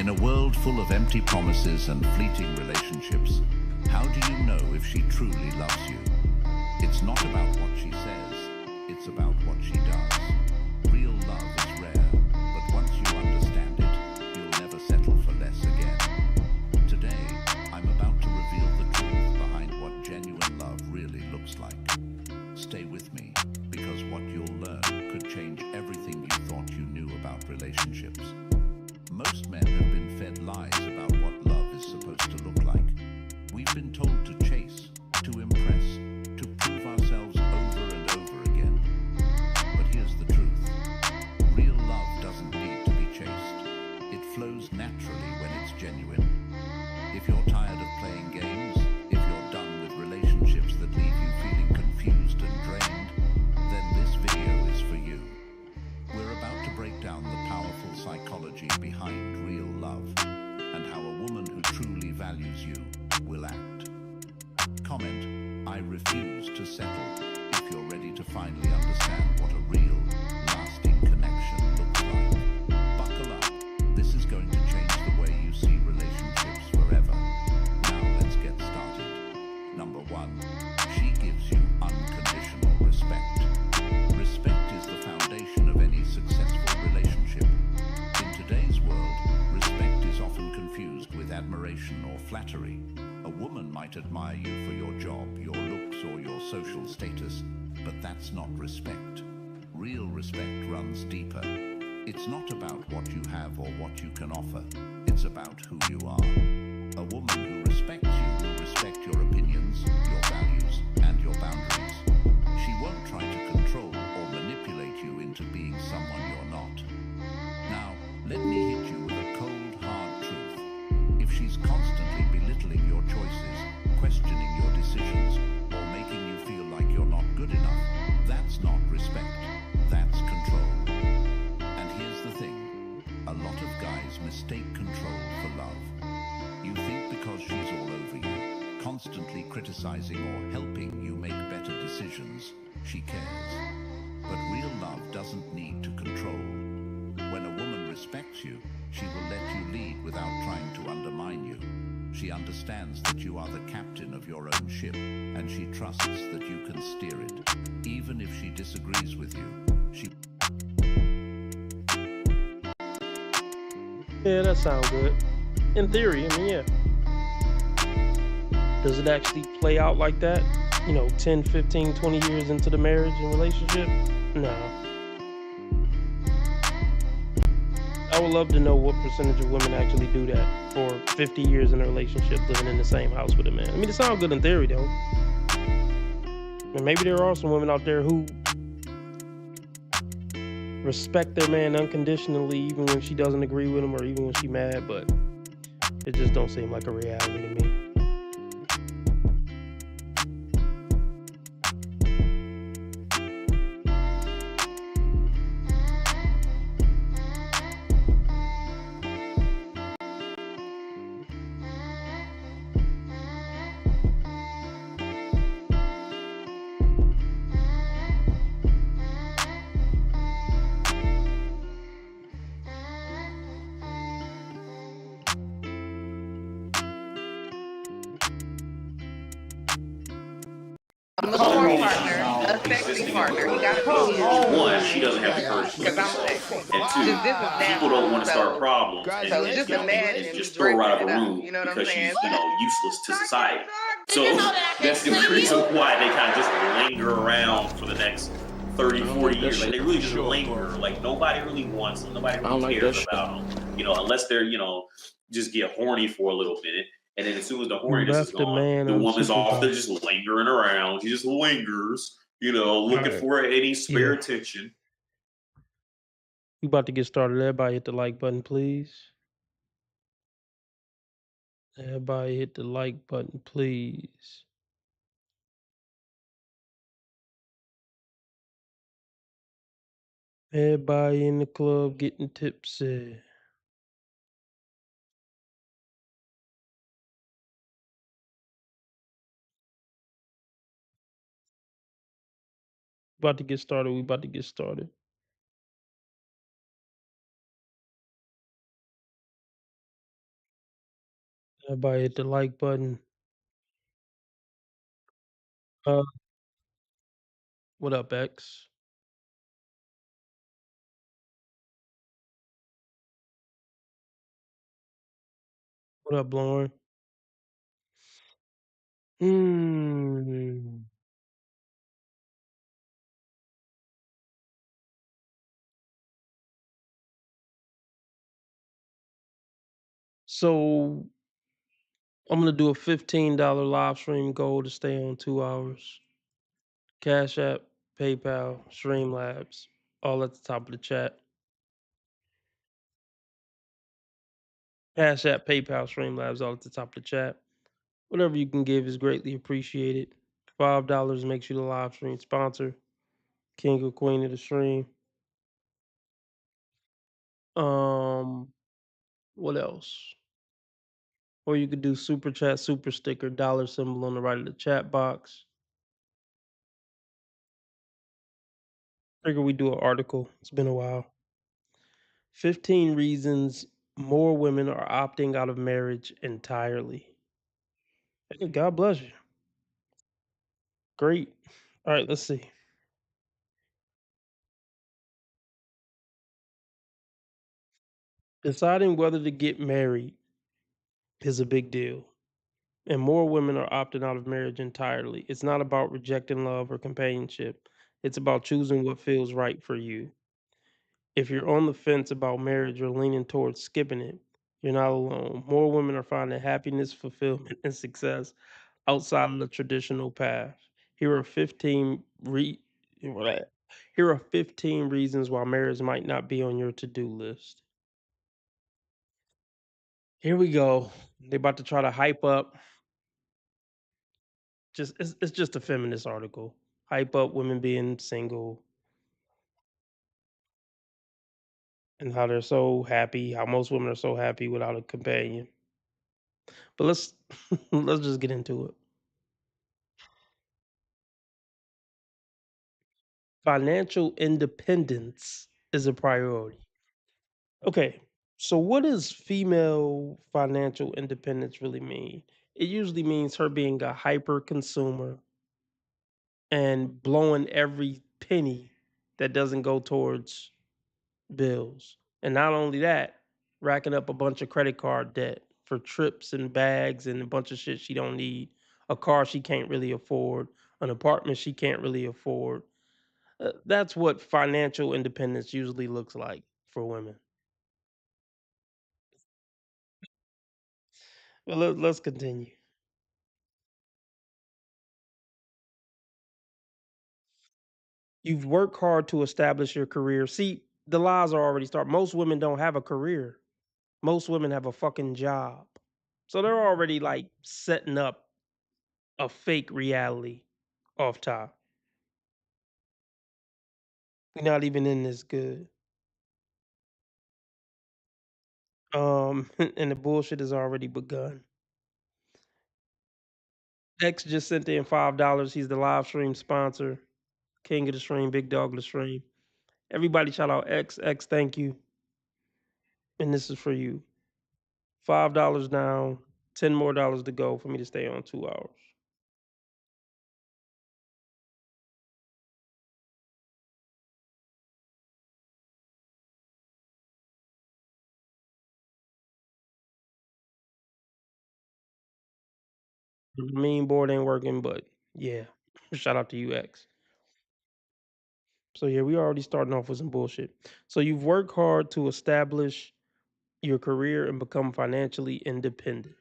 In a world full of empty promises and fleeting relationships, how do you know if she truly loves you? It's not about what she says, it's about what she does. Real love is rare, but once you understand it, you'll never settle for less again. Today, I'm about to reveal the truth behind what genuine love really looks like. Stay with me, because what you'll learn could change everything you thought you knew about relationships. Most men have been fed lies about what love is supposed to look like. We've been told to chase, to impress, to prove ourselves over and over again. But here's the truth. Real love doesn't need to be chased. It flows naturally when it's genuine. If you're tired of playing games, if you're done with relationships that leave you feeling confused and drained, then this video is for you. We're about to break down the powerful psychology behind real love and how a woman who truly values you will act. Comment, I refuse to settle, if you're ready to finally understand what a real, lasting connection looks like. Buckle up. This is going to change the way you see relationships forever. Now let's get started. Number 1, she gives you unconditional respect. Respect is the foundation of any successful relationship. In today's world, respect is often confused with admiration or flattery. A woman might admire you for your job, your looks, or your social status, but that's not respect. Real respect runs deeper. It's not about what you have or what you can offer. It's about who you are. A woman who respects you will respect your opinions, your values, and your boundaries. She won't try to control or manipulate you into being someone you're not. Now, let me hit you with a cold, hard truth. If she's constantly belittling your choices, questioning your decisions, or making you feel like you're not good enough, that's not respect. That's control. And here's the thing. A lot of guys mistake control for love. You think because she's all over you, constantly criticizing or helping you make better decisions, she cares. But real love doesn't need to control. When a woman respects you, she will let you lead without trying to undermine you. She understands that you are the captain of your own ship, and she trusts that you can steer it. Even if she disagrees with you, she... Yeah, that sounds good. In theory, I mean, yeah. Does it actually play out like that? 10, 15, 20 years into the marriage and relationship? No. I would love to know what percentage of women actually do that for 50 years in a relationship, living in the same house with a man. I mean, it sounds good in theory, though. And maybe there are some women out there who respect their man unconditionally, even when she doesn't agree with him or even when she's mad, but it just don't seem like a reality to me. A mature partner, a sexy partner. He gotta be in. One, she doesn't have the courage to do Because I'm so. sexy. And Just two, this is people don't want to start so, problems so and just imagine just me throw her out of breaking a it up. room You know what I'm because saying? she's, useless to society. So that's the reason why they kind of just linger around for the next 30, 40 years. Like they really just linger. Like nobody really wants them. Nobody really cares about them. Unless they're, just get horny for a little bit. And then as soon as the horniness is gone, the woman's off there just lingering around. She just lingers, looking for any spare attention. We about to get started. Everybody hit the like button, please. Everybody hit the like button, please. Everybody in the club getting tipsy. About to get started. We about to get started. Everybody hit the like button. Uh, what up, X? What up, Lauren? Hmm. So I'm gonna do a $15 live stream goal to stay on 2 hours. Cash App, PayPal, Streamlabs, all at the top of the chat. Cash App, PayPal, Streamlabs, all at the top of the chat. Whatever you can give is greatly appreciated. $5 makes you the live stream sponsor, king or queen of the stream. What else? Or you could do super chat, super sticker, dollar symbol on the right of the chat box. Figure we do an article. It's been a while. 15 reasons more women are opting out of marriage entirely. Hey, God bless you. Great. All right, let's see. Deciding whether to get married is a big deal, and more women are opting out of marriage entirely. It's not about rejecting love or companionship, it's about choosing what feels right for you. If you're on the fence about marriage or leaning towards skipping it, you're not alone. More women are finding happiness, fulfillment, and success outside of the traditional path. Here are 15 re- Here are 15 reasons why marriage might not be on your to-do list. Here we go. They about to try to hype up. It's just a feminist article. Hype up women being single and how they're so happy. How most women are so happy without a companion. But let's let's just get into it. Financial independence is a priority. Okay, so what does female financial independence really mean? It usually means her being a hyper consumer and blowing every penny that doesn't go towards bills. And not only that, racking up a bunch of credit card debt for trips and bags and a bunch of shit she don't need, a car she can't really afford, an apartment she can't really afford. That's what financial independence usually looks like for women. Well, let's continue. You've worked hard to establish your career. See, the lies are already started. Most women don't have a career. Most women have a fucking job. So they're already like setting up a fake reality off top. We're not even in this good. And the bullshit has already begun. X just sent in $5. He's the live stream sponsor, king of the stream, big dog of the stream. Everybody shout out X. X, thank you. And this is for you. $5 down, 10 more dollars to go for me to stay on 2 hours. The meme board ain't working, but yeah. Shout out to you, X. So yeah, we already starting off with some bullshit. So you've worked hard to establish your career and become financially independent.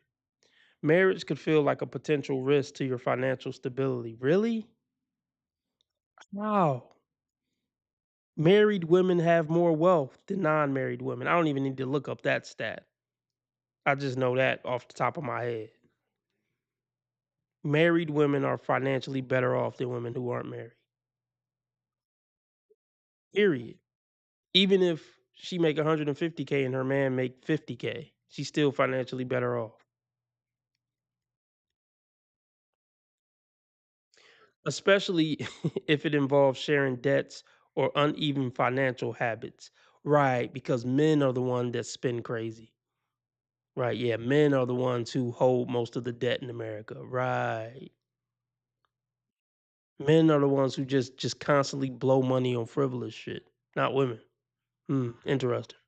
Marriage could feel like a potential risk to your financial stability. Really? Wow. Married women have more wealth than non-married women. I don't even need to look up that stat. I just know that off the top of my head. Married women are financially better off than women who aren't married. Period. Even if she make 150K and her man make 50K, she's still financially better off. Especially if it involves sharing debts or uneven financial habits. Right, because men are the one that spend crazy. Right, yeah, men are the ones who hold most of the debt in America. Right. Men are the ones who just constantly blow money on frivolous shit, not women. Hmm, interesting.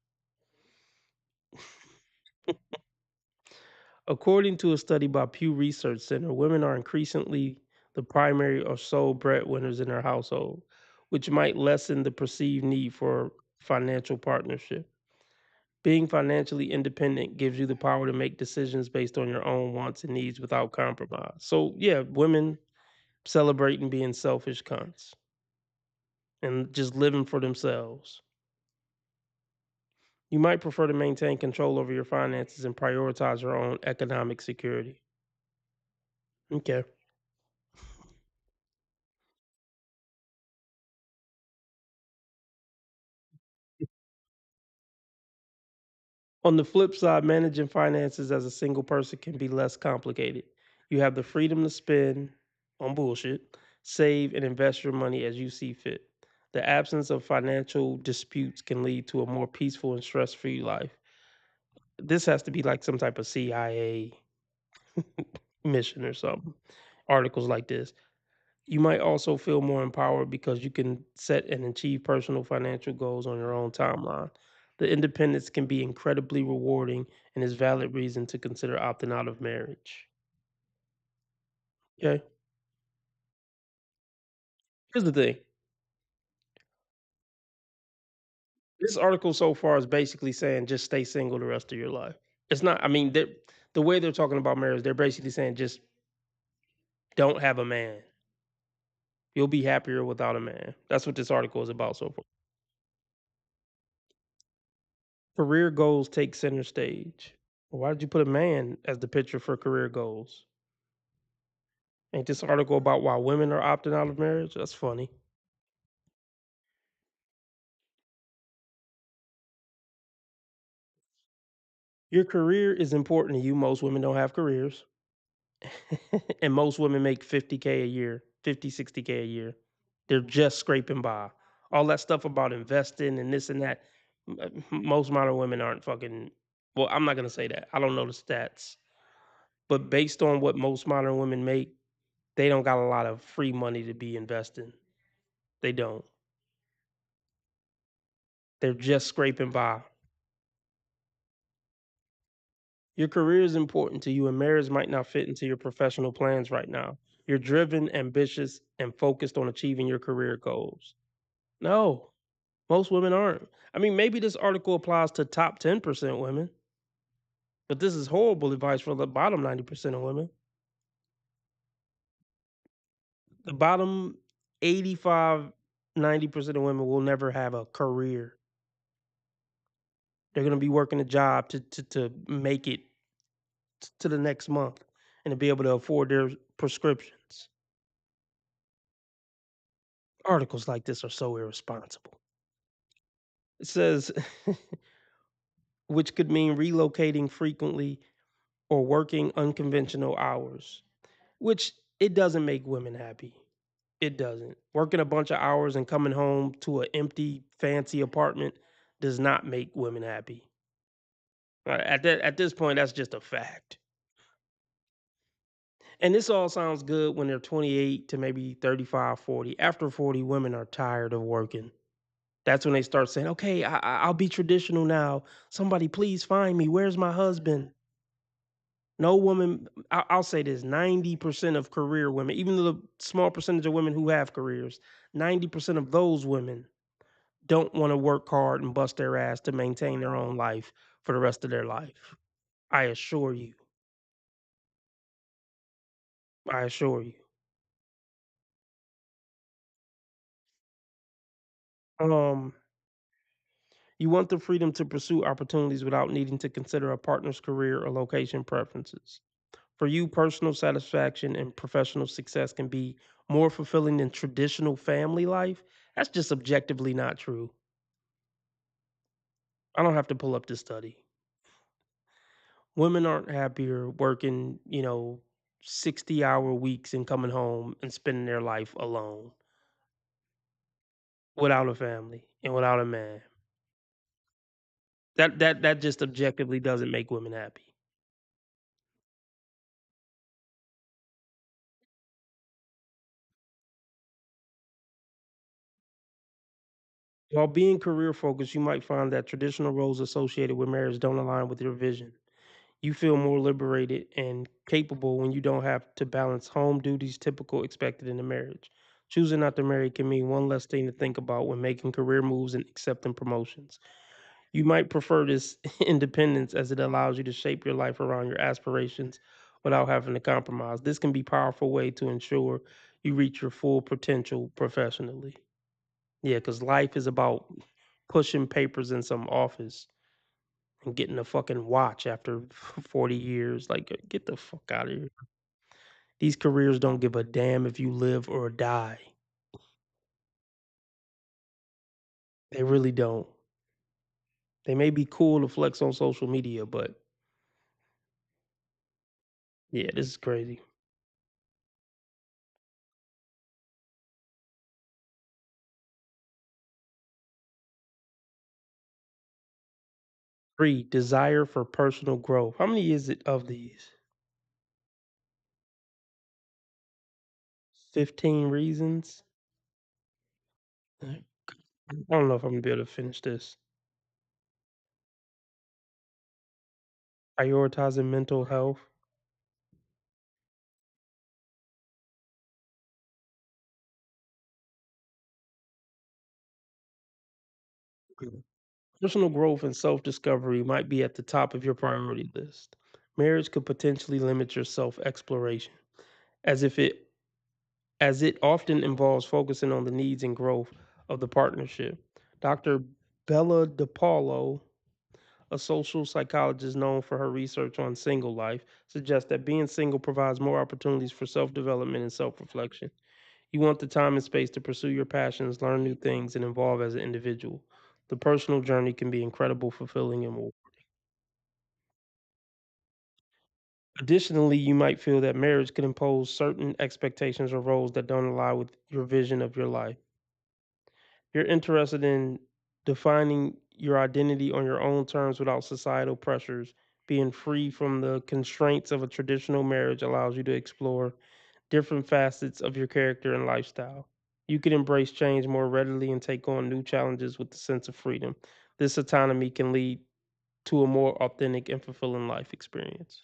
According to a study by Pew Research Center, women are increasingly the primary or sole breadwinners in their household, which might lessen the perceived need for financial partnership. Being financially independent gives you the power to make decisions based on your own wants and needs without compromise. So, yeah, women celebrating being selfish cunts and just living for themselves. You might prefer to maintain control over your finances and prioritize your own economic security. Okay. On the flip side, managing finances as a single person can be less complicated. You have the freedom to spend on bullshit, save, and invest your money as you see fit. The absence of financial disputes can lead to a more peaceful and stress free life. This has to be like some type of CIA mission or something. Articles like this. You might also feel more empowered because you can set and achieve personal financial goals on your own timeline. The independence can be incredibly rewarding and is valid reason to consider opting out of marriage. Okay. Here's the thing. This article so far is basically saying just stay single the rest of your life. It's not, I mean, the way they're talking about marriage, they're basically saying just don't have a man. You'll be happier without a man. That's what this article is about so far. Career goals take center stage. Why did you put a man as the picture for career goals? Ain't this article about why women are opting out of marriage? That's funny. Your career is important to you. Most women don't have careers. And most women make 50K a year, 50, 60K a year. They're just scraping by. All that stuff about investing and this and that. Most modern women aren't fucking. Well, I'm not gonna say that. I don't know the stats, but based on what most modern women make, they don't got a lot of free money to be investing. They don't. They're just scraping by. Your career is important to you, and marriage might not fit into your professional plans right now. You're driven, ambitious, and focused on achieving your career goals. No, most women aren't. I mean, maybe this article applies to top 10% women, but this is horrible advice for the bottom 90% of women. The bottom 85, 90% of women will never have a career. They're going to be working a job to make it to the next month and to be able to afford their prescriptions. Articles like this are so irresponsible. It says, which could mean relocating frequently or working unconventional hours, which it doesn't make women happy. It doesn't. Working a bunch of hours and coming home to an empty, fancy apartment does not make women happy. At this point, that's just a fact. And this all sounds good when they're 28 to maybe 35, 40. After 40, women are tired of working. That's when they start saying, "Okay, I'll be traditional now. Somebody please find me. Where's my husband?" No woman, I'll say this, 90% of career women, even though the small percentage of women who have careers, 90% of those women don't wanna work hard and bust their ass to maintain their own life for the rest of their life. I assure you. I assure you. Um, you want the freedom to pursue opportunities without needing to consider a partner's career or location preferences. For you, personal satisfaction and professional success can be more fulfilling than traditional family life. That's just objectively not true. I don't have to pull up this study. Women aren't happier working, 60-hour weeks and coming home and spending their life alone without a family and without a man. That just objectively doesn't make women happy. While being career focused, you might find that traditional roles associated with marriage don't align with your vision. You feel more liberated and capable when you don't have to balance home duties typical expected in a marriage. Choosing not to marry can mean one less thing to think about when making career moves and accepting promotions. You might prefer this independence as it allows you to shape your life around your aspirations without having to compromise. This can be a powerful way to ensure you reach your full potential professionally. Yeah, because life is about pushing papers in some office and getting a fucking watch after 40 years. Like, get the fuck out of here. These careers don't give a damn if you live or die. They really don't. They may be cool to flex on social media, but yeah, this is crazy. 3, desire for personal growth. How many is it of these? 15 reasons? I don't know if I'm gonna be able to finish this. Prioritizing mental health. Personal growth and self-discovery might be at the top of your priority list. Marriage could potentially limit your self-exploration, as if it as it often involves focusing on the needs and growth of the partnership. Dr. Bella DePaulo, a social psychologist known for her research on single life, suggests that being single provides more opportunities for self-development and self-reflection. You want the time and space to pursue your passions, learn new things, and evolve as an individual. The personal journey can be incredible, fulfilling, and more. Additionally, you might feel that marriage could impose certain expectations or roles that don't align with your vision of your life. You're interested in defining your identity on your own terms without societal pressures. Being free from the constraints of a traditional marriage allows you to explore different facets of your character and lifestyle. You can embrace change more readily and take on new challenges with a sense of freedom. This autonomy can lead to a more authentic and fulfilling life experience.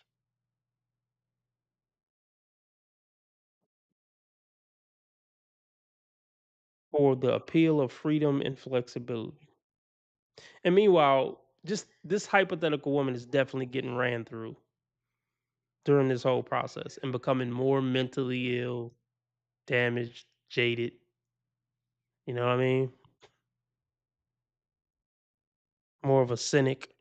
Or the appeal of freedom and flexibility. And meanwhile, just this hypothetical woman is definitely getting ran through during this whole process and becoming more mentally ill, damaged, jaded. You know what I mean? More of a cynic,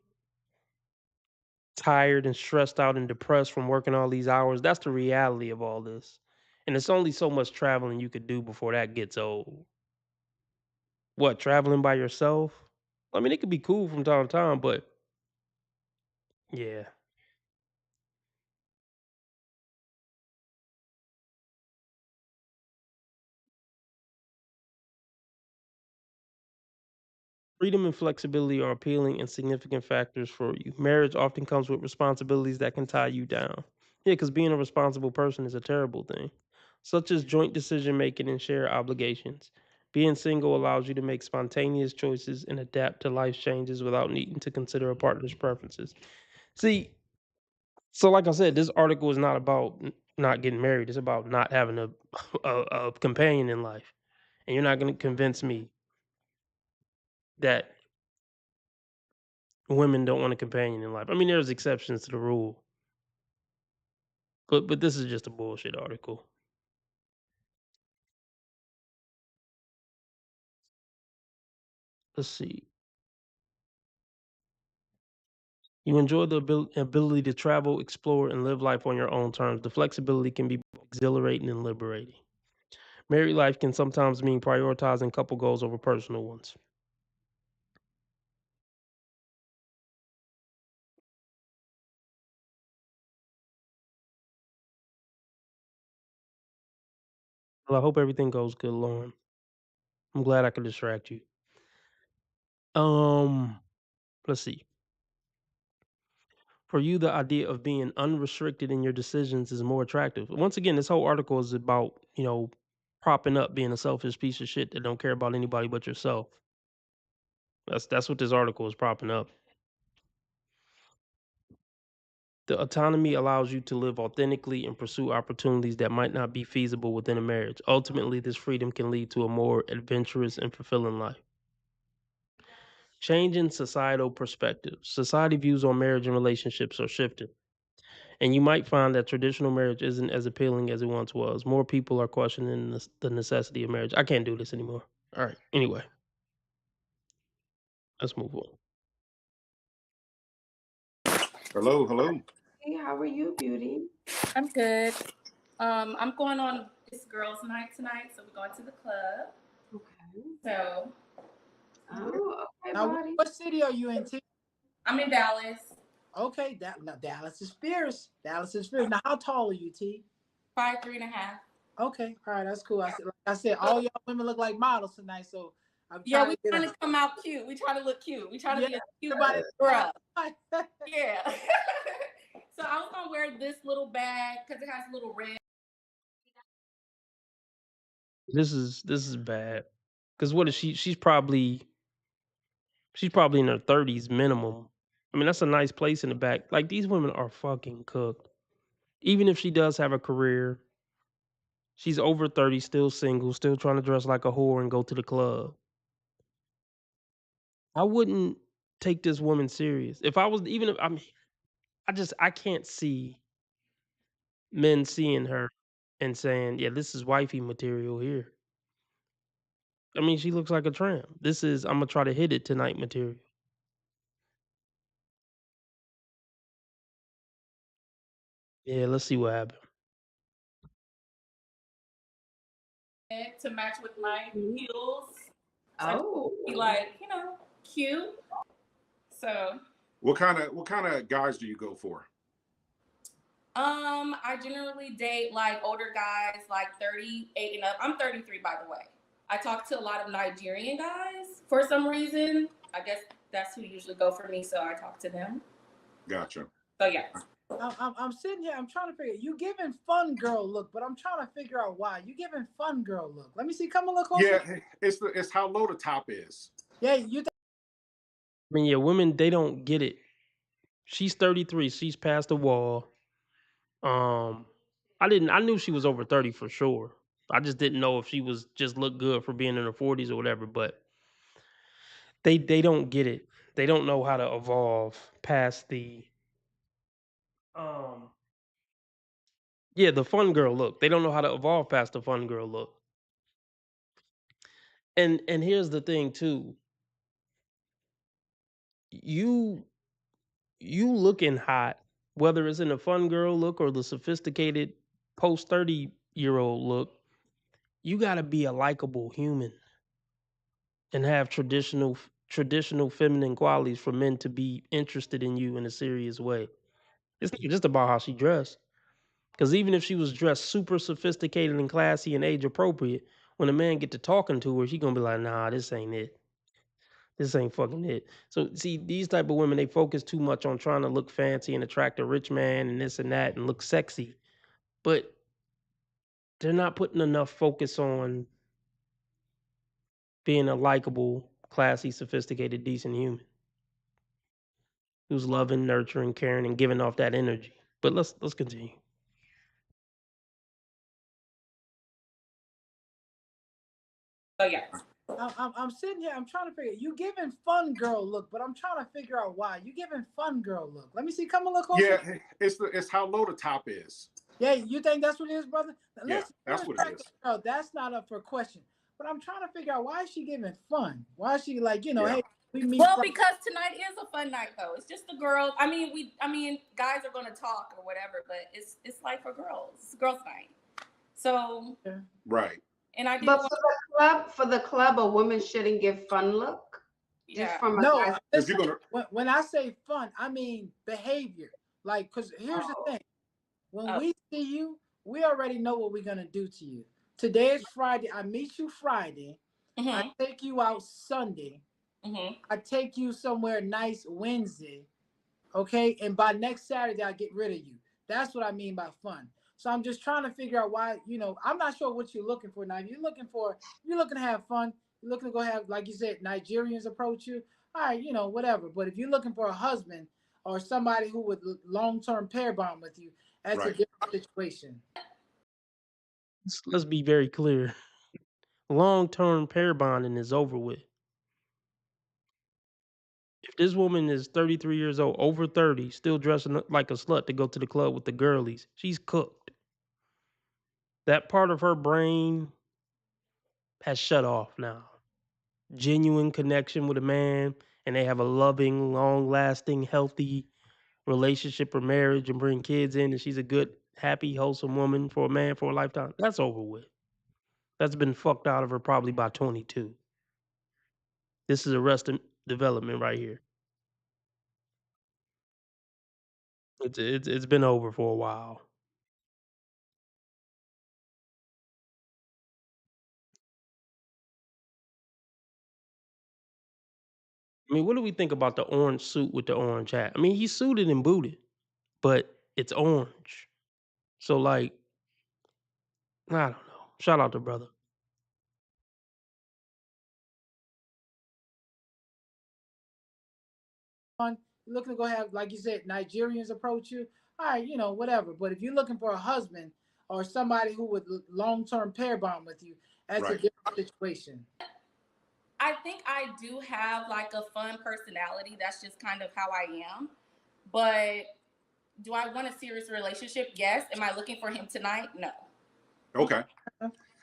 tired and stressed out and depressed from working all these hours. That's the reality of all this. And it's only so much traveling you could do before that gets old. What, traveling by yourself? I mean, it could be cool from time to time, but yeah. Freedom and flexibility are appealing and significant factors for you. Marriage often comes with responsibilities that can tie you down. Yeah, because being a responsible person is a terrible thing, such as joint decision making and shared obligations. Being single allows you to make spontaneous choices and adapt to life's changes without needing to consider a partner's preferences. See, so like I said, this article is not about not getting married. It's about not having a companion in life. And you're not going to convince me that women don't want a companion in life. I mean, there's exceptions to the rule, but this is just a bullshit article. Let's see. You enjoy the ability to travel, explore, and live life on your own terms. The flexibility can be both exhilarating and liberating. Married life can sometimes mean prioritizing couple goals over personal ones. Well, I hope everything goes good, Lauren. I'm glad I could distract you. Um, let's see. For you, the idea of being unrestricted in your decisions is more attractive. Once again, this whole article is about, propping up being a selfish piece of shit that don't care about anybody but yourself. That's what this article is propping up. The autonomy allows you to live authentically and pursue opportunities that might not be feasible within a marriage. Ultimately, this freedom can lead to a more adventurous and fulfilling life. Changing societal perspectives. Society views on marriage and relationships are shifting. And you might find that traditional marriage isn't as appealing as it once was. More people are questioning the necessity of marriage. I can't do this anymore. All right. Anyway, let's move on. Hello, hello. Hey, how are you, beauty? I'm good. I'm going on this girls' night tonight, so we're going to the club. Okay. So Oh, okay, Now, buddy. what city are you in? I'm in Dallas, Okay, now Dallas is fierce. Dallas is fierce. Now, how tall are you, T? 5'3.5". Okay, all right, that's cool. Like I said, all y'all women look like models tonight, so I'm Yeah, trying we to get trying to come out cute. We trying to look cute. We trying to be a cute girl. Yeah. So I was gonna wear this little bag because it has a little red. This is bad. Because what is she? She's probably in her 30s minimum. I mean, that's a nice place in the back. Like, these women are fucking cooked. Even if she does have a career, she's over 30, still single, still trying to dress like a whore and go to the club. I wouldn't take this woman serious. If I was, even if I mean, I can't see men seeing her and saying, yeah, this is wifey material here. I mean, she looks like a tramp. This is, I'm gonna try to hit it tonight material. Yeah, let's see what happens. To match with my heels. So Oh, be like, cute. So What kind of guys do you go for? I generally date like older guys, like 38 and up. I'm 33, by the way. I talk to a lot of Nigerian guys for some reason. I guess that's who usually go for me, so I talk to them. Gotcha. So yeah. I'm sitting here. I'm trying to figure. You giving fun girl look, but I'm trying to figure out why you giving fun girl look. Let me see. Come and look over. Yeah, it's how low the top is. Yeah, you. I mean, yeah, women, they don't get it. She's 33. She's past the wall. I knew she was over 30 for sure. I just didn't know if she was just looked good for being in her 40s or whatever, but they don't get it. They don't know how to evolve past the the fun girl look. They don't know how to evolve past the fun girl look. And here's the thing too. You looking hot, whether it's in a fun girl look or the sophisticated post 30-year-old look, you got to be a likable human and have traditional feminine qualities for men to be interested in you in a serious way. It's not just about how she dressed. Because even if she was dressed super sophisticated and classy and age appropriate, when a man get to talking to her, she gonna be like, nah, this ain't it. This ain't fucking it. So see, these type of women, they focus too much on trying to look fancy and attract a rich man and this and that and look sexy. But they're not putting enough focus on being a likable, classy, sophisticated, decent human who's loving, nurturing, caring, and giving off that energy. But let's continue. So yeah. I'm sitting here. I'm trying to figure. You giving fun girl look, but I'm trying to figure out why you giving fun girl look. Let me see. Come and look over. Yeah, it's how low the top is. Yeah, you think that's what it is, brother? Yeah, that's what it is. Girl, that's not up for question. But I'm trying to figure out why is she giving fun? Why is she like, Yeah. hey, we meet? Well, because tonight is a fun night though. It's just the girls. I mean, guys are gonna talk or whatever, but it's like for girls. It's girls' night. So Right. and I did. But for the club, a woman shouldn't give fun look. Just from a No, guy. listen, when I say fun, I mean behavior. Like, because here's the thing. When we see you, we already know what we're gonna do to you. Today is Friday. I meet you Friday. I take you out Sunday. I take you somewhere nice Wednesday. Okay, and by next Saturday, I get rid of you. That's what I mean by fun. So I'm just trying to figure out why, I'm not sure what you're looking for now. If you're looking to have fun, you're looking to go have, like you said, Nigerians approach you, all right, whatever. But if you're looking for a husband or somebody who would long-term pair bond with you, that's a Right. different situation. Let's be very clear. Long-term pair bonding is over with. If this woman is 33 years old, over 30, still dressing up like a slut to go to the club with the girlies, she's cooked. That part of her brain has shut off now. Genuine connection with a man, and they have a loving, long-lasting, healthy relationship or marriage and bring kids in, and she's a good, happy, wholesome woman for a man for a lifetime. That's over with. That's been fucked out of her probably by 22. This is arrested development right here. It's been over for a while. I mean, what do we think about the orange suit with the orange hat? I mean, he's suited and booted, but it's orange. So, like, I don't know. Shout out to brother. You're looking to go have, like you said, Nigerians approach you, all right, whatever. But if you're looking for a husband or somebody who would long-term pair bond with you, that's a Right. different situation. I think I do have like a fun personality. That's just kind of how I am. But do I want a serious relationship? Yes. Am I looking for him tonight? No. Okay.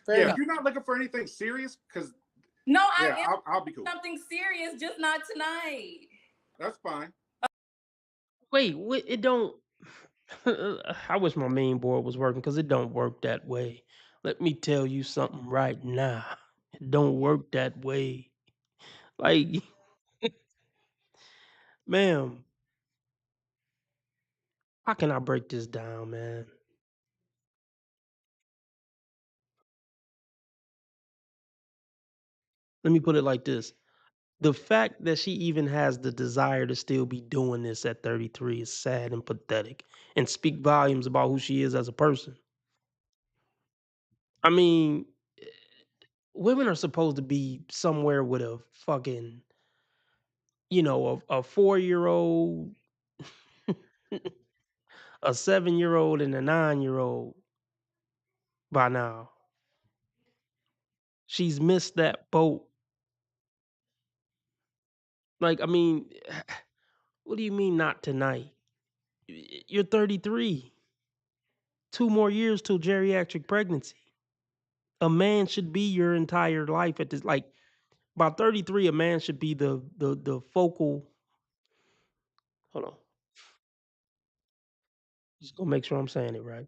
Fair Yeah, enough. if you're not looking for anything serious, because No, I yeah, am I'll be cool. something serious, just not tonight. That's fine. Wait, it don't. I wish my main board was working because it don't work that way. Let me tell you something right now. It don't work that way. Like, ma'am, how can I break this down, man? Let me put it like this. The fact that she even has the desire to still be doing this at 33 is sad and pathetic and speak volumes about who she is as a person. I mean, women are supposed to be somewhere with a fucking, a 4-year-old, a 7-year-old, and a 9-year-old by now. She's missed that boat. Like, I mean, what do you mean not tonight? You're 33. 2 more years till geriatric pregnancy. A man should be your entire life at this, like, by 33, a man should be the focal. Hold on. Just gonna make sure I'm saying it right.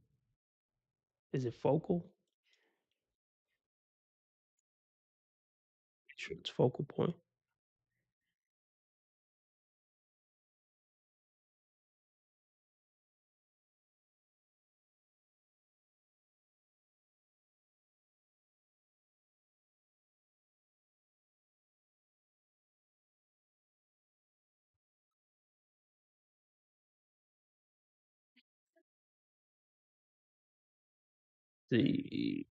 Is it focal? Make sure it's focal point. The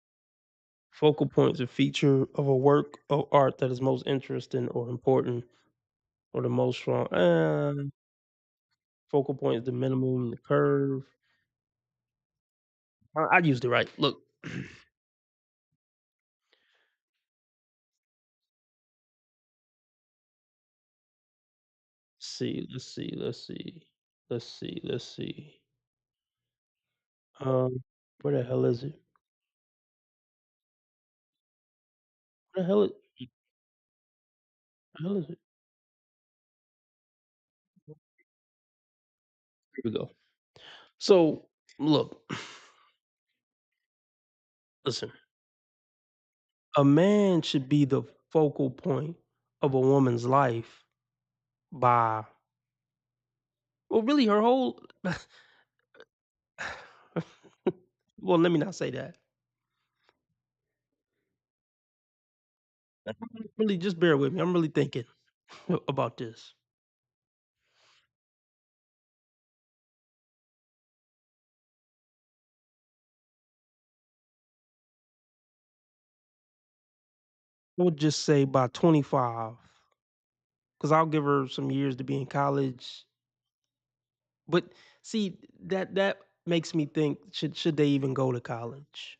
focal point is a feature of a work of art that is most interesting or important or the most strong. Focal point is the minimum, the curve. I used it right. Look. Let's see. Where the hell is it? Where the hell is it? Here we go. So, look, listen. A man should be the focal point of a woman's life by, well, really her whole. Well, let me not say that. Really, just bear with me. I'm really thinking about this. I would just say by 25, because I'll give her some years to be in college. But see, that makes me think, should they even go to college?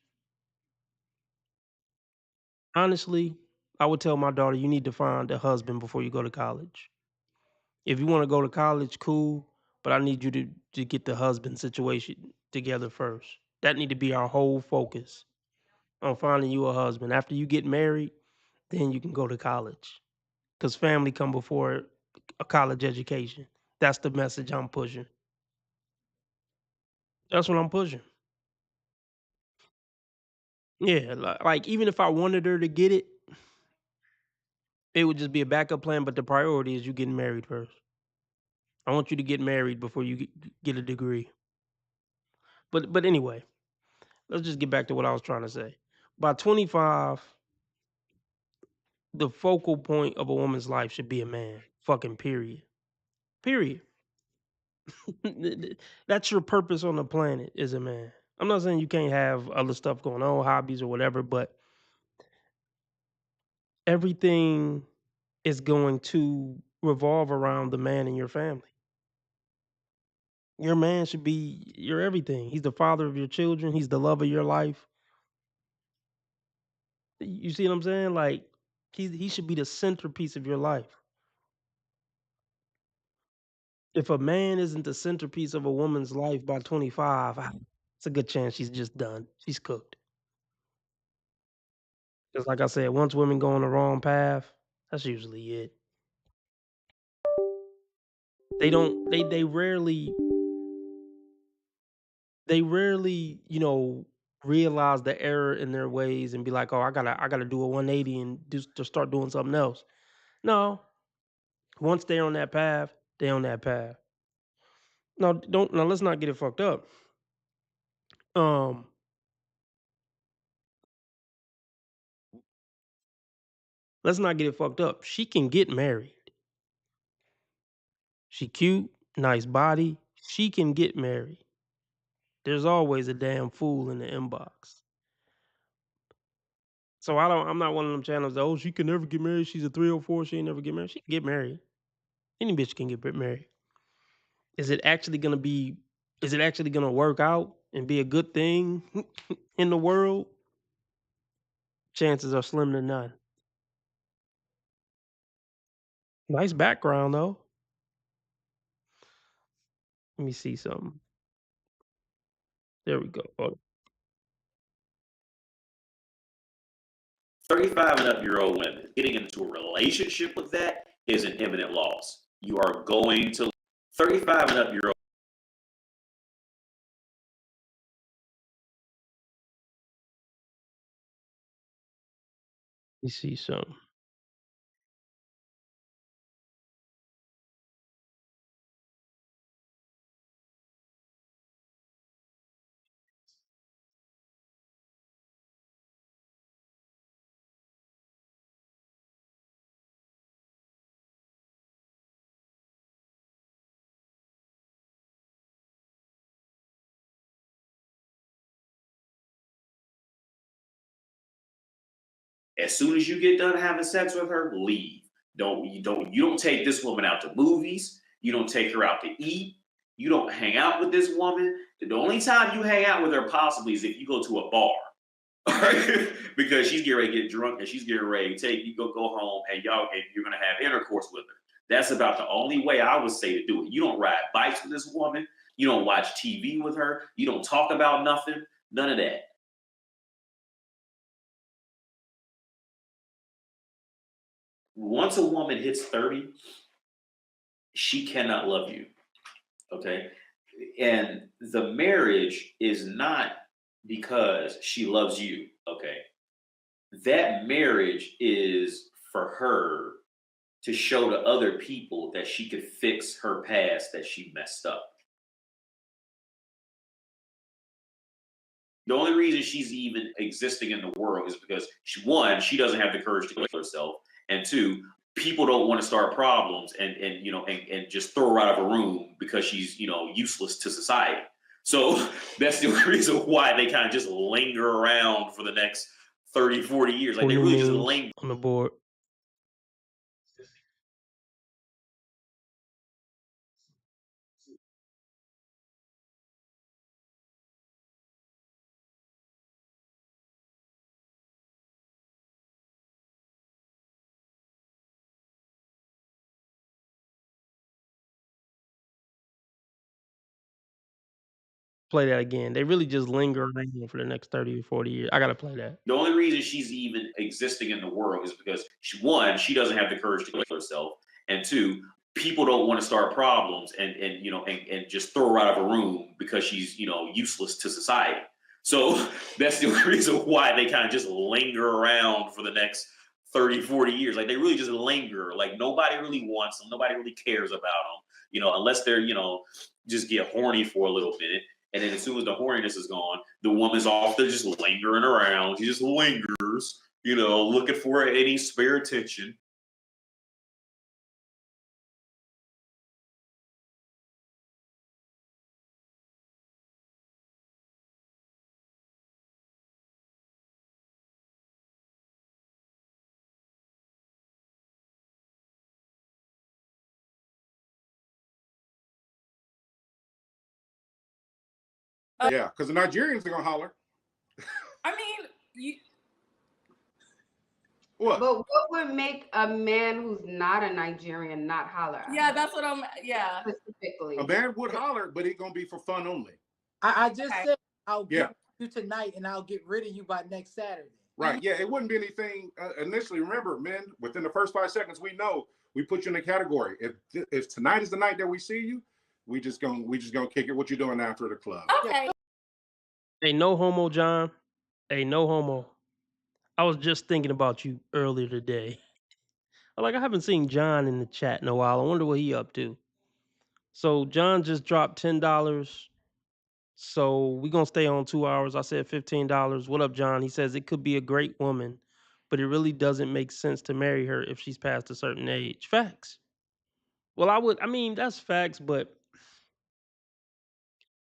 Honestly, I would tell my daughter, you need to find a husband before you go to college. If you want to go to college, cool, but I need you to get the husband situation together first. That need to be our whole focus on finding you a husband. After you get married, then you can go to college. Because family come before a college education. That's the message I'm pushing. That's what I'm pushing. Yeah, like even if I wanted her to get it, it would just be a backup plan. But the priority is you getting married first. I want you to get married before you get a degree. But anyway, let's just get back to what I was trying to say. By 25, the focal point of a woman's life should be a man. Fucking period. Period. That's your purpose on the planet, is a man. I'm not saying you can't have other stuff going on, hobbies or whatever, but everything is going to revolve around the man in your family. Your man should be your everything. He's the father of your children. He's the love of your life. You see what I'm saying? Like he should be the centerpiece of your life. If a man isn't the centerpiece of a woman's life by 25, it's a good chance she's just done. She's cooked. Just like I said, once women go on the wrong path, that's usually it. They don't they rarely, realize the error in their ways and be like, "Oh, I gotta do a 180 and just to start doing something else." No, once they're on that path, they're on that path. No, don't now. Let's not get it fucked up. Um, let's not get it fucked up. She can get married. She cute, nice body. She can get married. There's always a damn fool in the inbox. So I'm not one of them channels that, oh, she can never get married. She's a 304. She ain't never get married. She can get married. Any bitch can get married. Is it actually gonna work out and be a good thing in the world? Chances are slim to none. Nice background though. Let me see something. There we go. 35 and up year old women getting into a relationship with that is an imminent loss. You are going to 35 and up year old. Let me see something. As soon as you get done having sex with her, leave. You don't take this woman out to movies. You don't take her out to eat. You don't hang out with this woman. The only time you hang out with her possibly is if you go to a bar. Because she's getting ready to get drunk and she's getting ready to take you go home and you're gonna have intercourse with her. That's about the only way I would say to do it. You don't ride bikes with this woman. You don't watch TV with her. You don't talk about nothing. None of that. Once a woman hits 30, she cannot love you. Okay. And the marriage is not because she loves you. Okay. That marriage is for her to show to other people that she could fix her past, that she messed up. The only reason she's even existing in the world is because she doesn't have the courage to kill herself. And two, people don't want to start problems and just throw her out of a room because she's, useless to society. So that's the reason why they kind of just linger around for the next 30, 40 years. Like Four they new really just memes linger. on the board. Play that again. They really just linger around for the next 30 or 40 years. I gotta play that. The only reason she's even existing in the world is because she doesn't have the courage to kill herself, and two, people don't want to start problems and just throw her out of a room because she's useless to society. So that's the only reason why they kind of just linger around for the next 30, 40 years. Like they really just linger. Like nobody really wants them. Nobody really cares about them. Unless they're just get horny for a little bit. And then as soon as the horniness is gone, the woman's off there just lingering around. She just lingers, looking for any spare attention. Yeah, because the Nigerians are gonna holler. I mean, you. What? But what would make a man who's not a Nigerian not holler? Yeah, that's what I'm. Yeah. Specifically, A man would holler, but it's gonna be for fun only. I just Okay. said I'll get Yeah. you tonight, and I'll get rid of you by next Saturday. Right. Yeah, it wouldn't be anything initially. Remember, men, within the first 5 seconds, we know we put you in a category. If tonight is the night that we see you, we just gonna kick it. What you doing after the club? Okay. Hey, no homo, John. Hey, no homo. I was just thinking about you earlier today. I haven't seen John in the chat in a while. I wonder what he up to. So John just dropped $10. So we're gonna stay on 2 hours. I said $15. What up, John? He says it could be a great woman, but it really doesn't make sense to marry her if she's past a certain age. Facts. Well, I mean, that's facts, but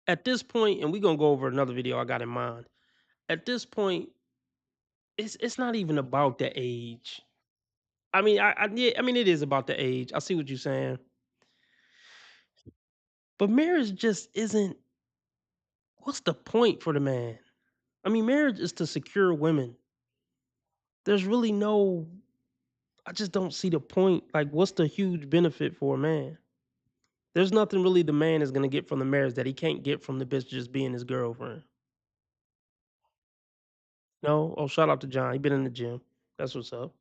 at this point, and we're gonna go over another video I got in mind. At this point, it's not even about the age. I mean, yeah, I mean, it is about the age. I see what you're saying, but marriage just isn't. What's the point for the man? I mean, marriage is to secure women. There's really no. I just don't see the point. Like, what's the huge benefit for a man? There's nothing really the man is gonna get from the marriage that he can't get from the bitch just being his girlfriend. No? Oh, shout out to John. He been in the gym. That's what's up.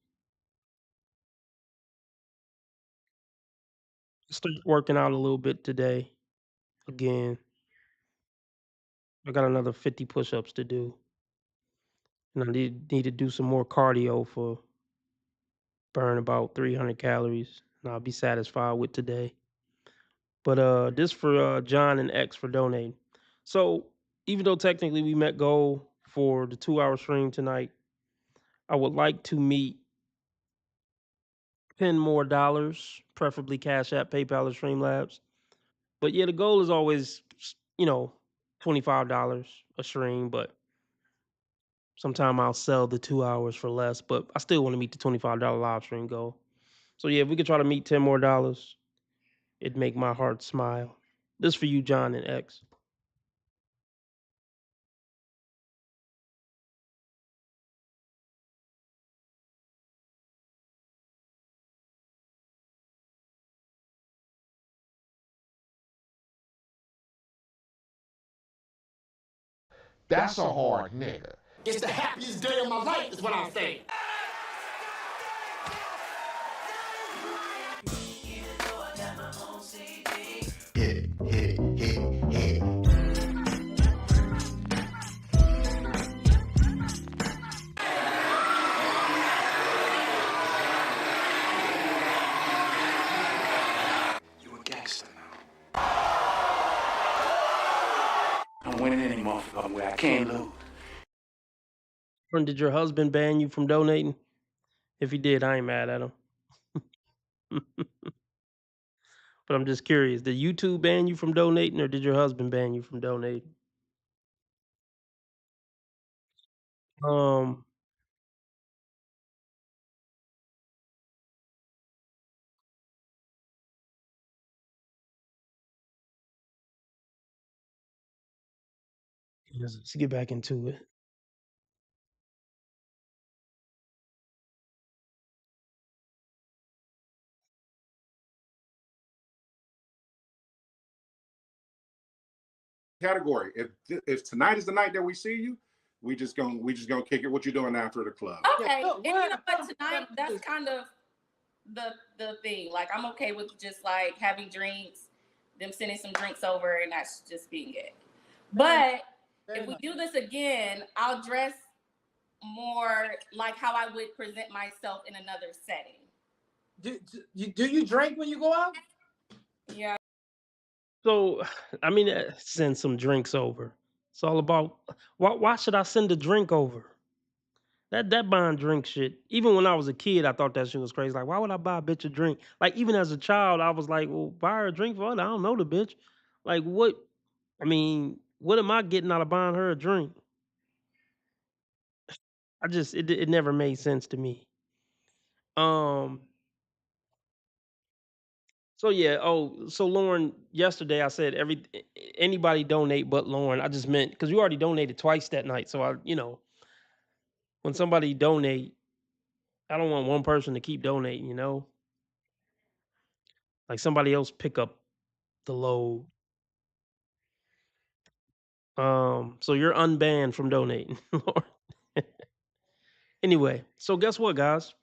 Start working out a little bit today. Again. I got another 50 push-ups to do. And I need to do some more cardio for burn about 300 calories. And I'll be satisfied with today. But this for John and X for donating. So even though technically we met goal for the 2-hour stream tonight, I would like to meet 10 more dollars, preferably Cash App, PayPal, or Streamlabs. But yeah, the goal is always, $25 a stream, but sometime I'll sell the 2 hours for less, but I still want to meet the $25 live stream goal. So yeah, if we could try to meet 10 more dollars, it'd make my heart smile. This for you, John and X. That's a hard nigga. It's the happiest day of my life, is what I'm saying. Hit, hit, hit, hit. You a gangster now. I'm winning any motherfucking way. I can't lose. Did your husband ban you from donating? If he did, I ain't mad at him. But I'm just curious, did YouTube ban you from donating or did your husband ban you from donating? Let's get back into it. Category. If tonight is the night that we see you, we just gonna kick it. What you doing after the club? Okay, and you know what? Tonight, that's kind of the thing. Like, I'm okay with just like having drinks, them sending some drinks over, and that's just being it. But if we do this again, I'll dress more like how I would present myself in another setting. Do you drink when you go out? Yeah. So, I mean, send some drinks over. It's all about why should I send a drink over? That buying drink shit. Even when I was a kid, I thought that shit was crazy. Like, why would I buy a bitch a drink? Like, even as a child, I was like, well, buy her a drink for her. I don't know the bitch. Like, what? I mean, what am I getting out of buying her a drink? It never made sense to me. So yeah. Oh, so Lauren, yesterday I said anybody donate but Lauren. I just meant because you already donated twice that night. So when somebody donate, I don't want one person to keep donating. Like somebody else pick up the load. So you're unbanned from donating, Lauren. Anyway, so guess what, guys?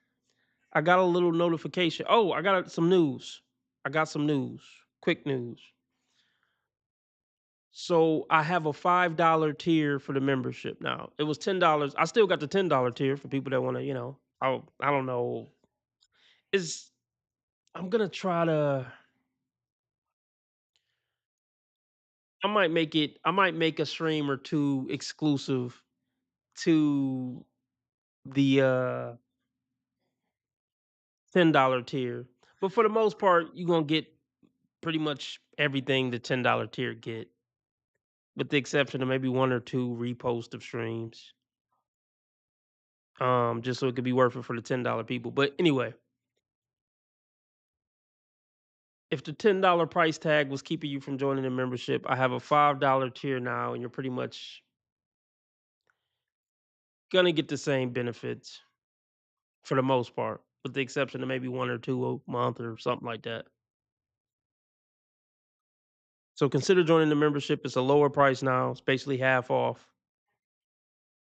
I got a little notification. Oh, I got some news. Quick news. So I have a $5 tier for the membership now. It was $10. I still got the $10 tier for people that want to, I don't know. I'm gonna try to. I might make a stream or two exclusive to the $10 tier. But for the most part, you're gonna get pretty much everything the $10 tier get, with the exception of maybe one or two repost of streams. Just so it could be worth it for the $10 people. But anyway, if the $10 price tag was keeping you from joining the membership, I have a $5 tier now, and you're pretty much gonna get the same benefits for the most part, with the exception of maybe one or two a month or something like that. So consider joining the membership. It's a lower price now. It's basically half off.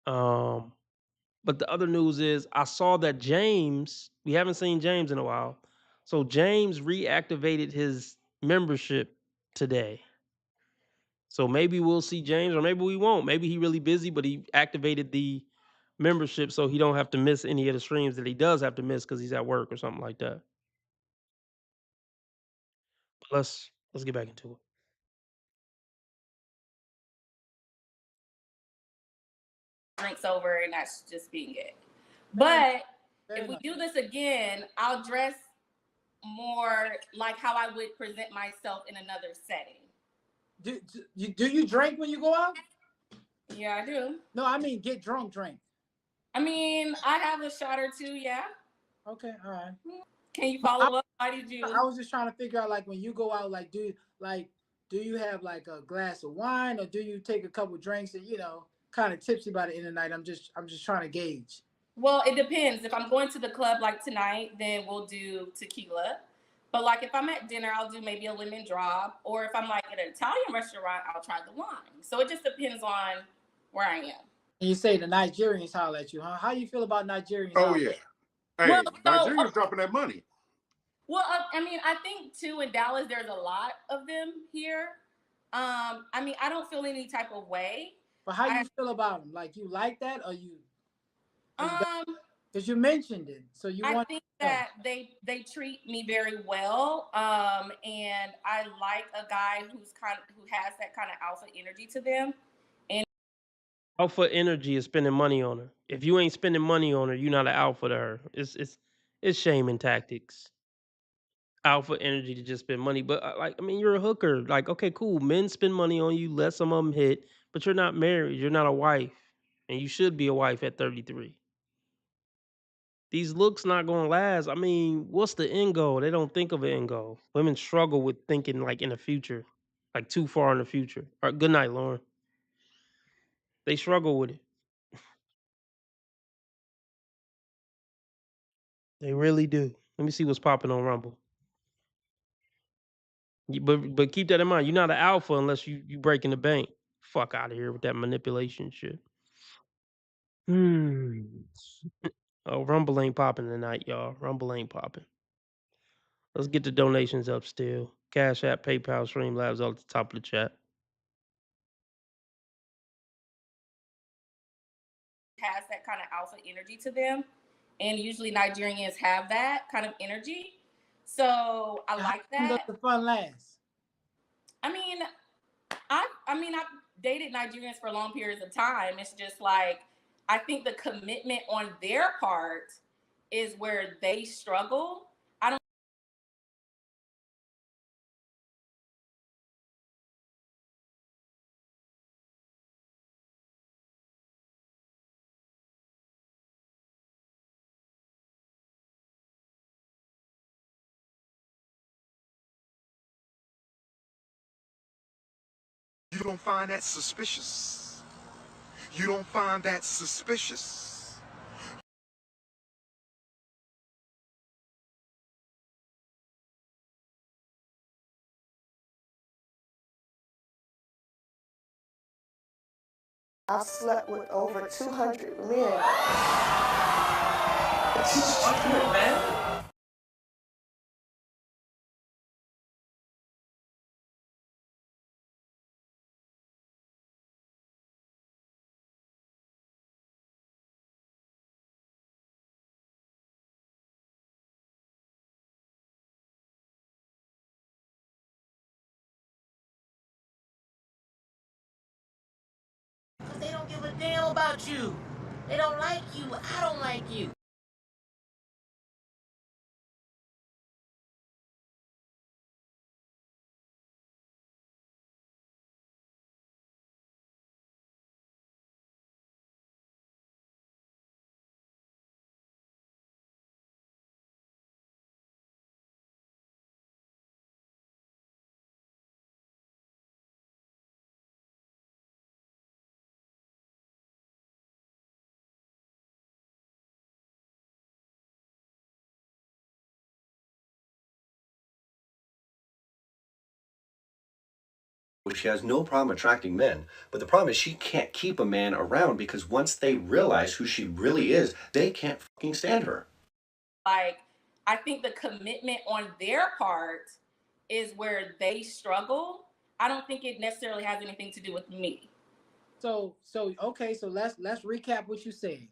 But the other news is I saw that James, we haven't seen James in a while. So James reactivated his membership today. So maybe we'll see James, or maybe we won't. Maybe he really busy, but he activated the membership so he don't have to miss any of the streams that he does have to miss because he's at work or something like that. But let's get back into it. Drinks over, and that's just being it. But if we do this again, I'll dress more like how I would present myself in another setting. Do you drink when you go out? Yeah, I do. No, I mean get drunk. I mean, I have a shot or two. Yeah. Okay, all right. Can you follow up? Why did you? I was just trying to figure out, like, when you go out, like, do you have like a glass of wine, or do you take a couple drinks and kind of tipsy by the end of the night? I'm just trying to gauge. Well, it depends. If I'm going to the club like tonight, then we'll do tequila. But like if I'm at dinner, I'll do maybe a lemon drop. Or if I'm like at an Italian restaurant, I'll try the wine. So it just depends on where I am. And you say the Nigerians holler at you, huh? How you feel about Nigerians? Oh yeah. Hey, Well, Nigerians dropping that money. Well, I mean, I think too in Dallas, there's a lot of them here. I mean, I don't feel any type of way. But how you feel about them? Like, you like that, or you? Because you mentioned it, so you want. I think that they treat me very well, and I like a guy who has that kind of alpha energy to them. And Alpha energy is spending money on her. If you ain't spending money on her, you're not an alpha to her. It's shaming tactics. Alpha energy to just spend money, but I mean, you're a hooker. Like, okay, cool. Men spend money on you. Let some of them hit, but you're not married. You're not a wife, and you should be a wife at 33. These looks not gonna last. I mean, what's the end goal? They don't think of an end goal. Women struggle with thinking like in the future, like too far in the future. All right, good night, Lauren. They struggle with it. They really do. Let me see what's popping on Rumble. But keep that in mind. You're not an alpha unless you breaking the bank. Fuck out of here with that manipulation shit. Oh, Rumble ain't popping tonight, y'all. Rumble ain't popping. Let's get the donations up still. Cash App, PayPal, Streamlabs all at the top of the chat. Has that kind of alpha energy to them, and usually Nigerians have that kind of energy. So I like that. Does the fun last? I mean, I've dated Nigerians for long periods of time. It's just like I think the commitment on their part is where they struggle. I don't. You don't find that suspicious. You don't find that suspicious. I've slept with over 200 men. 200 men? They don't give a damn about you. They don't like you. I don't like you. She has no problem attracting men, but the problem is she can't keep a man around because once they realize who she really is, they can't fucking stand her. Like, I think the commitment on their part is where they struggle. I don't think it necessarily has anything to do with me. So okay, so let's recap what you said.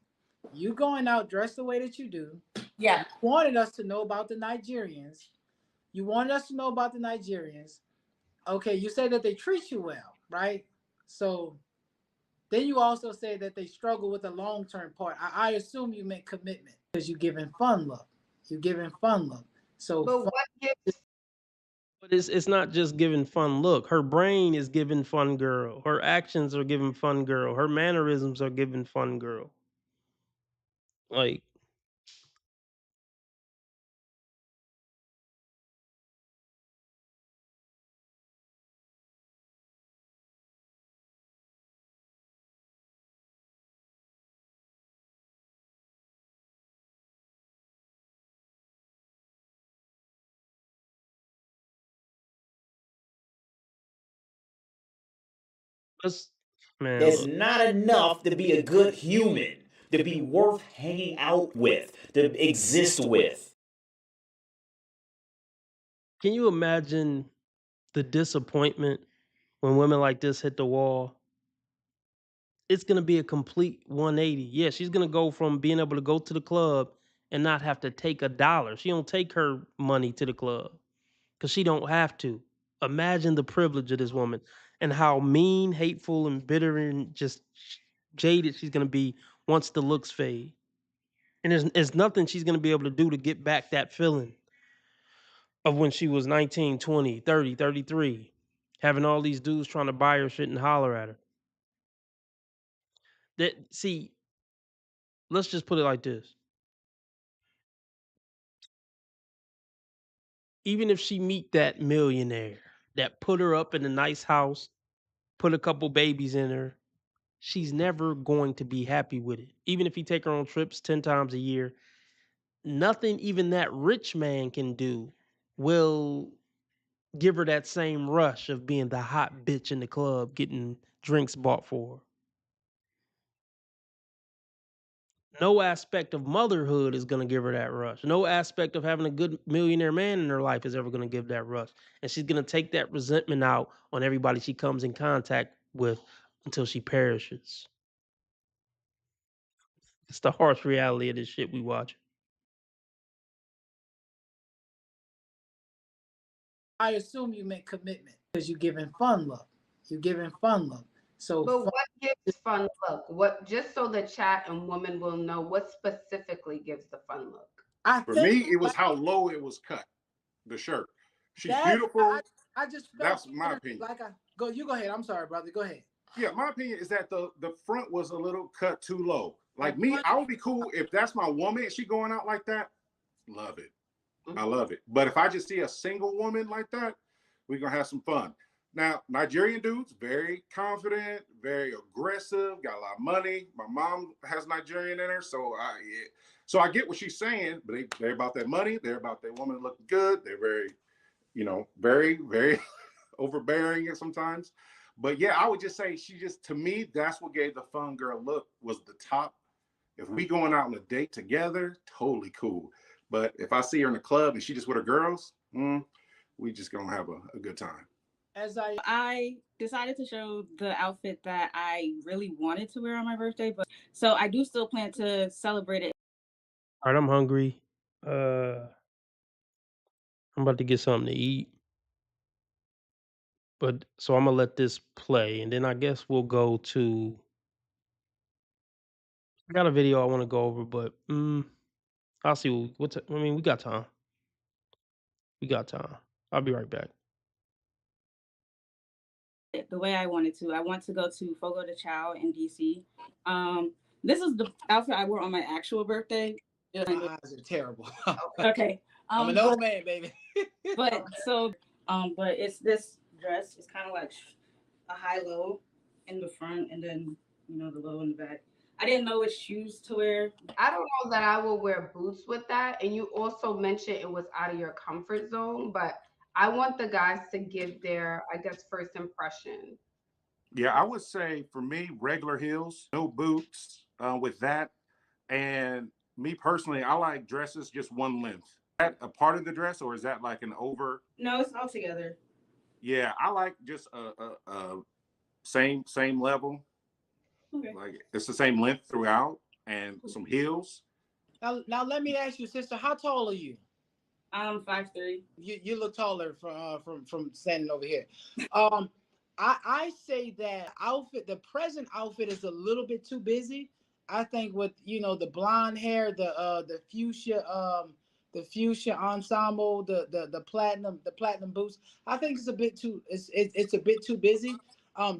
You going out dressed the way that you do. Yeah. You wanted us to know about the Nigerians. Okay, you say that they treat you well, right? So then you also say that they struggle with the long-term part. I assume you meant commitment because you're giving fun love. So But what gives But it's not just giving fun look. Her brain is giving fun girl. Her actions are giving fun girl. Her mannerisms are giving fun girl. Like, let's man. That's Look, not enough to be a good human, to be worth hanging out with, to exist with. can you imagine the disappointment when women like this hit the wall? It's gonna be a complete 180. Yeah, she's gonna go from being able to go to the club and not have to take a dollar. She don't take her money to the club because she don't have to. Imagine the privilege of this woman and how mean, hateful, and bitter and just jaded she's gonna be once the looks fade. And there's nothing she's gonna be able to do to get back that feeling of when she was 19, 20, 30, 33, having all these dudes trying to buy her shit and holler at her. That see, let's just put it like this. Even if she meet that millionaire that put her up in a nice house, put a couple babies in her, she's never going to be happy with it. Even if he take her on trips 10 times a year, nothing even that rich man can do will give her that same rush of being the hot bitch in the club getting drinks bought for her. No aspect of motherhood is going to give her that rush. No aspect of having a good millionaire man in her life is ever going to give that rush. And she's going to take that resentment out on everybody she comes in contact with until she perishes. It's the harsh reality of this shit we watch. I assume you meant commitment because you're giving fun love. You're giving fun love. So, But what gives fun look? What, just so the chat and women will know, what specifically gives the fun look? For me, it was how low it was cut, the shirt. She's beautiful. I just that's my opinion. You go ahead. I'm sorry, brother. Go ahead. Yeah, my opinion is that the front was a little cut too low. Like me, I would be cool if that's my woman and she going out like that. Love it. I love it. But if I just see a single woman like that, we're gonna have some fun. Now, Nigerian dudes, very confident, very aggressive, got a lot of money. My mom has Nigerian in her, so I get what she's saying, but they're about that money. They're about their woman looking good. They're very, very, very overbearing sometimes. But yeah, I would just say to me, that's what gave the fun girl look, was the top. If we going out on a date together, totally cool. But if I see her in the club and she just with her girls, we just gonna have a good time. As I decided to show the outfit that I really wanted to wear on my birthday, but so I do still plan to celebrate it. All right, I'm hungry. I'm about to get something to eat. But so I'm gonna let this play, and then I guess we'll go to. I got a video I want to go over, but I'll see we got time. We got time. I'll be right back. The way I wanted to. I want to go to Fogo de Chao in DC. This is the outfit I wore on my actual birthday. My eyes are terrible. Okay. I'm an old man, baby. but it's this dress. It's kind of like a high-low in the front, and then the low in the back. I didn't know which shoes to wear. I don't know that I will wear boots with that. And you also mentioned it was out of your comfort zone, but I want the guys to give their, I guess, first impression. Yeah, I would say for me, regular heels, no boots with that. And me personally, I like dresses just one length. Is that a part of the dress, or is that like an over? No, it's all together. Yeah, I like just a same level. Okay. Like it's the same length throughout, and some heels. Now let me ask you, sister, how tall are you? I'm 5'3". You look taller from standing over here. I say that the present outfit is a little bit too busy. I think with the blonde hair, the fuchsia ensemble, the platinum boots. I think it's a bit too it's a bit too busy.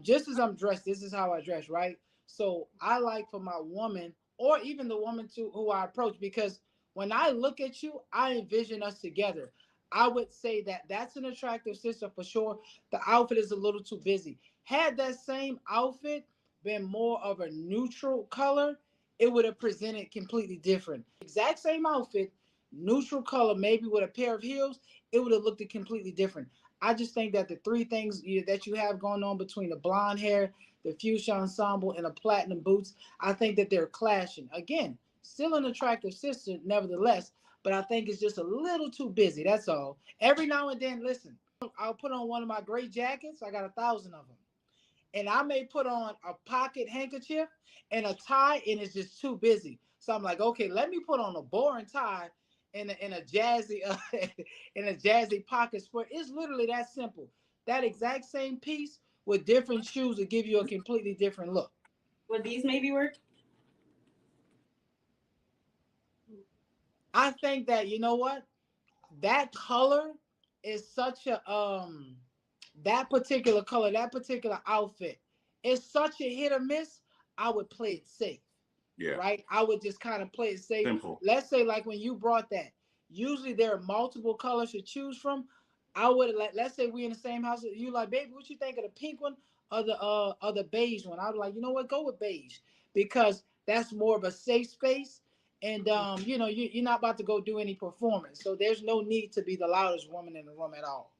Just as I'm dressed, this is how I dress, right? So I like for my woman, or even the woman too who I approach, because when I look at you, I envision us together. I would say that that's an attractive sister for sure. The outfit is a little too busy. Had that same outfit been more of a neutral color, it would have presented completely different. Exact same outfit, neutral color, maybe with a pair of heels, it would have looked completely different. I just think that the three things that you have going on between the blonde hair, the fuchsia ensemble, and the platinum boots, I think that they're clashing. Again, still an attractive sister, nevertheless, but I think it's just a little too busy. That's all. Every now and then, listen, I'll put on one of my great jackets. I got 1,000 of them. And I may put on a pocket handkerchief and a tie, and it's just too busy. So I'm like, okay, let me put on a boring tie and a jazzy pocket square. It's literally that simple. That exact same piece with different shoes will give you a completely different look. Would these maybe work? I think that, you know what? That color is such a that particular color, that particular outfit is such a hit or miss. I would play it safe. Yeah. Right? I would just kind of play it safe. Simple. Let's say like when you brought that, usually there are multiple colors to choose from. I would let's say we in the same house. You like, baby, what you think of the pink one other beige one. I was like, you know what, go with beige because that's more of a safe space. And you know, you're not about to go do any performance, so there's no need to be the loudest woman in the room at all,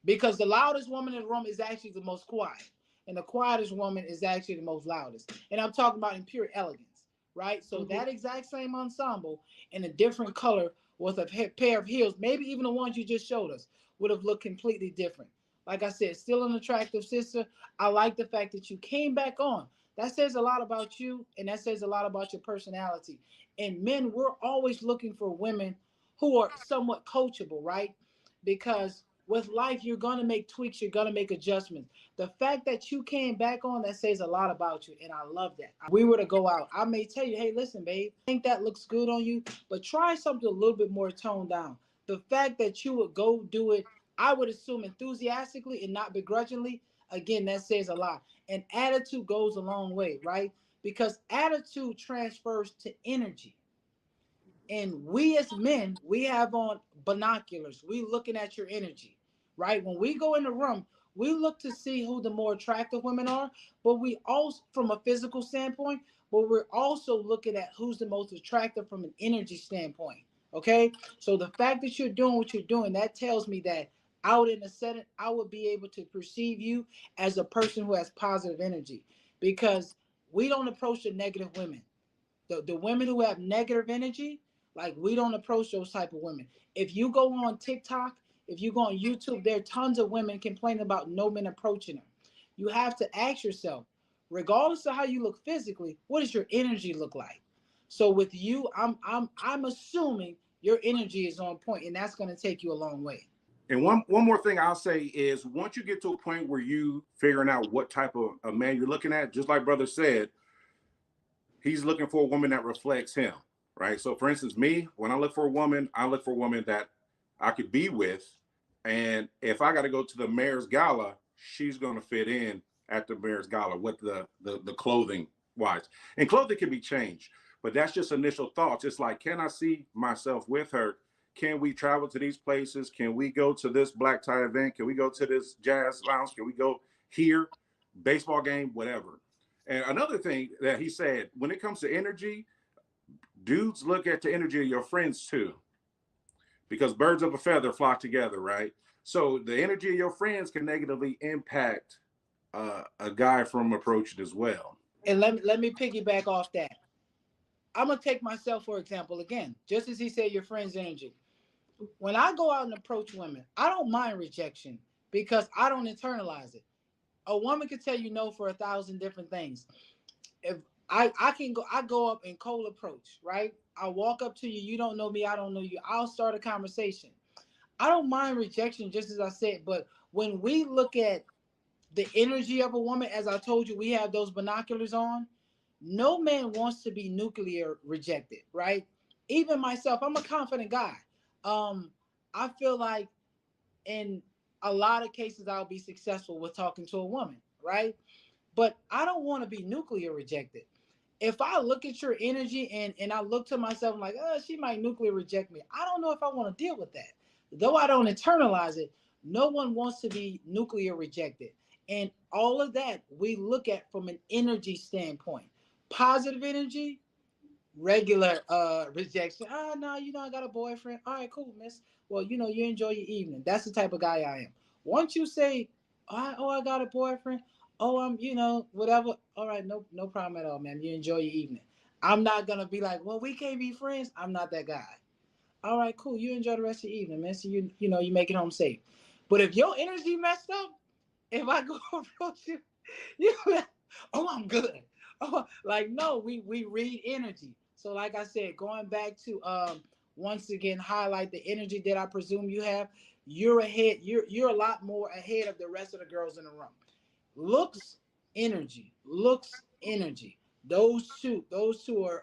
because the loudest woman in the room is actually the most quiet, and the quietest woman is actually the most loudest. And I'm talking about in pure elegance, right? So that exact same ensemble in a different color with a pair of heels, maybe even the ones you just showed us, would have looked completely different. Like I said, still an attractive sister. I like the fact that you came back on. That says a lot about you, and that says a lot about your personality. And men, we're always looking for women who are somewhat coachable, right? Because with life, you're going to make tweaks, you're going to make adjustments. The fact that you came back on, that says a lot about you, and I love that. If we were to go out, I may tell you, hey, listen, babe, I think that looks good on you, but try something a little bit more toned down. The fact that you would go do it, I would assume enthusiastically and not begrudgingly, again, that says a lot. And attitude goes a long way, right? Because attitude transfers to energy. And we as men, we have on binoculars. We looking at your energy, right? When we go in the room, we look to see who the more attractive women are, but we also, from a physical standpoint, but we're also looking at who's the most attractive from an energy standpoint. Okay, so the fact that you're doing what you're doing, that tells me that out in the setting, I would be able to perceive you as a person who has positive energy, because we don't approach the negative women. The women who have negative energy, like, we don't approach those type of women. If you go on TikTok, if you go on YouTube, there are tons of women complaining about no men approaching them. You have to ask yourself, regardless of how you look physically, what does your energy look like? So with you, I'm assuming your energy is on point, and that's going to take you a long way. And one more thing I'll say is, once you get to a point where you figuring out what type of a man you're looking at, just like brother said, he's looking for a woman that reflects him, right? So for instance, me, when I look for a woman, I look for a woman that I could be with. And if I got to go to the mayor's gala, she's going to fit in at the mayor's gala with the clothing wise. And clothing can be changed, but that's just initial thoughts. It's like, can I see myself with her? Can we travel to these places? Can we go to this black tie event? Can we go to this jazz lounge? Can we go here? Baseball game, whatever. And another thing that he said, when it comes to energy, dudes look at the energy of your friends too, because birds of a feather flock together, right? So the energy of your friends can negatively impact a guy from approaching as well. And let me piggyback off that. I'm gonna take myself for example again, just as he said, your friend's energy. When I go out and approach women, I don't mind rejection because I don't internalize it. A woman could tell you no for 1,000 different things. If I go up in cold approach, right? I walk up to you, you don't know me, I don't know you. I'll start a conversation. I don't mind rejection, just as I said, but when we look at the energy of a woman, as I told you, we have those binoculars on. No man wants to be nuclear rejected, right? Even myself, I'm a confident guy. I feel like in a lot of cases I'll be successful with talking to a woman, right? But I don't want to be nuclear rejected. If I look at your energy and I look to myself, I'm like, oh, she might nuclear reject me. I don't know if I want to deal with that. Though I don't internalize it, no one wants to be nuclear rejected. And all of that we look at from an energy standpoint. Positive energy, regular rejection. Oh no, I got a boyfriend. All right, cool, miss. Well, you enjoy your evening. That's the type of guy I am. Once you say, I got a boyfriend. Oh, I'm, whatever. All right, no problem at all, man. You enjoy your evening. I'm not gonna be like, well, we can't be friends. I'm not that guy. All right, cool. You enjoy the rest of your evening, man. So you make it home safe. But if your energy messed up, if I go approach you, oh, I'm good. Oh, like, no, we read energy. So like I said, going back to once again highlight the energy that I presume you have, you're ahead, you're a lot more ahead of the rest of the girls in the room. Looks, energy. Those two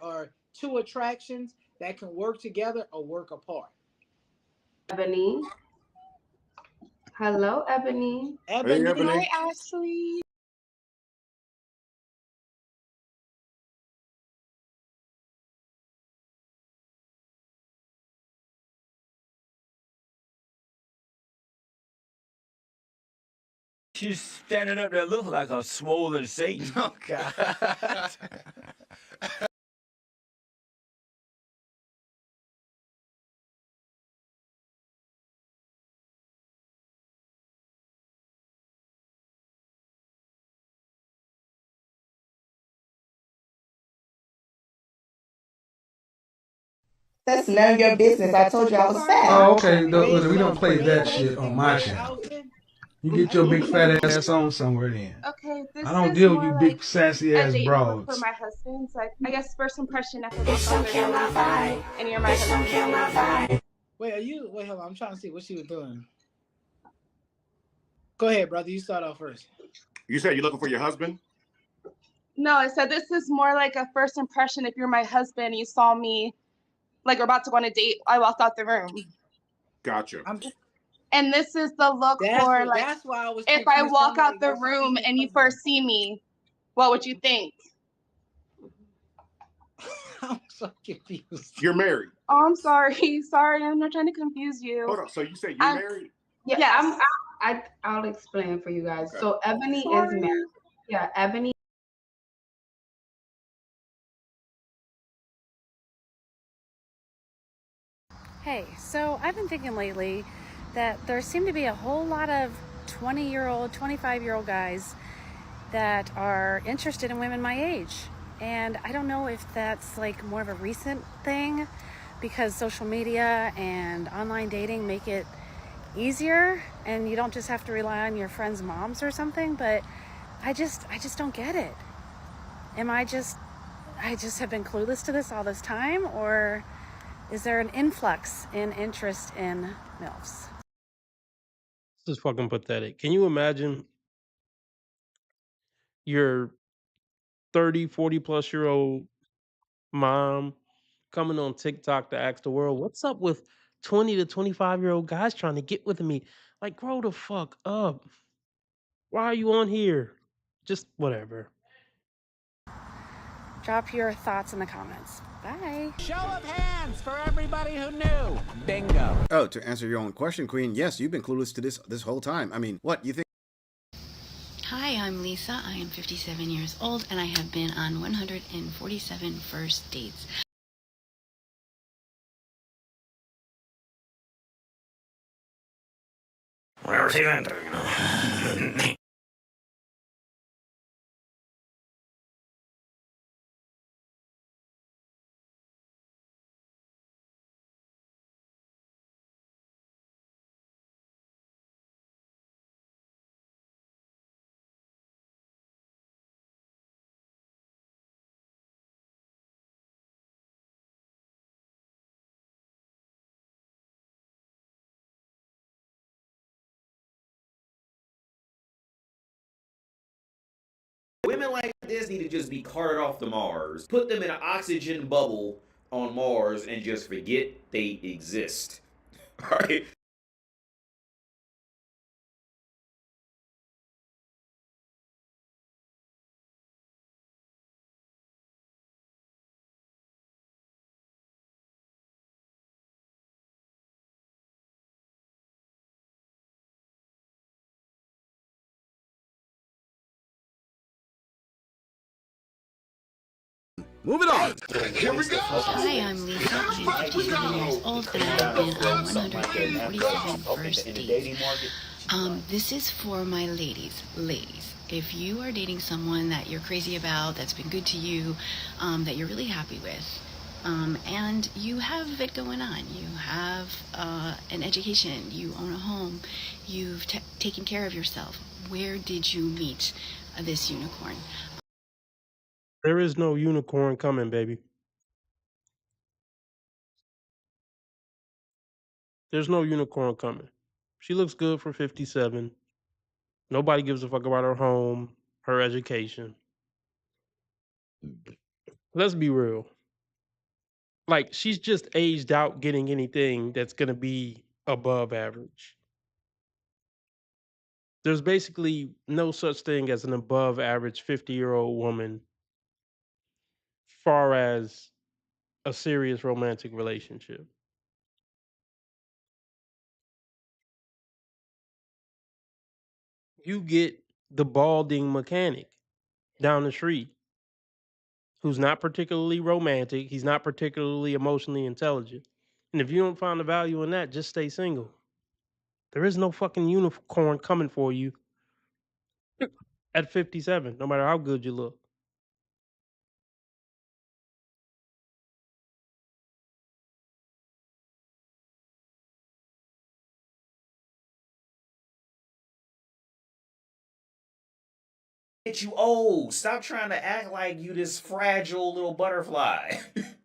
are two attractions that can work together or work apart. Ebony. Hello, Ebony. Hey, Ebony. Hi, Ashley. She's standing up there looking like a swollen Satan. Oh God. That's none of your business. I told you I was fat. Oh, okay. Look, we don't play that shit on my channel. You get your big fat ass on somewhere then. Okay, this I don't is deal with more you like big sassy a ass date for broads. my husband. So I guess first impression after this and you're my husband. Wait, hold on. I'm trying to see what she was doing. Go ahead, brother. You start off first. You said you're looking for your husband? No, I said this is more like a first impression. If you're my husband, you saw me like we're about to go on a date. I walked out the room. Gotcha. And this is the look for like that's why I was if I walk out the room and you first see me, what would you think? I'm so confused. You're married. Oh, I'm sorry. Sorry, I'm not trying to confuse you. Hold on. So you say you're married? Yeah, Yes. I'll explain for you guys. Okay. So Ebony is Sorry. married. Yeah, Ebony. Hey, so I've been thinking lately that there seem to be a whole lot of 20-year-old, 25-year-old guys that are interested in women my age. And I don't know if that's like more of a recent thing because social media and online dating make it easier and you don't just have to rely on your friends' moms or something, but I just don't get it. I just have been clueless to this all this time, or is there an influx in interest in MILFs? This is fucking pathetic. Can you imagine your 30, 40 plus year old mom coming on TikTok to ask the world, what's up with 20 to 25-year-old guys trying to get with me? Like, grow the fuck up. Why are you on here? Just whatever. Drop your thoughts in the comments. Bye. Show of hands for everybody who knew. Bingo. Oh, to answer your own question, Queen, yes, you've been clueless to this whole time. I mean, what, you think? Hi, I'm Lisa. I am 57 years old and I have been on 147 first dates. Whatever's he into, you know. Women like this need to just be carted off to Mars, put them in an oxygen bubble on Mars, and just forget they exist. All right. Moving on. Here we go. Hi, I'm Lisa. I'm 57 years old and I have been on 147 first dates. This is for my ladies. Ladies, if you are dating someone that you're crazy about, that's been good to you, that you're really happy with, and you have it going on, you have an education, you own a home, you've taken care of yourself, where did you meet this unicorn? There is no unicorn coming, baby. There's no unicorn coming. She looks good for 57. Nobody gives a fuck about her home, her education. Let's be real. Like, she's just aged out getting anything that's going to be above average. There's basically no such thing as an above average 50-year-old woman far as a serious romantic relationship. You get the balding mechanic down the street who's not particularly romantic. He's not particularly emotionally intelligent. And if you don't find the value in that, just stay single. There is no fucking unicorn coming for you at 57, no matter how good you look. Get you old. Stop trying to act like you this fragile little butterfly.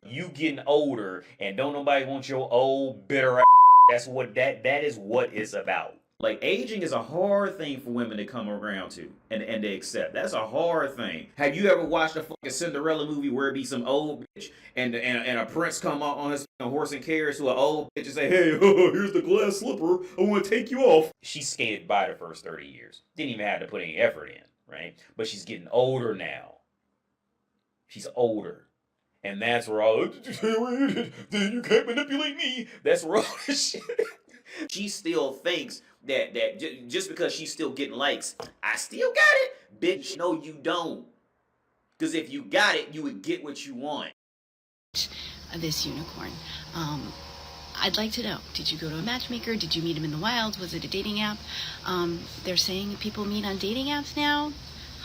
You getting older, and don't nobody want your old bitter ass. That's what that is what it's about. Like, aging is a hard thing for women to come around to and they accept. That's a hard thing. Have you ever watched a fucking Cinderella movie where it be some old bitch and a prince come out on his horse and carriage to an old bitch and say, hey, here's the glass slipper, I want to take you off. She skated by the first 30 years. Didn't even have to put any effort in, right? But she's getting older now. She's older. And that's where all, then you can't manipulate me. That's where all this shit. She still thinks that just because she's still getting likes, I still got it. Bitch, no, you don't. Because if you got it, you would get what you want. This unicorn. I'd like to know, did you go to a matchmaker? Did you meet him in the wild? Was it a dating app? They're saying people meet on dating apps now.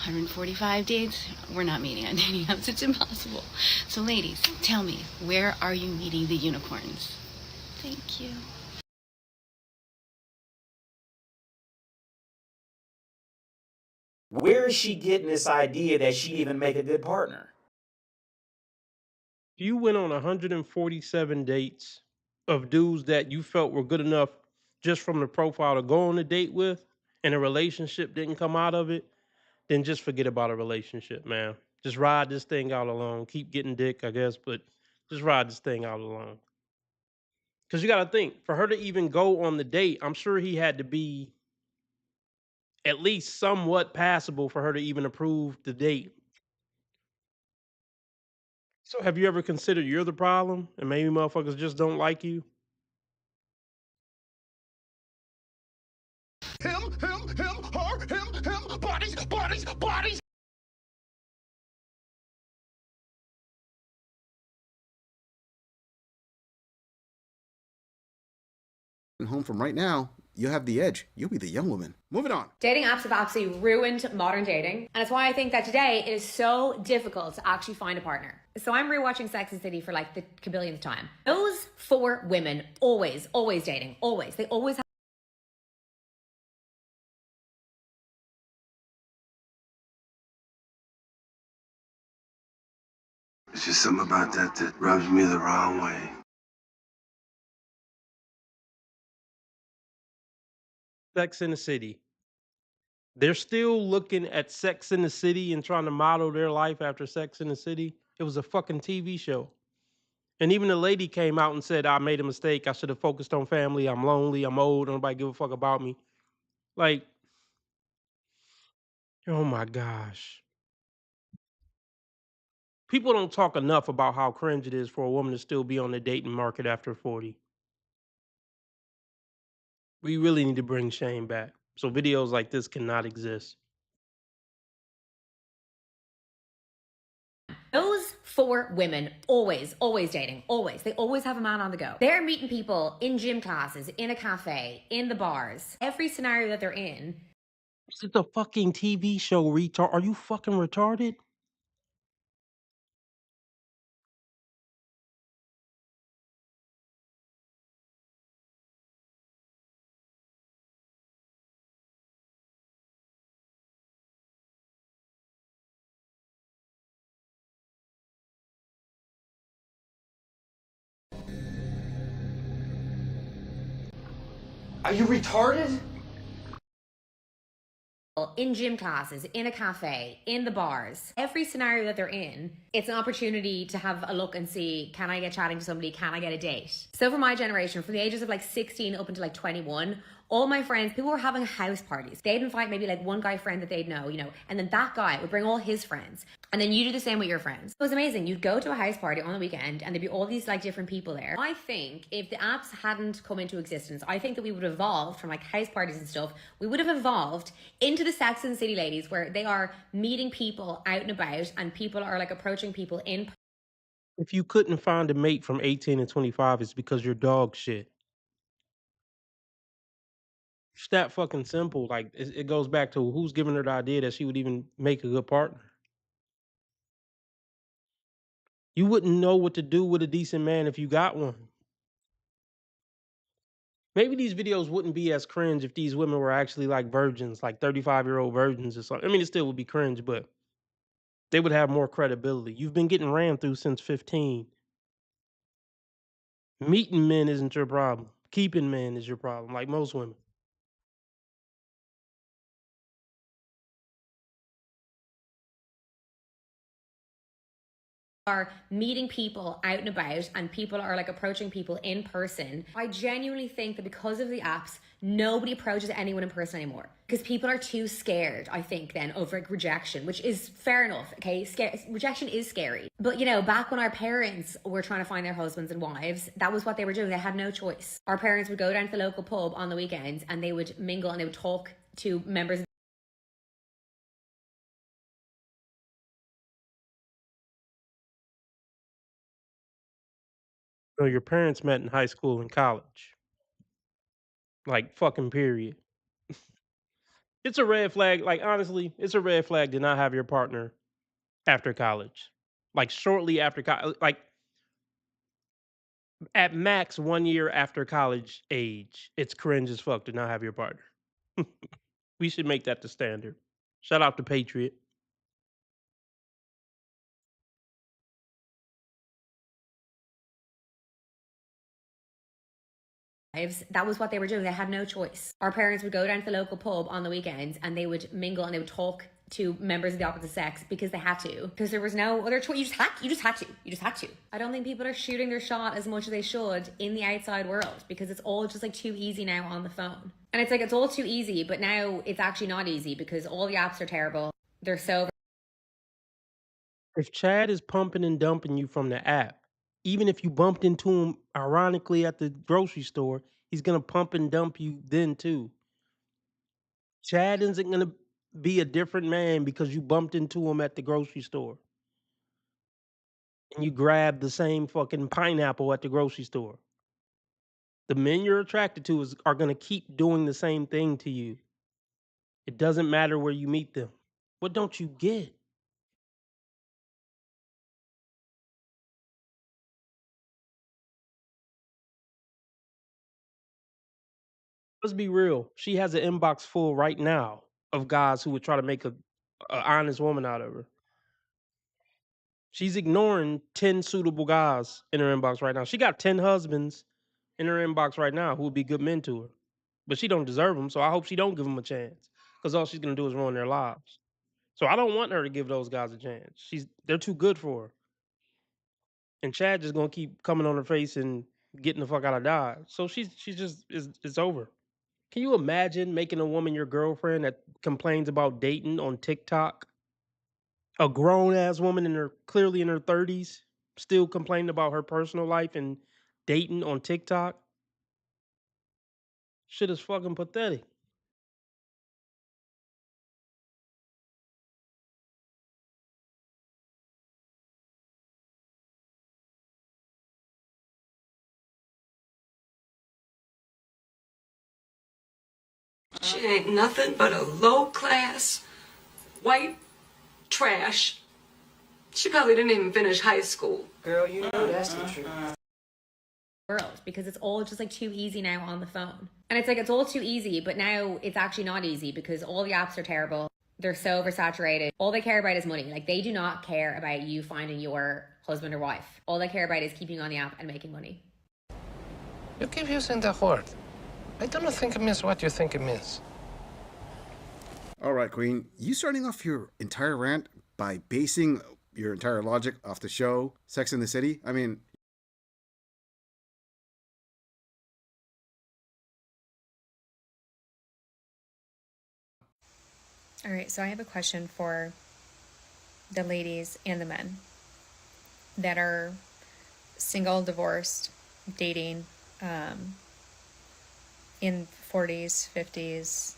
145 dates? We're not meeting on dating apps. It's impossible. So ladies, tell me, where are you meeting the unicorns? Thank you. Where is she getting this idea that she'd even make a good partner? You went on 147 dates of dudes that you felt were good enough just from the profile to go on a date with, and a relationship didn't come out of it, then just forget about a relationship, man. Just ride this thing out alone. Keep getting dick, I guess, but just ride this thing out alone. Because you got to think, for her to even go on the date, I'm sure he had to be at least somewhat passable for her to even approve the date. So have you ever considered you're the problem and maybe motherfuckers just don't like you? Him, her, him, bodies. Home from right now, you have the edge. You'll be the young woman. Moving on. Dating apps have absolutely ruined modern dating. And it's why I think that today it is so difficult to actually find a partner. So I'm rewatching Sex and the City for like the kabillionth time. Those 4 women always dating. Always. They always have. It's just something about that rubs me the wrong way. Sex in the City. They're still looking at Sex in the City and trying to model their life after Sex in the City. It was a fucking TV show. And even the lady came out and said, I made a mistake. I should have focused on family. I'm lonely. I'm old. Nobody give a fuck about me. Like, oh my gosh. People don't talk enough about how cringe it is for a woman to still be on the dating market after 40. We really need to bring shame back. So videos like this cannot exist. Those 4 women always dating. Always. They always have a man on the go. They're meeting people in gym classes, in a cafe, in the bars. Every scenario that they're in. This is a fucking TV show, retard. Are you fucking retarded? Are you retarded? In gym classes, in a cafe, in the bars. Every scenario that they're in, it's an opportunity to have a look and see, can I get chatting to somebody? Can I get a date? So for my generation, from the ages of like 16 up until like 21, All my friends, people were having house parties. They'd invite maybe like one guy friend that they'd know, and then that guy would bring all his friends. And then you do the same with your friends. It was amazing. You'd go to a house party on the weekend and there'd be all these like different people there. I think if the apps hadn't come into existence, I think that we would have evolved from like house parties and stuff. We would have evolved into the Sex and the City ladies, where they are meeting people out and about and people are like approaching people in. If you couldn't find a mate from 18 and 25, it's because you're dog shit. It's that fucking simple. Like, it goes back to who's giving her the idea that she would even make a good partner. You wouldn't know what to do with a decent man if you got one. Maybe these videos wouldn't be as cringe if these women were actually like virgins, like 35-year-old virgins or something. I mean, it still would be cringe, but they would have more credibility. You've been getting ran through since 15. Meeting men isn't your problem. Keeping men is your problem, like most women. Are meeting people out and about and people are like approaching people in person. I genuinely think that because of the apps, nobody approaches anyone in person anymore because people are too scared, I think, then of like rejection, which is fair enough. Okay, rejection is scary, but back when our parents were trying to find their husbands and wives, that was what they were doing. They had no choice. Our parents would go down to the local pub on the weekends and they would mingle and they would talk to members of So your parents met in high school and college. Like, fucking period. It's a red flag. Like, honestly, it's a red flag to not have your partner after college. Like, shortly after college. Like, at max 1 year after college age, it's cringe as fuck to not have your partner. We should make that the standard. Shout out to Patriot. lives. That was what they were doing. They had no choice. Our parents would go down to the local pub on the weekends and they would mingle and they would talk to members of the opposite sex because they had to. Because there was no other choice. You just had to. I don't think people are shooting their shot as much as they should in the outside world because it's all just like too easy now on the phone. And it's like it's all too easy, but now it's actually not easy because all the apps are terrible. They're so. If Chad is pumping and dumping you from the app, even if you bumped into him ironically at the grocery store, he's gonna pump and dump you then too. Chad isn't gonna be a different man because you bumped into him at the grocery store. And you grabbed the same fucking pineapple at the grocery store. The men you're attracted to are gonna keep doing the same thing to you. It doesn't matter where you meet them. What don't you get? Let's be real. She has an inbox full right now of guys who would try to make a honest woman out of her. She's ignoring 10 suitable guys in her inbox right now. She got 10 husbands in her inbox right now who would be good men to her. But she don't deserve them, so I hope she don't give them a chance. Because all she's gonna do is ruin their lives. So I don't want her to give those guys a chance. They're too good for her. And Chad just gonna keep coming on her face and getting the fuck out of Dodge. So she's just it's over. Can you imagine making a woman your girlfriend that complains about dating on TikTok? A grown ass woman clearly in her 30s, still complaining about her personal life and dating on TikTok? Shit is fucking pathetic. She ain't nothing but a low-class, white trash. She probably didn't even finish high school. Girl, you know that's the truth. World because it's all just like too easy now on the phone. And it's like it's all too easy, but now it's actually not easy because all the apps are terrible. They're so oversaturated. All they care about is money. Like they do not care about you finding your husband or wife. All they care about is keeping you on the app and making money. You keep using the word. I don't think it means what you think it means. All right, Queen. You starting off your entire rant by basing your entire logic off the show Sex and the City? I mean, All right, so I have a question for the ladies and the men that are single, divorced, dating, in 40s, 50s.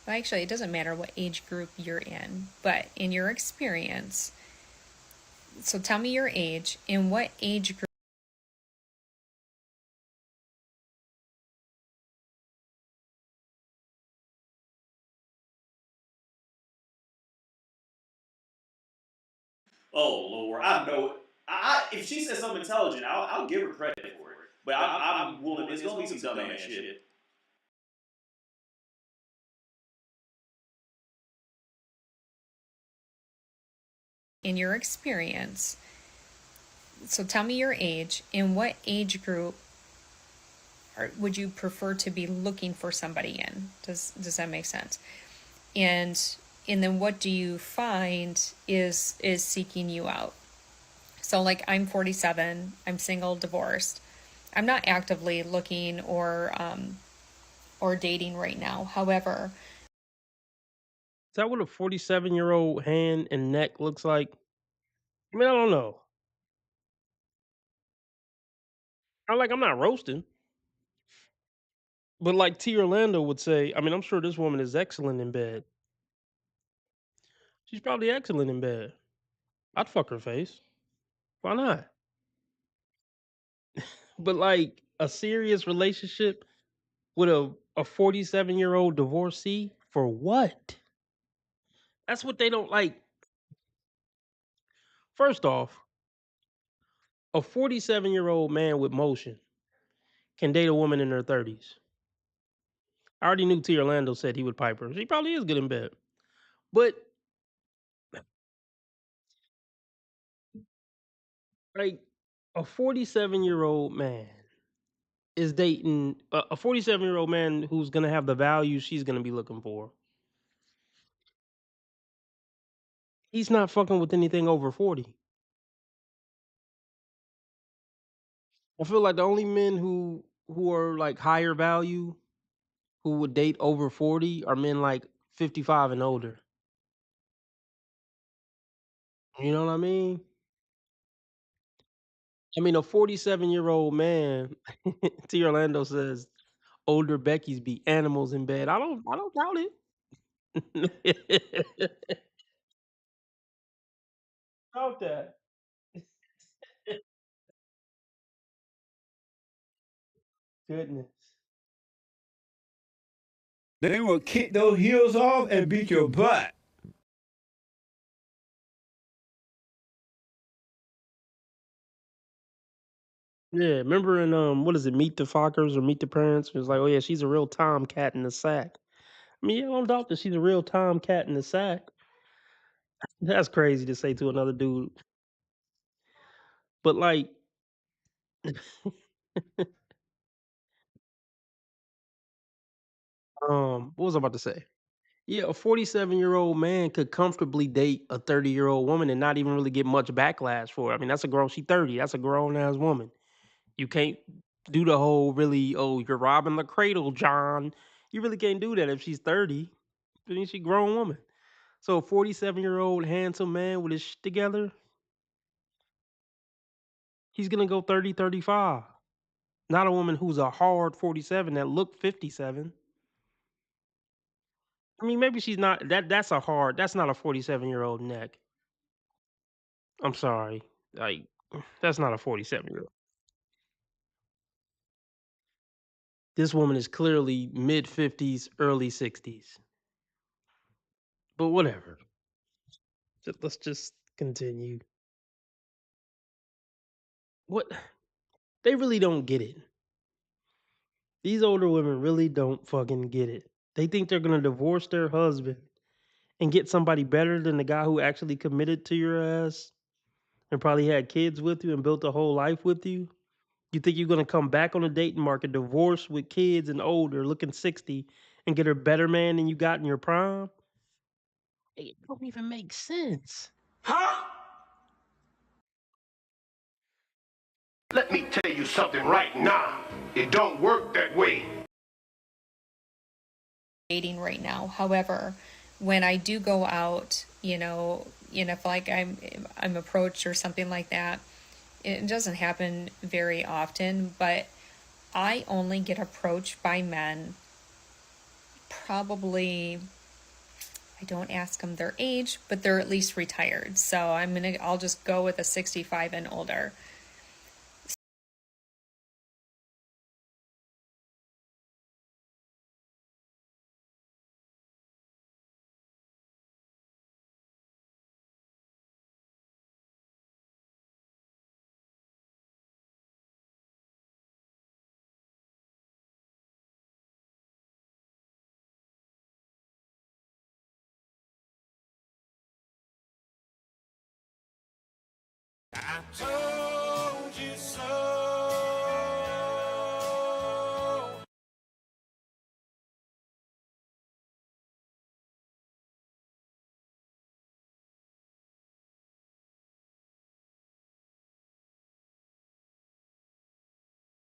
Well, actually, it doesn't matter what age group you're in, but in your experience, so tell me your age and what age group. Oh Lord, I know. If she says something intelligent, I'll give her credit for it. But I'm willing. It's gonna be some dumbass shit. In your experience, so tell me your age and what age group would you prefer to be looking for somebody in? Does that make sense? And then what do you find is seeking you out? So like I'm 47, I'm single, divorced. I'm not actively looking or dating right now. However, Is that what a 47-year-old hand and neck looks like? I mean, I don't know. I'm not roasting, but like T. Orlando would say, I mean, I'm sure this woman is excellent in bed. She's probably excellent in bed. I'd fuck her face. Why not? But like a serious relationship with a 47-year-old divorcee for what? That's what they don't like. First off, a 47-year-old man with motion can date a woman in her 30s. I already knew T. Orlando said he would pipe her. She probably is good in bed. But like a 47-year-old man is dating a 47-year-old man who's going to have the value she's going to be looking for. He's not fucking with anything over 40. I feel like the only men who are like higher value who would date over 40 are men like 55 and older. You know what I mean? I mean, a 47-year-old man, T. Orlando says, older Becky's be animals in bed. I don't doubt it. Doubt that. Goodness. They will kick those heels off and beat your butt. Yeah, remember in what is it, Meet the Fockers or Meet the Parents? It was like, oh yeah, she's a real tomcat in the sack. I mean, I don't doubt that she's a real tomcat in the sack. That's crazy to say to another dude. But like, what was I about to say? Yeah, a 47-year-old man could comfortably date a 30-year-old woman and not even really get much backlash for it. I mean, that's a grown. She 30. That's a grown ass woman. You can't do the whole really. Oh, you're robbing the cradle, John. You really can't do that if she's 30. I mean, she's a grown woman. So a 47-year-old handsome man with his shit together, he's gonna go 30, 35. Not a woman who's a hard 47 that looked 57. I mean, maybe she's not. That's a hard. That's not a 47-year-old neck. I'm sorry. Like, that's not a 47-year-old. This woman is clearly mid 50s, early 60s. But whatever. Let's just continue. What? They really don't get it. These older women really don't fucking get it. They think they're gonna divorce their husband and get somebody better than the guy who actually committed to your ass and probably had kids with you and built a whole life with you. You think you're gonna come back on the dating market, divorced with kids and older, looking 60, and get a better man than you got in your prime? It don't even make sense. Let me tell you something right now. It don't work that way. Dating right now. However, when I do go out, if like I'm approached or something like that, it doesn't happen very often, but I only get approached by men probably, I don't ask them their age, but they're at least retired. So I'll just go with a 65 and older. I told you so.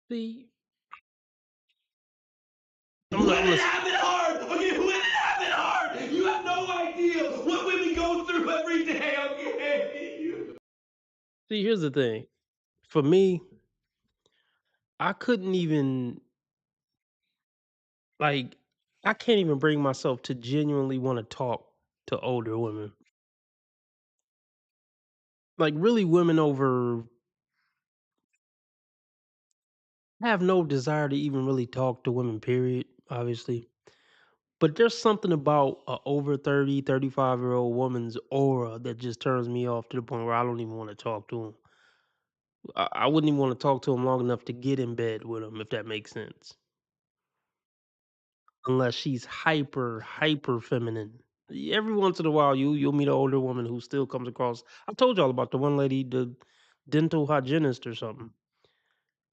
See, Women have it hard. Okay, women have it hard. You have no idea what women go through every day. Okay. see, here's the thing. For me, I couldn't even like I can't even bring myself to genuinely want to talk to older women. Like really women over I have no desire to even really talk to women, period, obviously. But there's something about a over 30, 35-year-old woman's aura that just turns me off to the point where I don't even want to talk to them. I wouldn't even want to talk to them long enough to get in bed with them, if that makes sense. Unless she's hyper feminine. Every once in a while, you'll meet an older woman who still comes across. I told y'all about the one lady, the dental hygienist or something,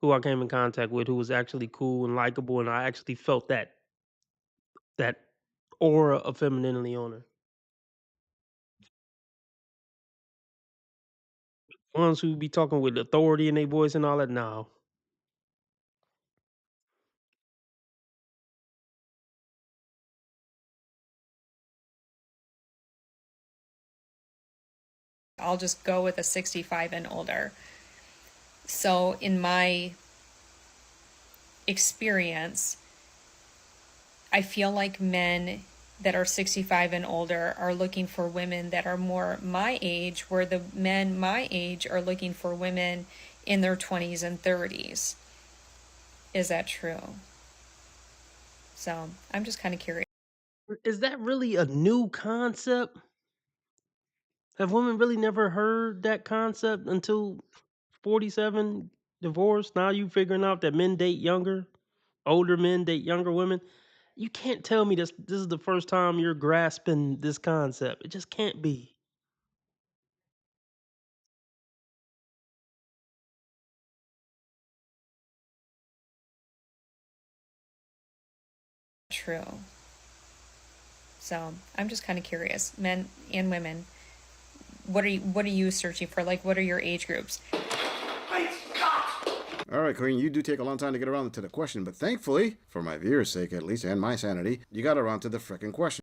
who I came in contact with, who was actually cool and likable, and I actually felt that aura of femininity on her. Ones who be talking with authority in their voice and all that. No, I'll just go with a 65 and older. So in my experience, I feel like men that are 65 and older are looking for women that are more my age, where the men my age are looking for women in their 20s and 30s. Is that true? So I'm just kind of curious. is that really a new concept? Have women really never heard that concept until 47, divorced? Now you figuring out that men date younger, older men date younger women. You can't tell me this is the first time you're grasping this concept. It just can't be. True. So I'm just kind of curious, men and women. What are you searching for? Like, what are your age groups? All right, Queen, you do take a long time to get around to the question, but thankfully, for my viewers' sake at least, and my sanity, you got around to the frickin' question.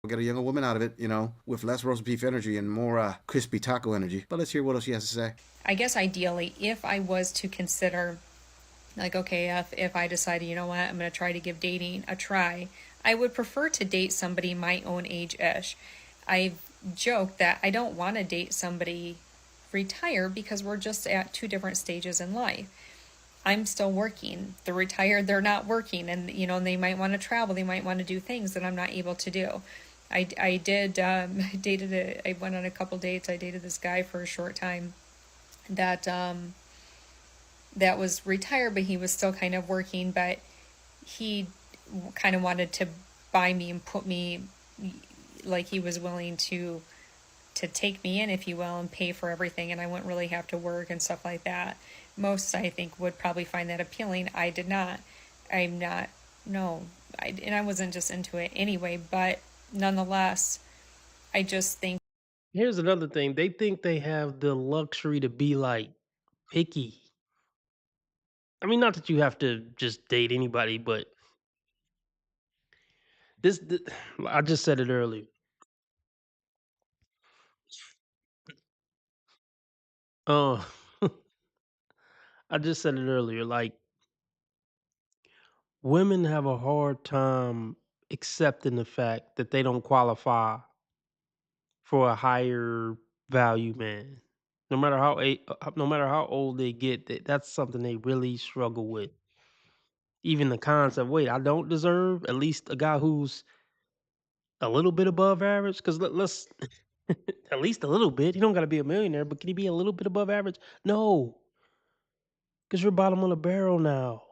We'll get a younger woman out of it, with less roast beef energy and more crispy taco energy. But let's hear what else she has to say. I guess ideally, if I was to consider, like, okay, if I decided, you know what, I'm going to try to give dating a try, I would prefer to date somebody my own age-ish. I've joked that I don't want to date somebody retired because we're just at two different stages in life. I'm still working. They're retired, they're not working, and they might want to travel, they might want to do things that I'm not able to do. I did I went on a couple dates. I dated this guy for a short time that was retired, but he was still kind of working, but he kind of wanted to buy me and put me, like he was willing to take me in, if you will, and pay for everything, and I wouldn't really have to work and stuff like that. Most, I think, would probably find that appealing. I did not. I'm not, no. And I wasn't just into it anyway, but nonetheless, I just think. Here's another thing. They think they have the luxury to be like picky. I mean, not that you have to just date anybody, but this I just said it earlier. Uh, I just said it earlier. Like, women have a hard time accepting the fact that they don't qualify for a higher value man. No matter how old they get, that's something they really struggle with. Even the concept, wait, I don't deserve at least a guy who's a little bit above average. Because let's at least a little bit. You don't got to be a millionaire, but can he be a little bit above average? No, because you're bottom of the barrel now.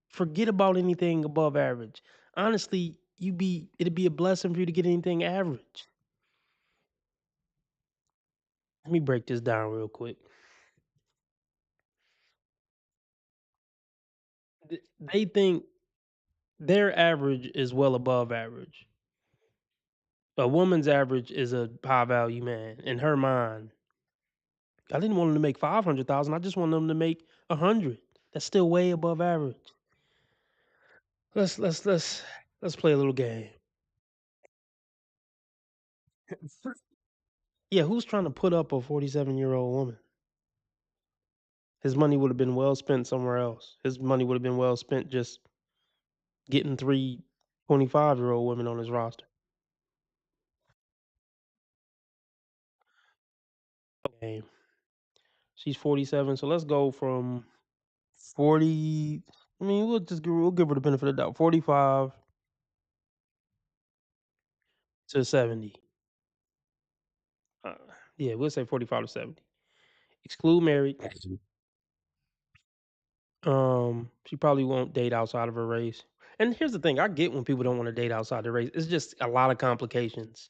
Forget about anything above average. Honestly, it'd be a blessing for you to get anything average. Let me break this down real quick. They think their average is well above average. A woman's average is a high value man in her mind. I didn't want them to make 500,000. I just want them to make 100. That's still way above average. Let's play a little game. Yeah, who's trying to put up a 47-year-old woman? His money would have been well spent somewhere else. His money would have been well spent just getting 3 25-year-old women on his roster. Okay. She's 47, so let's go from 40. I mean, we'll give her the benefit of the doubt. 45 to 70. Yeah, we'll say 45 to 70. Exclude married. She probably won't date outside of her race. And here's the thing, I get when people don't want to date outside their race. It's just a lot of complications.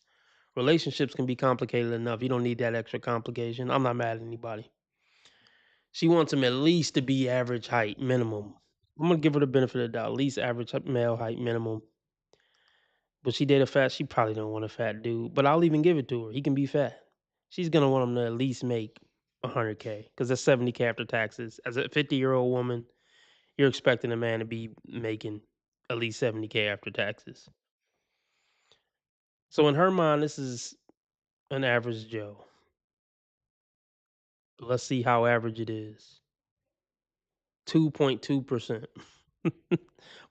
Relationships can be complicated enough. You don't need that extra complication. I'm not mad at anybody. She wants him at least to be average height minimum. I'm gonna give her the benefit of the doubt, at least average male height minimum. But she date a fat, she probably don't want a fat dude. But I'll even give it to her. He can be fat. She's gonna want him to at least make 100K because that's 70K after taxes. As a 50-year-old woman, you're expecting a man to be making at least 70K after taxes. So in her mind, this is an average Joe. Let's see how average it is. 2.2%.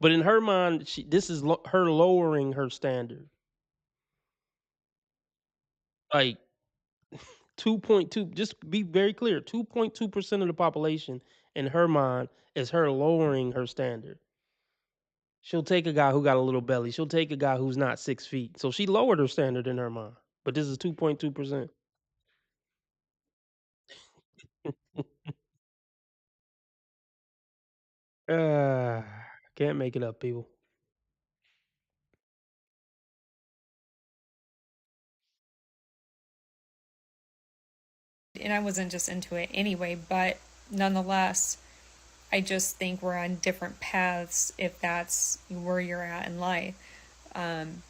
But in her mind, this is her lowering her standard. Like 2.2, just be very clear, 2.2% of the population in her mind is her lowering her standard. She'll take a guy who got a little belly. She'll take a guy who's not 6 feet. So she lowered her standard in her mind. But this is 2.2%. Can't make it up, people. And I wasn't just into it anyway, but nonetheless, I just think we're on different paths if that's where you're at in life.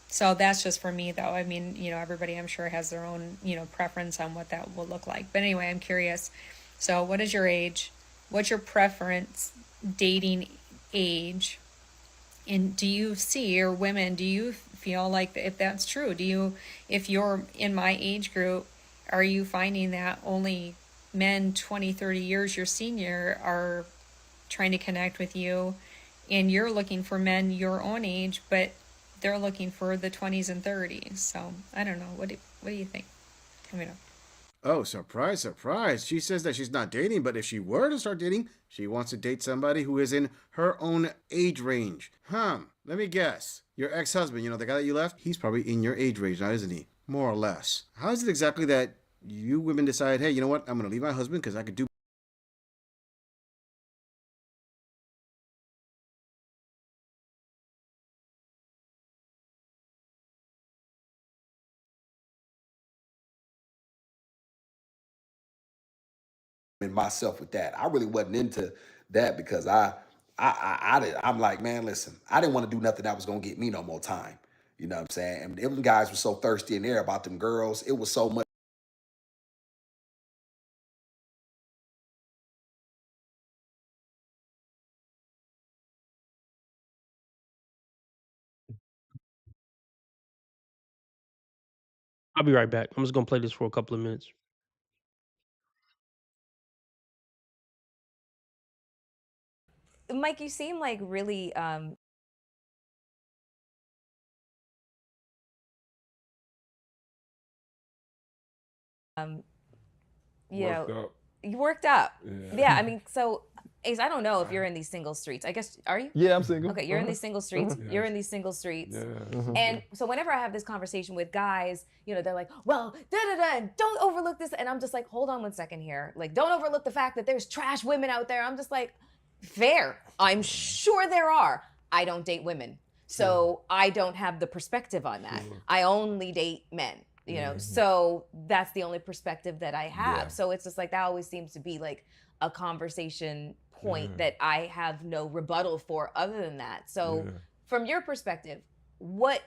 So that's just for me, though. I mean, everybody I'm sure has their own, preference on what that will look like. But anyway, I'm curious. So what is your age? What's your preference dating age? And do you see, or women, do you feel like if that's true, if you're in my age group, are you finding that only men 20, 30 years your senior are trying to connect with you, and you're looking for men your own age, but they're looking for the 20s and 30s? So I don't know. What do you think? Let me know. Oh, surprise, surprise. She says that she's not dating, but if she were to start dating, she wants to date somebody who is in her own age range. Let me guess. Your ex-husband, the guy that you left, he's probably in your age range now, isn't he? More or less. How is it exactly that you women decide, hey, you know what? I'm going to leave my husband because I could do in myself with that. I really wasn't into that because I'm like, man, listen, I didn't want to do nothing that was gonna get me no more time. You know what I'm saying? And them guys were so thirsty in there about them girls. It was so much. I'll be right back. I'm just gonna play this for a couple of minutes. Mike, you seem like really you Worked know, up. you worked up. Yeah. Yeah, I mean, so Ace, I don't know if you're in these single streets. I guess, are you? Yeah, I'm single. Okay, you're in Uh-huh. these single streets. Uh-huh. You're in these single streets. Yeah. And so whenever I have this conversation with guys, you know, they're like, well, and don't overlook this. And I'm just like, hold on one second here. Like, don't overlook the fact that there's trash women out there. I'm just like, fair. I'm sure there are. I don't date women. So I don't have the perspective on that. I only date men. You know, so that's the only perspective that I have. Yeah. So it's just like that always seems to be like a conversation point that I have no rebuttal for other than that. So from your perspective, what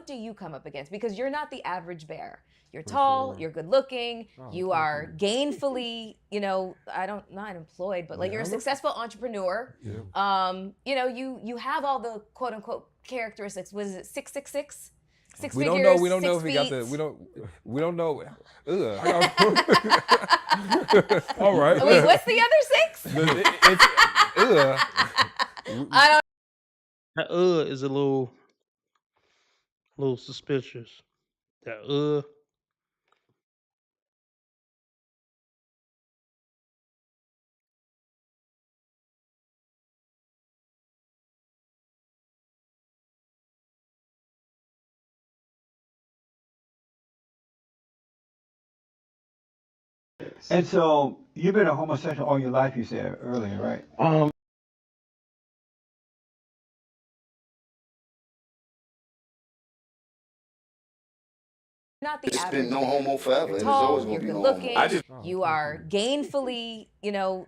do you come up against? Because you're not the average bear. You're tall, you're good looking, you are gainfully, you know, not employed, but like you're a successful entrepreneur. You know, you have all the quote unquote characteristics. Was it 666? Six We figures, don't know if he got feet. the we don't know. All right. Wait, what's the other six? It's I don't. That is a little suspicious. That And so you've been a homosexual all your life, you said earlier, right? Not the It's average. been no homo forever. You're It's tall, always you're gonna be good no looking, homo. you are gainfully, you know,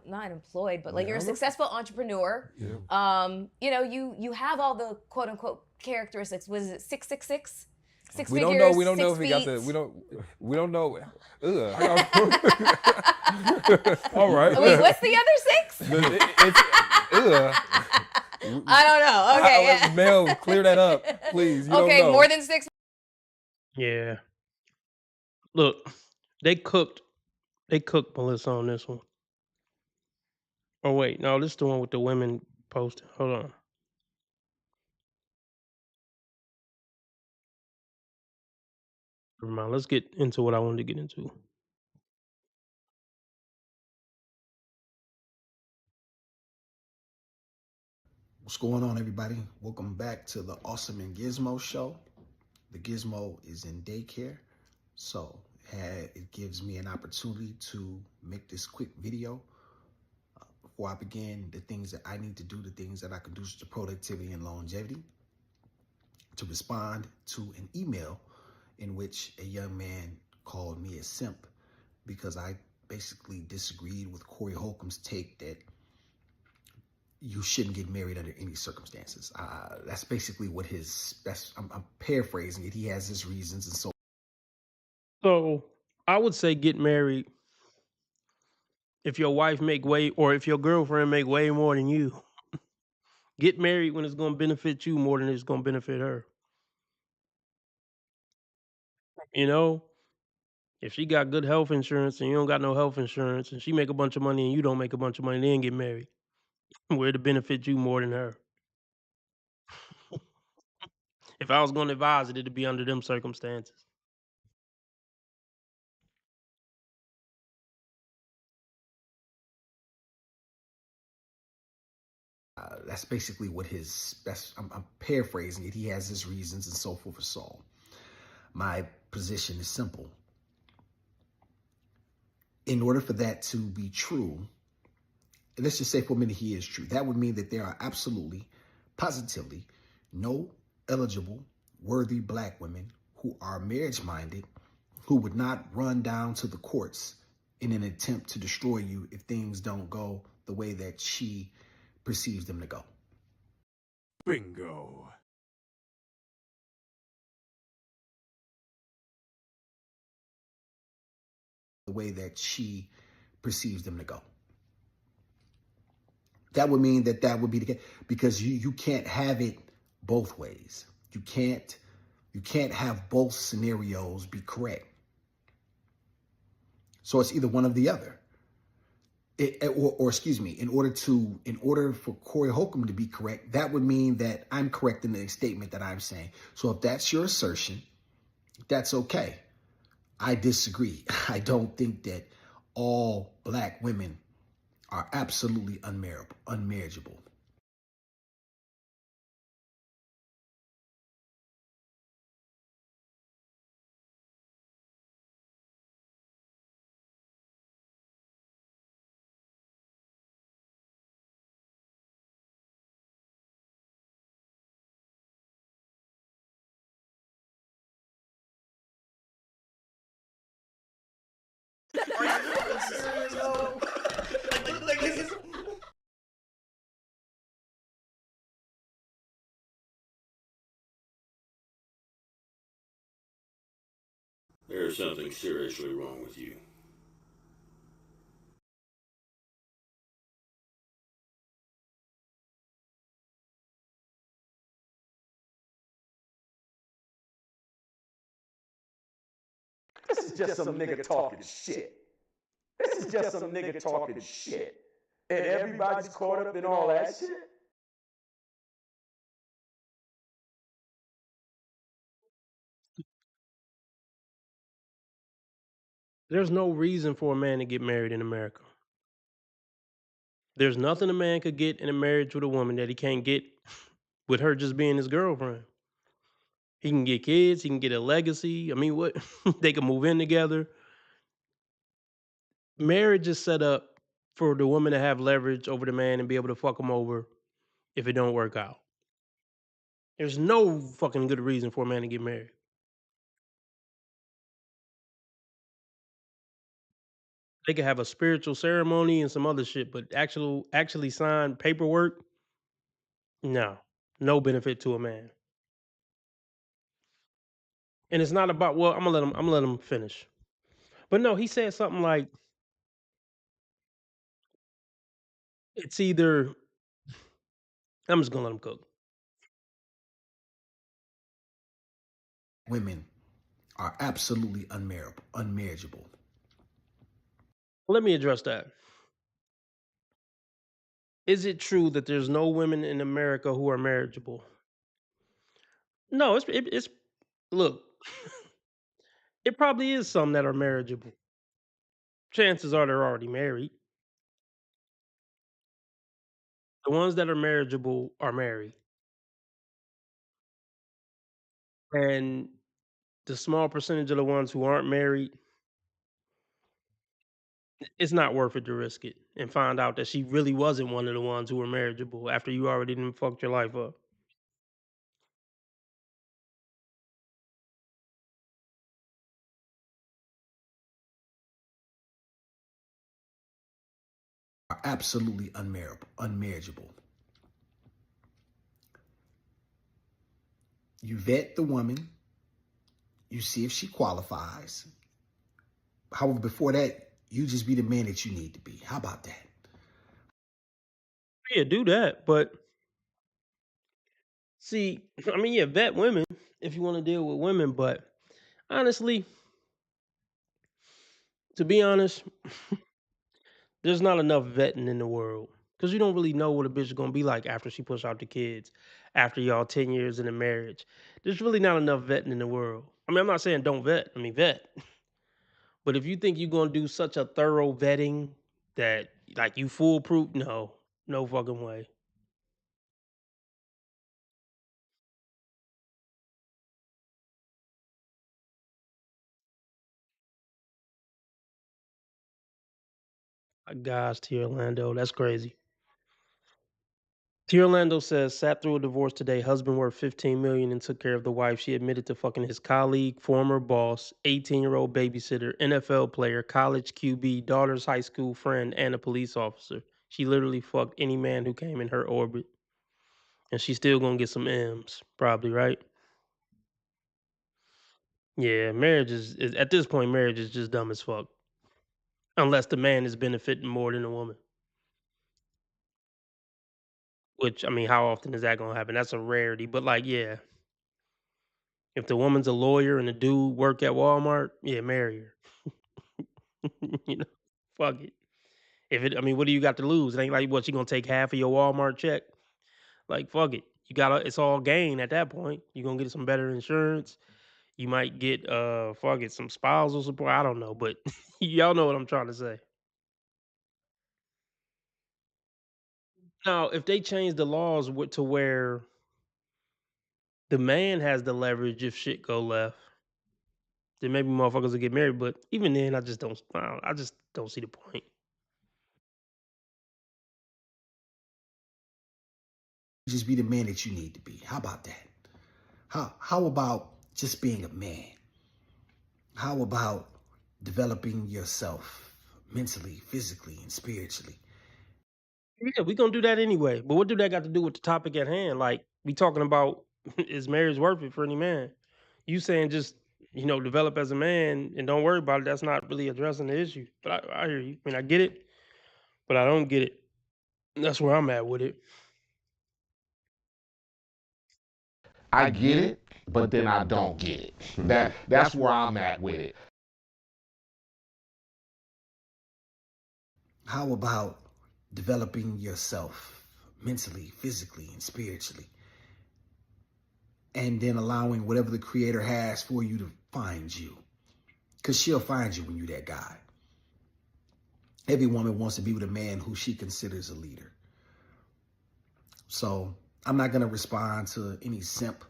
not employed, but like you're a successful entrepreneur. You know, you have all the quote unquote characteristics. Was it 666? Six we figures, don't know. We don't know 6 if he got the. feet. We don't know. All right. Wait, what's the other six? I don't know. Okay, yeah. Mel, clear that up, please. You Okay, don't know. more than 6. Yeah. Look, they cooked Melissa on this one. Oh wait, no, this is the one with the women posting. Hold on. Never mind. Let's get into what I wanted to get into. What's going on, everybody? Welcome back to the Awesome and Gizmo show. The Gizmo is in daycare, so it gives me an opportunity to make this quick video. Before I begin, the things that I need to do, the things that I can do to productivity and longevity, to respond to an email in which a young man called me a simp because I basically disagreed with Corey Holcomb's take that you shouldn't get married under any circumstances. That's basically what I'm paraphrasing it. He has his reasons, and So I would say get married if your wife or if your girlfriend make way more than you. Get married when it's going to benefit you more than it's going to benefit her. You know, if she got good health insurance and you don't got no health insurance, and she make a bunch of money and you don't make a bunch of money, then get married. Where to benefit you more than her. If I was going to advise it, it'd be under them circumstances. that's basically what I'm paraphrasing it. He has his reasons and so forth and so on. My position is simple. In order for that to be true, let's just say for a minute he is true, that would mean that there are absolutely, positively, no eligible, worthy black women who are marriage-minded, who would not run down to the courts in an attempt to destroy you if things don't go the way that she perceives them to go. Bingo. The way that she perceives them to go. That would mean that would be the case, because you can't have it both ways. You can't You can't have both scenarios be correct. So it's either one or the other. Or excuse me, in order for Corey Holcomb to be correct, that would mean that I'm correct in the statement that I'm saying. So if that's your assertion, that's okay. I disagree. I don't think that all black women are absolutely unmarriageable. There's something seriously wrong with you. This is just some nigga talking shit. This is just some nigga talking shit. And everybody's caught up in all that shit. There's no reason for a man to get married in America. There's nothing a man could get in a marriage with a woman that he can't get with her just being his girlfriend. He can get kids, he can get a legacy. I mean, what? They can move in together. Marriage is set up for the woman to have leverage over the man and be able to fuck him over if it don't work out. There's no fucking good reason for a man to get married. They could have a spiritual ceremony and some other shit, but actually sign paperwork, no. No benefit to a man. And it's not about, well, I'm gonna let him finish. But no, he said something like it's either I'm just gonna let him cook. Women are absolutely unmarriageable. Let me address that. Is it true that there's no women in America who are marriageable? No, it's look, it probably is some that are marriageable. Chances are they're already married. The ones that are marriageable are married. And the small percentage of the ones who aren't married, it's not worth it to risk it and find out that she really wasn't one of the ones who were marriageable after you already done fucked your life up. Are absolutely unmarriageable. You vet the woman, you see if she qualifies. However, before that, you just be the man that you need to be. How about that? Yeah, do that, but see, I mean, yeah, vet women if you want to deal with women, but honestly, to be honest, there's not enough vetting in the world because you don't really know what a bitch is gonna be like after she push out the kids, after y'all 10 years in a marriage. There's really not enough vetting in the world. I mean, I'm not saying don't vet. I mean, vet. But if you think you're gonna do such a thorough vetting that like you foolproof, no, no fucking way. Gosh, T. Orlando, that's crazy. T. Orlando says sat through a divorce today. Husband worth 15 million and took care of the wife. She admitted to fucking his colleague, former boss, 18-year-old babysitter, NFL player, college QB, daughter's high school friend, and a police officer. She literally fucked any man who came in her orbit, and she's still gonna get some M's, probably, right? Yeah, marriage is at this point, marriage is just dumb as fuck. Unless the man is benefiting more than the woman. Which, I mean, how often is that gonna happen? That's a rarity, but like, yeah. If the woman's a lawyer and the dude work at Walmart, yeah, marry her. You know, fuck it. If it, I mean, what do you got to lose? It ain't like what you gonna take half of your Walmart check. Like, fuck it. You gotta. It's all gain at that point. You gonna get some better insurance. You might get fuck it, some spousal support. I don't know, but y'all know what I'm trying to say. Now, if they change the laws to where the man has the leverage if shit go left, then maybe motherfuckers will get married. But even then, I just don't. I just don't see the point. Just be the man that you need to be. How about that? How about just being a man? How about developing yourself mentally, physically, and spiritually? Yeah, we gonna do that anyway. But what do that got to do with the topic at hand? Like, we talking about is marriage worth it for any man? You saying just develop as a man and don't worry about it. That's not really addressing the issue. But I hear you. I mean, I get it, but I don't get it. That's where I'm at with it. I get it, but then I don't get it. That's where I'm at with it. How about developing yourself mentally, physically, and spiritually? And then allowing whatever the creator has for you to find you. Because she'll find you when you're that guy. Every woman wants to be with a man who she considers a leader. So I'm not going to respond to any simp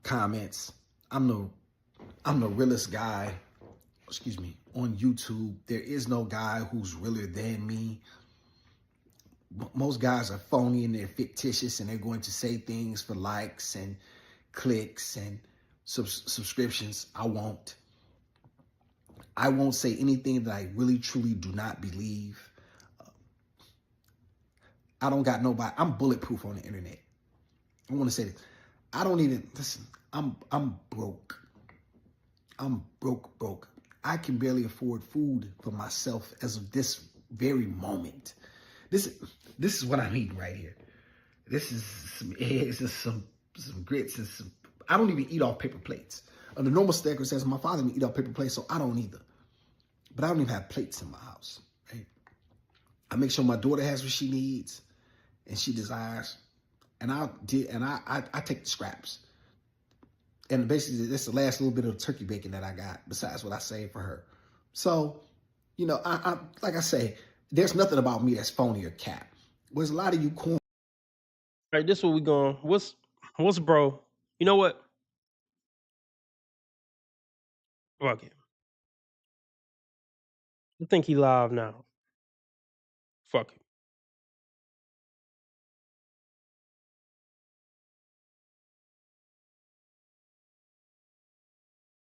comments. I'm the realest guy, on YouTube. There is no guy who's realer than me. Most guys are phony and they're fictitious and they're going to say things for likes and clicks and subscriptions. I won't say anything that I really truly do not believe. I don't got nobody. I'm bulletproof on the internet. I want to say this. I don't even listen. I'm broke. I'm broke. I can barely afford food for myself as of this very moment. This is what I'm eating right here. This is some eggs and some grits and some. I don't even eat off paper plates. Under normal circumstances, my father would eat off paper plates, so I don't either. But I don't even have plates in my house. Right? I make sure my daughter has what she needs and she desires, and I take the scraps. And basically, that's the last little bit of turkey bacon that I got, besides what I saved for her. So, I like I say, there's nothing about me that's phony or cap. There's a lot of you corn. All right, this is what we going. What's bro? You know what? Fuck it. I think he live now. Fuck it.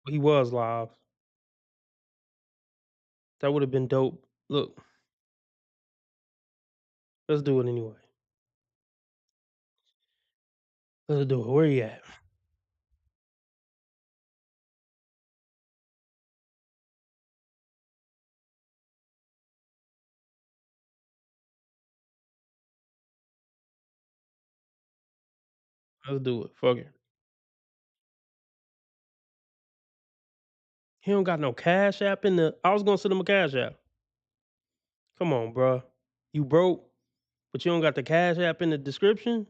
He was live. That would have been dope. Look, let's do it anyway. Let's do it. Where you at? Let's do it. Fuck it. He don't got no cash app in the. I was gonna send him a cash app. Come on, bro. You broke, but you don't got the cash app in the description.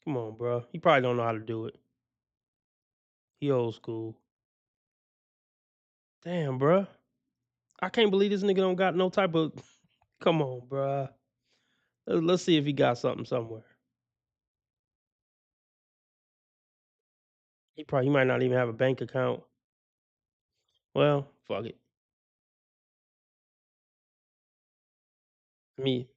Come on, bro. He probably don't know how to do it. He old school. Damn, bro. I can't believe this nigga don't got no type of. Come on, bro. Let's see if he got something somewhere. He might not even have a bank account. Well, fuck it. Me.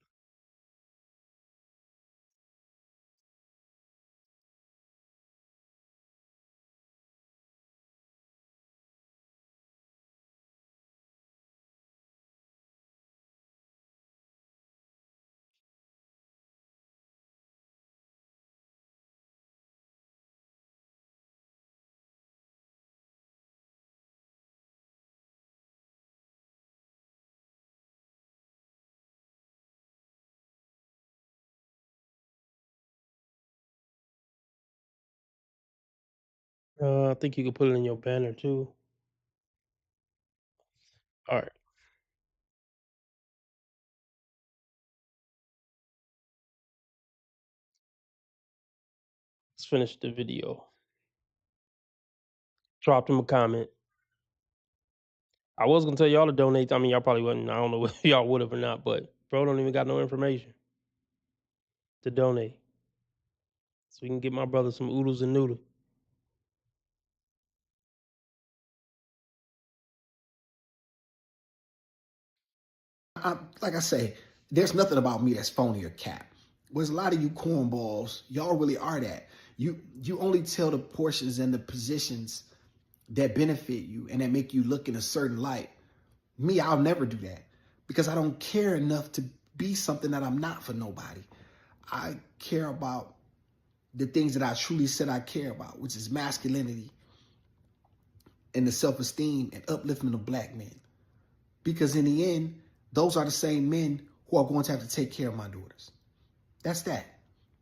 I think you could put it in your banner too. All right. Let's finish the video. Dropped him a comment. I was gonna tell y'all to donate. I mean, y'all probably wouldn't. I don't know if y'all would have or not, but bro don't even got no information to donate. So we can get my brother some oodles and noodles. Like I say, there's nothing about me that's phony or cap. There's a lot of you cornballs. Y'all really are that. You only tell the portions and the positions that benefit you and that make you look in a certain light. Me, I'll never do that because I don't care enough to be something that I'm not for nobody. I care about the things that I truly said I care about, which is masculinity and the self-esteem and upliftment of black men. Because in the end, those are the same men who are going to have to take care of my daughters. That's that,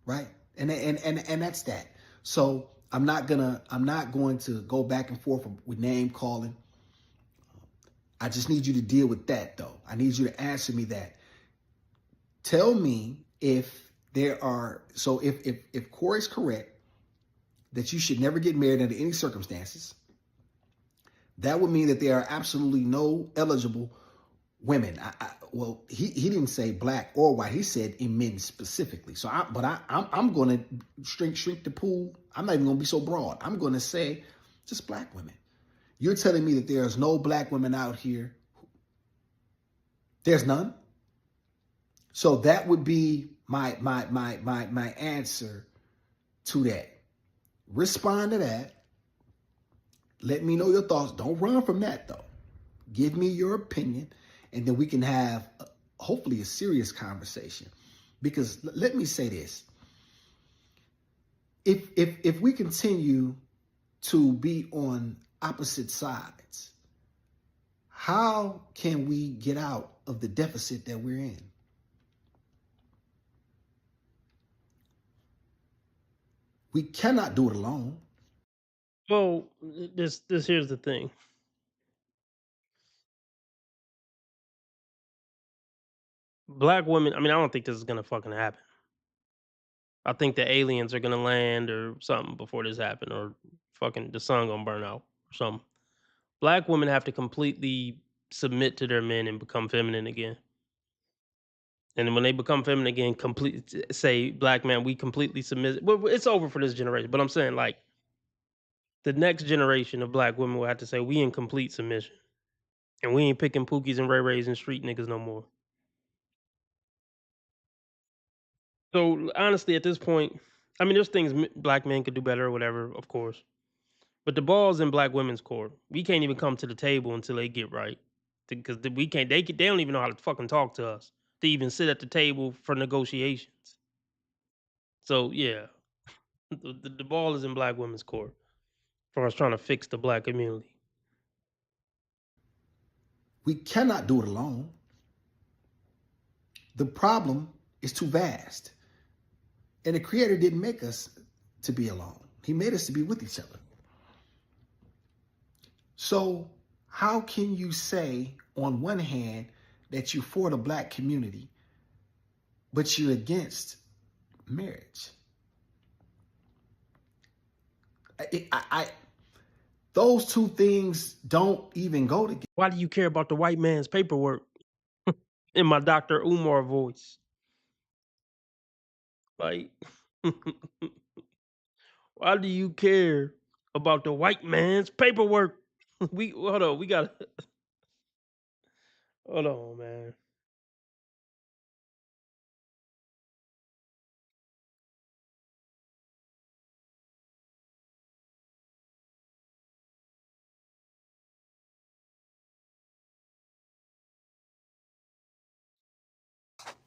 right? And that's that. So I'm not going to go back and forth with name calling. I just need you to deal with that, though. I need you to answer me that. Tell me if there are, so if Corey's correct that you should never get married under any circumstances, that would mean that there are absolutely no eligible women. Well, he didn't say black or white. He said in men specifically. So, I'm going to shrink the pool. I'm not even going to be so broad. I'm going to say just black women. You're telling me that there's no black women out here. There's none. So that would be my answer to that. Respond to that. Let me know your thoughts. Don't run from that though. Give me your opinion, and then we can have hopefully a serious conversation. Because let me say this: if we continue to be on opposite sides, how can we get out of the deficit that we're in? We cannot do it alone. Well, this here's the thing. Black women, I mean, I don't think this is gonna fucking happen. I think the aliens are gonna land or something before this happen, or fucking the sun gonna burn out or something. Black women have to completely submit to their men and become feminine again. And when they become feminine again, say, black man, we completely submit. Well, it's over for this generation. But I'm saying, like, the next generation of black women will have to say, we in complete submission. And we ain't picking Pookies and Ray Rays and street niggas no more. So honestly, at this point, I mean, there's things black men could do better or whatever, of course. But the ball's in black women's court. We can't even come to the table until they get right, because we can't. They don't even know how to fucking talk to us to even sit at the table for negotiations. So yeah, the ball is in black women's court as far as trying to fix the black community. We cannot do it alone. The problem is too vast. And the Creator didn't make us to be alone. He made us to be with each other. So how can you say on one hand that you're for the black community, but you're against marriage? Those two things don't even go together. Why do you care about the white man's paperwork? In my Dr. Umar voice. Like, why do you care about the white man's paperwork? Hold on, we gotta hold on, man.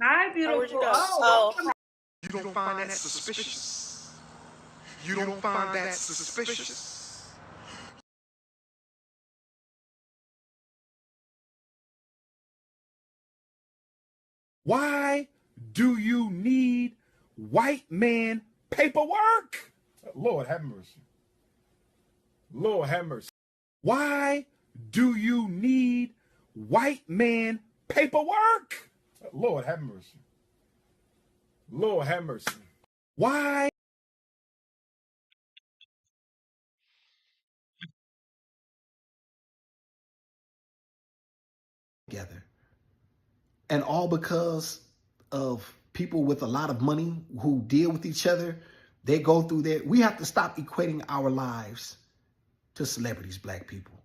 Hi, beautiful. where'd you go? Oh. You don't find that suspicious? You don't find that suspicious? Why do you need white man paperwork? Lord have mercy. Lord have mercy. Why do you need white man paperwork? Lord have mercy. Lord have mercy. Why? Together. And all because of people with a lot of money who deal with each other. They go through that. We have to stop equating our lives to celebrities, black people.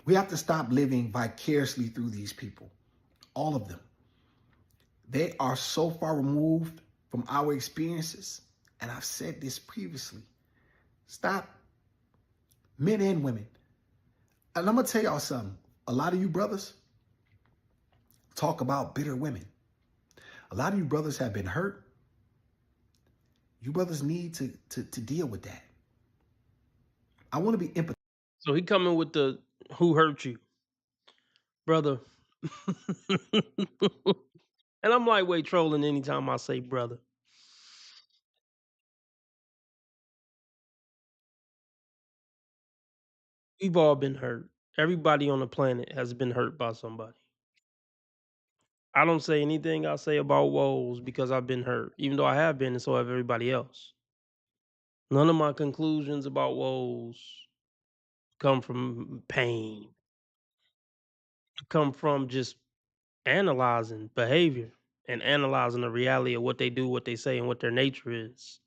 We have to stop living vicariously through these people. All of them. They are so far removed from our experiences. And I've said this previously. Stop. Men and women. And I'm going to tell y'all something. A lot of you brothers talk about bitter women. A lot of you brothers have been hurt. You brothers need to deal with that. I want to be empathetic. So he coming with the who hurt you, brother. And I'm lightweight trolling anytime I say brother. We've all been hurt. Everybody on the planet has been hurt by somebody. I don't say anything I say about woes because I've been hurt, even though I have been, and so have everybody else. None of my conclusions about woes come from pain. Come from just analyzing behavior and analyzing the reality of what they do, what they say, and what their nature is.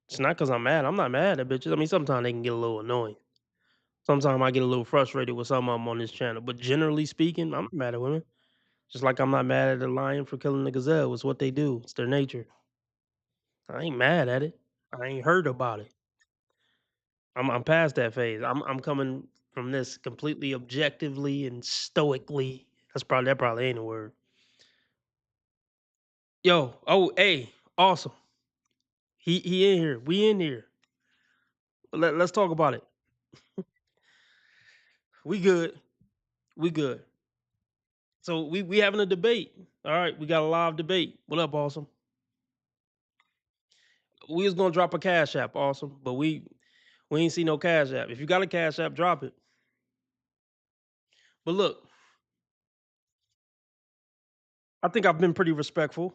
It's not because I'm mad. I'm not mad at bitches. I mean, sometimes they can get a little annoying. Sometimes I get a little frustrated with some of them on this channel. But generally speaking, I'm not mad at women. Just like I'm not mad at the lion for killing the gazelle. It's what they do. It's their nature. I ain't mad at it. I ain't hurt about it. I'm past that phase. I'm coming from this completely objectively and stoically. That probably ain't a word. Yo, oh, hey, awesome. He in here. We in here. Let's talk about it. We good. We good. So we having a debate. All right, we got a live debate. What up, awesome? We was gonna drop a cash app, awesome, but we ain't see no cash app. If you got a cash app, drop it. But look, I think I've been pretty respectful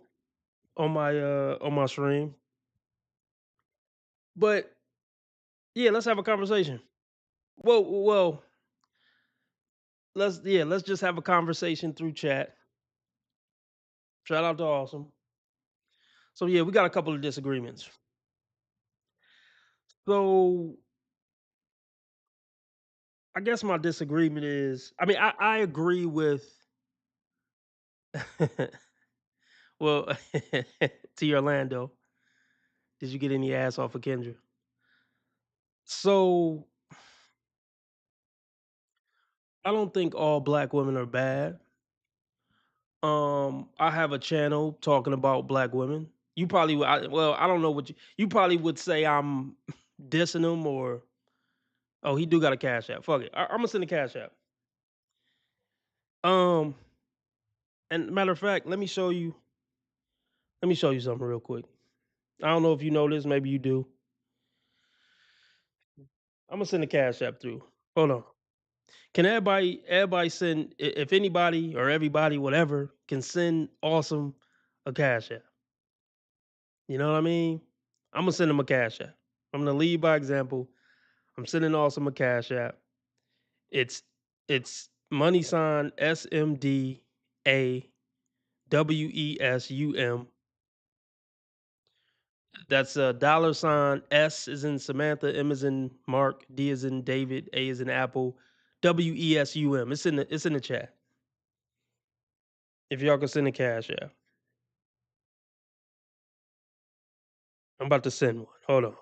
on my stream. But yeah, let's have a conversation. Well, let's just have a conversation through chat. Shout out to awesome. So yeah, we got a couple of disagreements. So I guess my disagreement is, I mean, I agree with well, to Orlando. Did you get any ass off of Kendra? So I don't think all black women are bad. I have a channel talking about black women. You probably would, I don't know what you probably would say I'm dissing them or oh, he do got a cash app. Fuck it. I'm gonna send a cash app. And matter of fact, let me show you something real quick. I don't know if you know this, maybe you do. I'm gonna send the cash app through. Hold on. Can everybody send if anybody or everybody, whatever, can send awesome a cash app? You know what I mean? I'm gonna send them a cash app. I'm gonna lead by example. I'm sending awesome a cash app. It's money sign SMDAWESUM. That's a dollar sign. S is in Samantha, M is in Mark, D is in David, A is in Apple, WESUM. It's in the chat. If y'all can send a cash app. I'm about to send one. Hold on.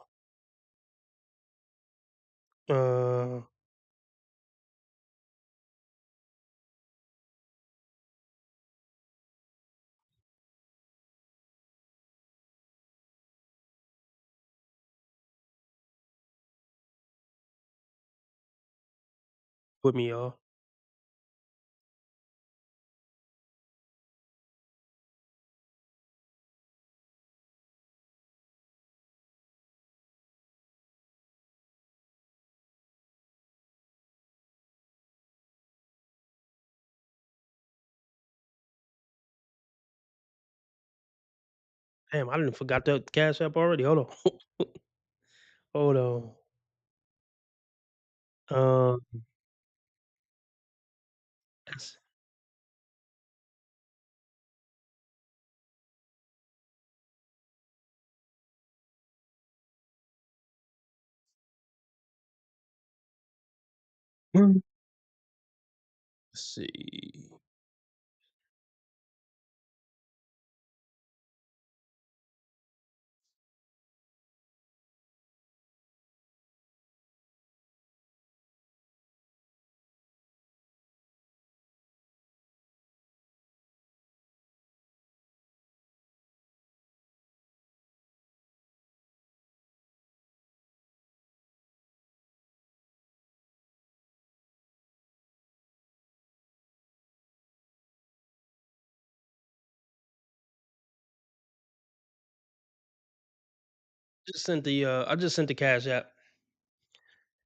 With me, y'all. Damn, I didn't forgot that Cash App already. Hold on. Hold on. Um, that's let's see. Just sent the I just sent the Cash App.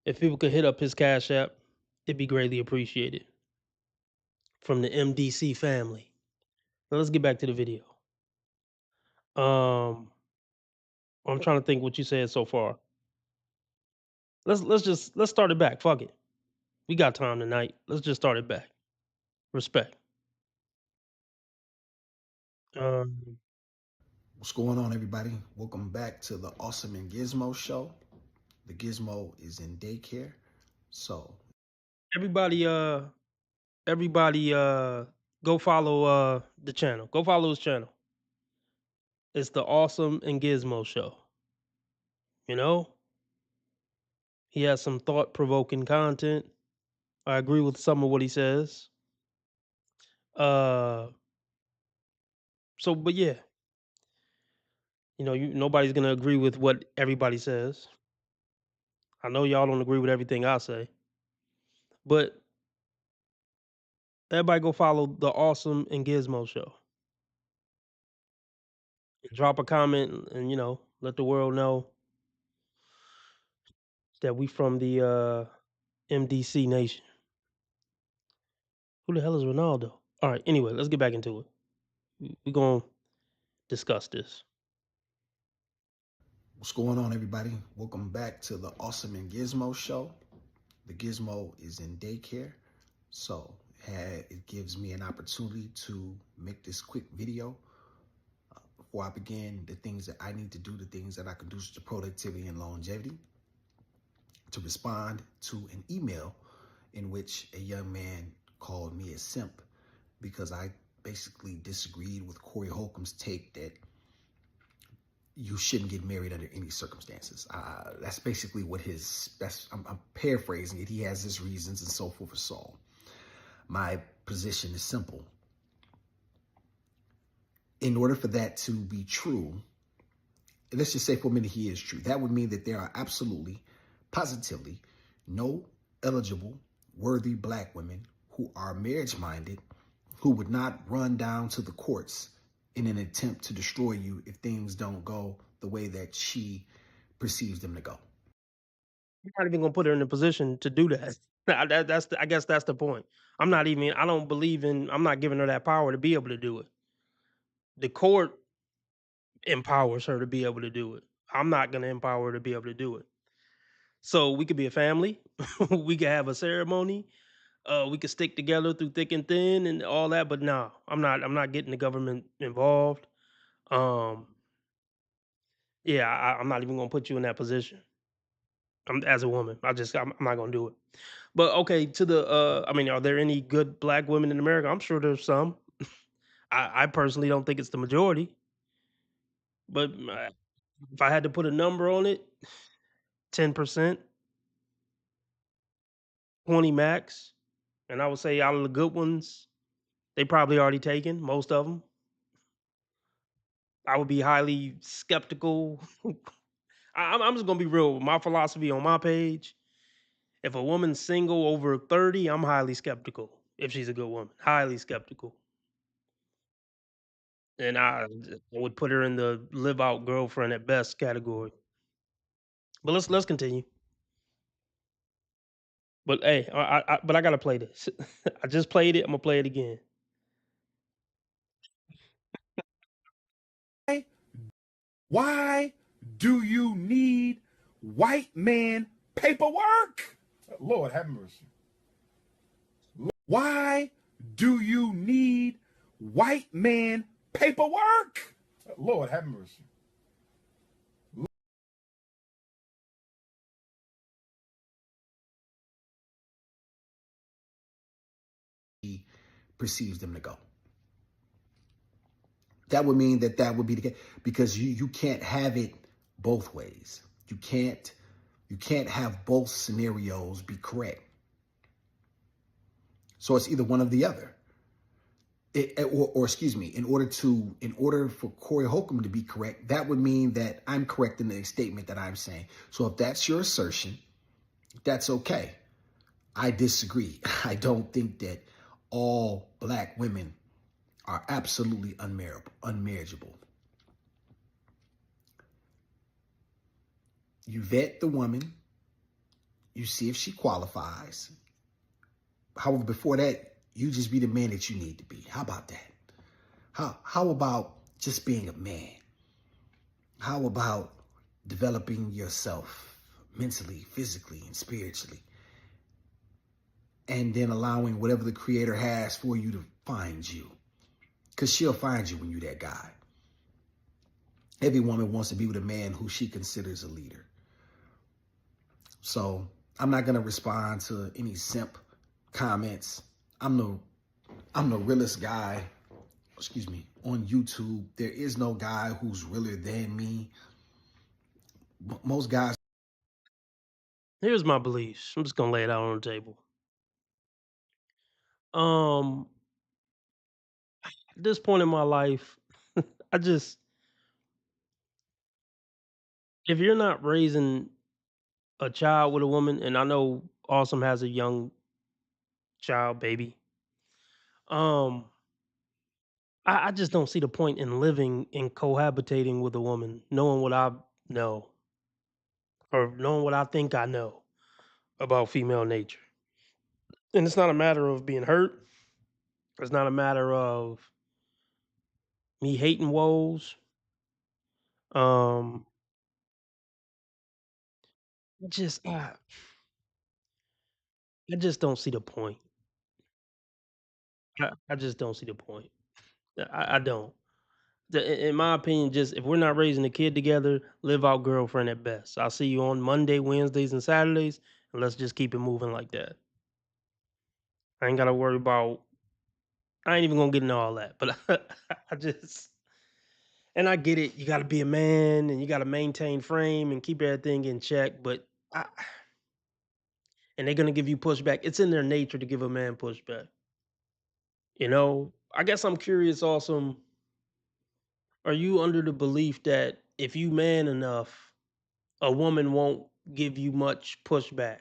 If people could hit up his Cash App, it'd be greatly appreciated. From the MDC family. Now let's get back to the video. I'm trying to think what you said so far. Let's start it back. Fuck it. We got time tonight. Let's just start it back. Respect. Um, What's going on, everybody? Welcome back to the Awesome and Gizmo show. The Gizmo is in daycare, so everybody, go follow the channel. Go follow his channel. It's the Awesome and Gizmo show. You know, he has some thought-provoking content. I agree with some of what he says. So, but yeah, you know, nobody's gonna agree with what everybody says. I know y'all don't agree with everything I say, but everybody go follow the Awesome and Gizmo show. Drop a comment and you know, let the world know that we from the MDC nation. Who the hell is Ronaldo? All right, anyway, let's get back into it. We're gonna discuss this. what's going on, everybody? Welcome back to the Awesome and Gizmo show. The Gizmo is in daycare, so it gives me an opportunity to make this quick video. Before I begin, the things that I need to do, the things that I can do to productivity and longevity, to respond to an email in which a young man called me a simp because I basically disagreed with Corey Holcomb's take that you shouldn't get married under any circumstances. That's basically what I'm paraphrasing it. He has his reasons and so forth and so on. My position is simple. In order for that to be true, let's just say for a minute he is true, that would mean that there are absolutely, positively, no eligible, worthy black women who are marriage-minded, who would not run down to the courts in an attempt to destroy you if things don't go the way that she perceives them to go. You're not even gonna put her in a position to do that. I guess that's the point. I don't believe I'm not giving her that power to be able to do it. The court empowers her to be able to do it. I'm not gonna empower her to be able to do it. So we could be a family. We could have a ceremony. We could stick together through thick and thin and all that. But no, I'm not getting the government involved. Yeah, I'm not even gonna put you in that position. As a woman, I'm not gonna do it. But okay, are there any good black women in America? I'm sure there's some. I personally don't think it's the majority. But if I had to put a number on it, 10%, 20 max, and I would say out of the good ones, they probably already taken most of them. I would be highly skeptical. I'm just gonna be real. My philosophy on my page: if a woman's single over 30, I'm highly skeptical. If she's a good woman, highly skeptical. And I would put her in the live out girlfriend at best category. But let's continue. But hey, I gotta play this. I just played it. I'm gonna play it again. Why do you need white man paperwork? Lord have mercy. Why do you need white man paperwork? Lord have mercy. He perceives them to go. That would mean that would be the case, because you can't have it both ways. You can't have both scenarios be correct. So it's either one or the other. Or excuse me, in order for Corey Holcomb to be correct, that would mean that I'm correct in the statement that I'm saying. So if that's your assertion, that's okay. I disagree. I don't think that all black women are absolutely unmarriageable. You vet the woman, you see if she qualifies. However, before that, you just be the man that you need to be. How about that? How about just being a man? How about developing yourself mentally, physically, and spiritually? And then allowing whatever the Creator has for you to find you. Because she'll find you when you're that guy. Every woman wants to be with a man who she considers a leader. So I'm not going to respond to any simp comments. I'm the realest guy, on YouTube. There is no guy who's realer than me. Most guys. Here's my beliefs. I'm just gonna lay it out on the table. At this point in my life, if you're not raising a child with a woman, and I know Awesome has a young child, baby. I just don't see the point in living and cohabitating with a woman, knowing what I know or knowing what I think I know about female nature. And it's not a matter of being hurt. It's not a matter of me hating woes. Um, just I just don't see the point. I just don't see the point. I don't. In my opinion, just if we're not raising a kid together, live out girlfriend at best. I'll see you on Monday, Wednesdays, and Saturdays, and let's just keep it moving like that. I ain't gotta worry about. I ain't even gonna get into all that, but I just. And I get it. You got to be a man, and you got to maintain frame and keep everything in check. But and they're gonna give you pushback. It's in their nature to give a man pushback. I guess I'm curious. Also, are you under the belief that if you man enough, a woman won't give you much pushback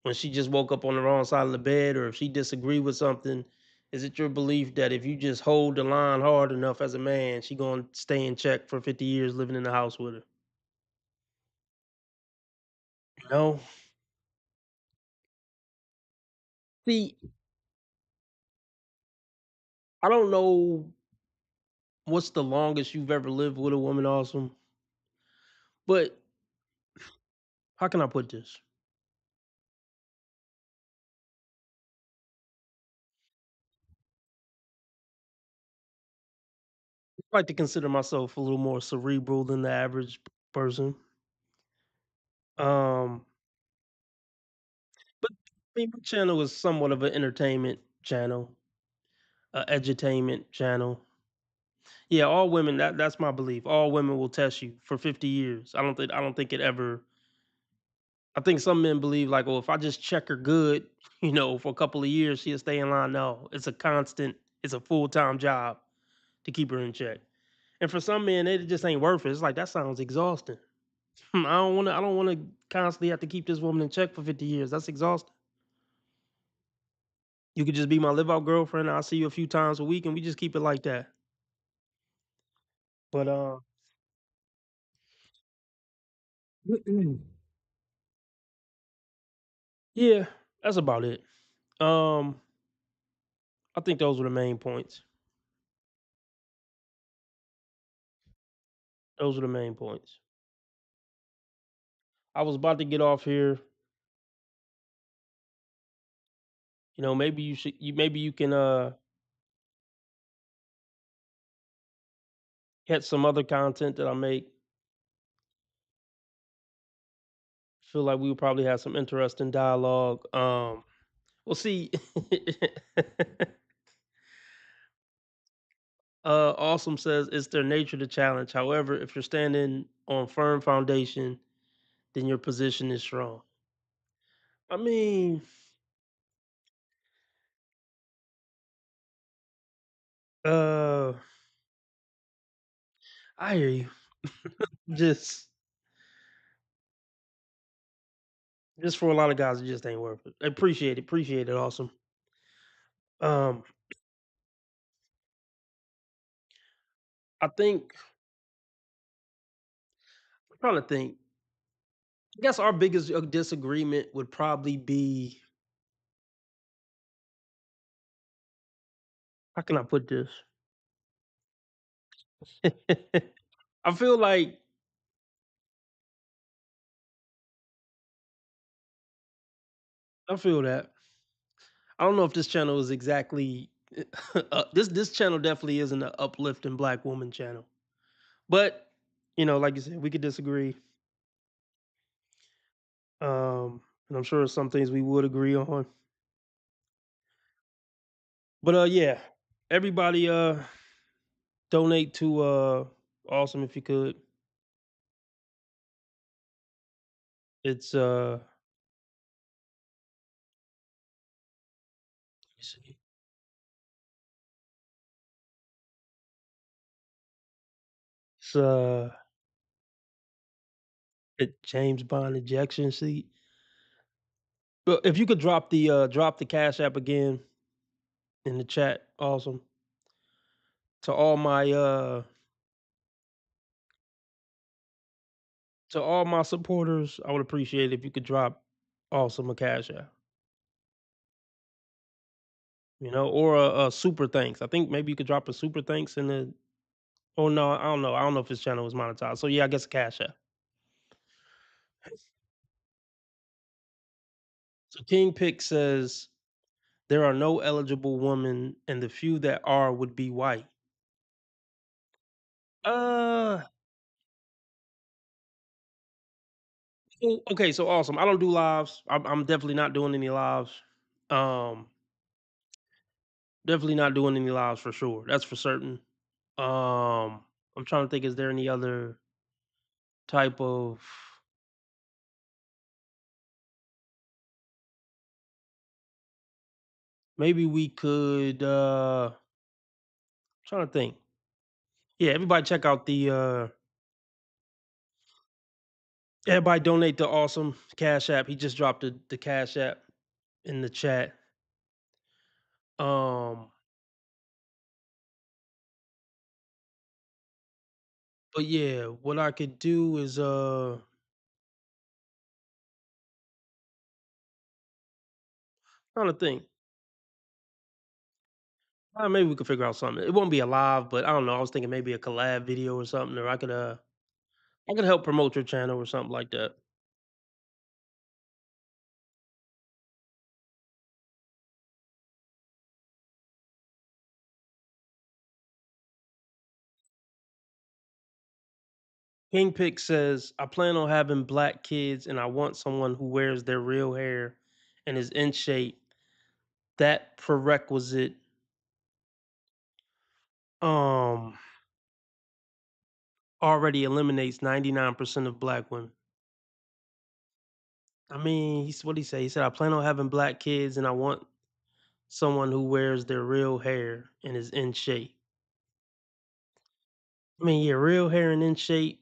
when she just woke up on the wrong side of the bed, or if she disagree with something? Is it your belief that if you just hold the line hard enough as a man, she gonna stay in check for 50 years living in the house with her? No. See, I don't know what's the longest you've ever lived with a woman, Awesome, but how can I put this? I like to consider myself a little more cerebral than the average person. Um, but I mean, my channel is somewhat of an entertainment channel, a edutainment channel. Yeah, all women. That's my belief. All women will test you for 50 years. I don't think it ever. I think some men believe like, oh, if I just check her good, for a couple of years, she'll stay in line. No, it's a constant. It's a full time job to keep her in check. And for some men, it just ain't worth it. It's like that sounds exhausting. I don't wanna constantly have to keep this woman in check for 50 years. That's exhausting. You could just be my live out girlfriend. I'll see you a few times a week and we just keep it like that. But yeah, that's about it. Um I think those were the main points. Those are the main points. I was about to get off here. You know, maybe you can catch some other content that I make. Feel like we would probably have some interesting dialogue. We'll see. Awesome says it's their nature to challenge. However, if you're standing on firm foundation, then your position is strong. I mean, uh, I hear you. just, just for a lot of guys, it just ain't worth it. Appreciate it. Awesome. Um, I think, I'm trying to think. I guess our biggest disagreement would probably be, how can I put this? I feel like I feel that. I don't know if this channel is exactly this channel definitely isn't an uplifting black woman channel. But, you know, like you said, we could disagree. And I'm sure some things we would agree on. But yeah, everybody donate to Awesome if you could. It's let me see. It's a James Bond ejection seat. But if you could drop the Cash App again in the chat, awesome. To all my supporters, I would appreciate it if you could drop Awesome a Cash App. You know, or a super thanks. I think maybe you could drop a super thanks in the. Oh no, I don't know. I don't know if his channel was monetized. So yeah, I guess a Cash App. So King Pick says there are no eligible women, and the few that are would be white. Uh, okay, so awesome. I don't do lives. I'm definitely not doing any lives. Um, definitely not doing any lives for sure. That's for certain. I'm trying to think. Is there any other type of? Maybe we could. Trying to think. Yeah, everybody check out the. Everybody donate the Awesome Cash App. He just dropped the Cash App in the chat. But yeah, what I could do is trying to think. Maybe we could figure out something. It won't be a live, but I don't know. I was thinking maybe a collab video or something, or I could help promote your channel or something like that. King Pick says, I plan on having black kids and I want someone who wears their real hair and is in shape. That prerequisite already eliminates 99% of black women. I mean, what he say? He said, I plan on having black kids and I want someone who wears their real hair and is in shape. I mean, yeah, real hair and in shape,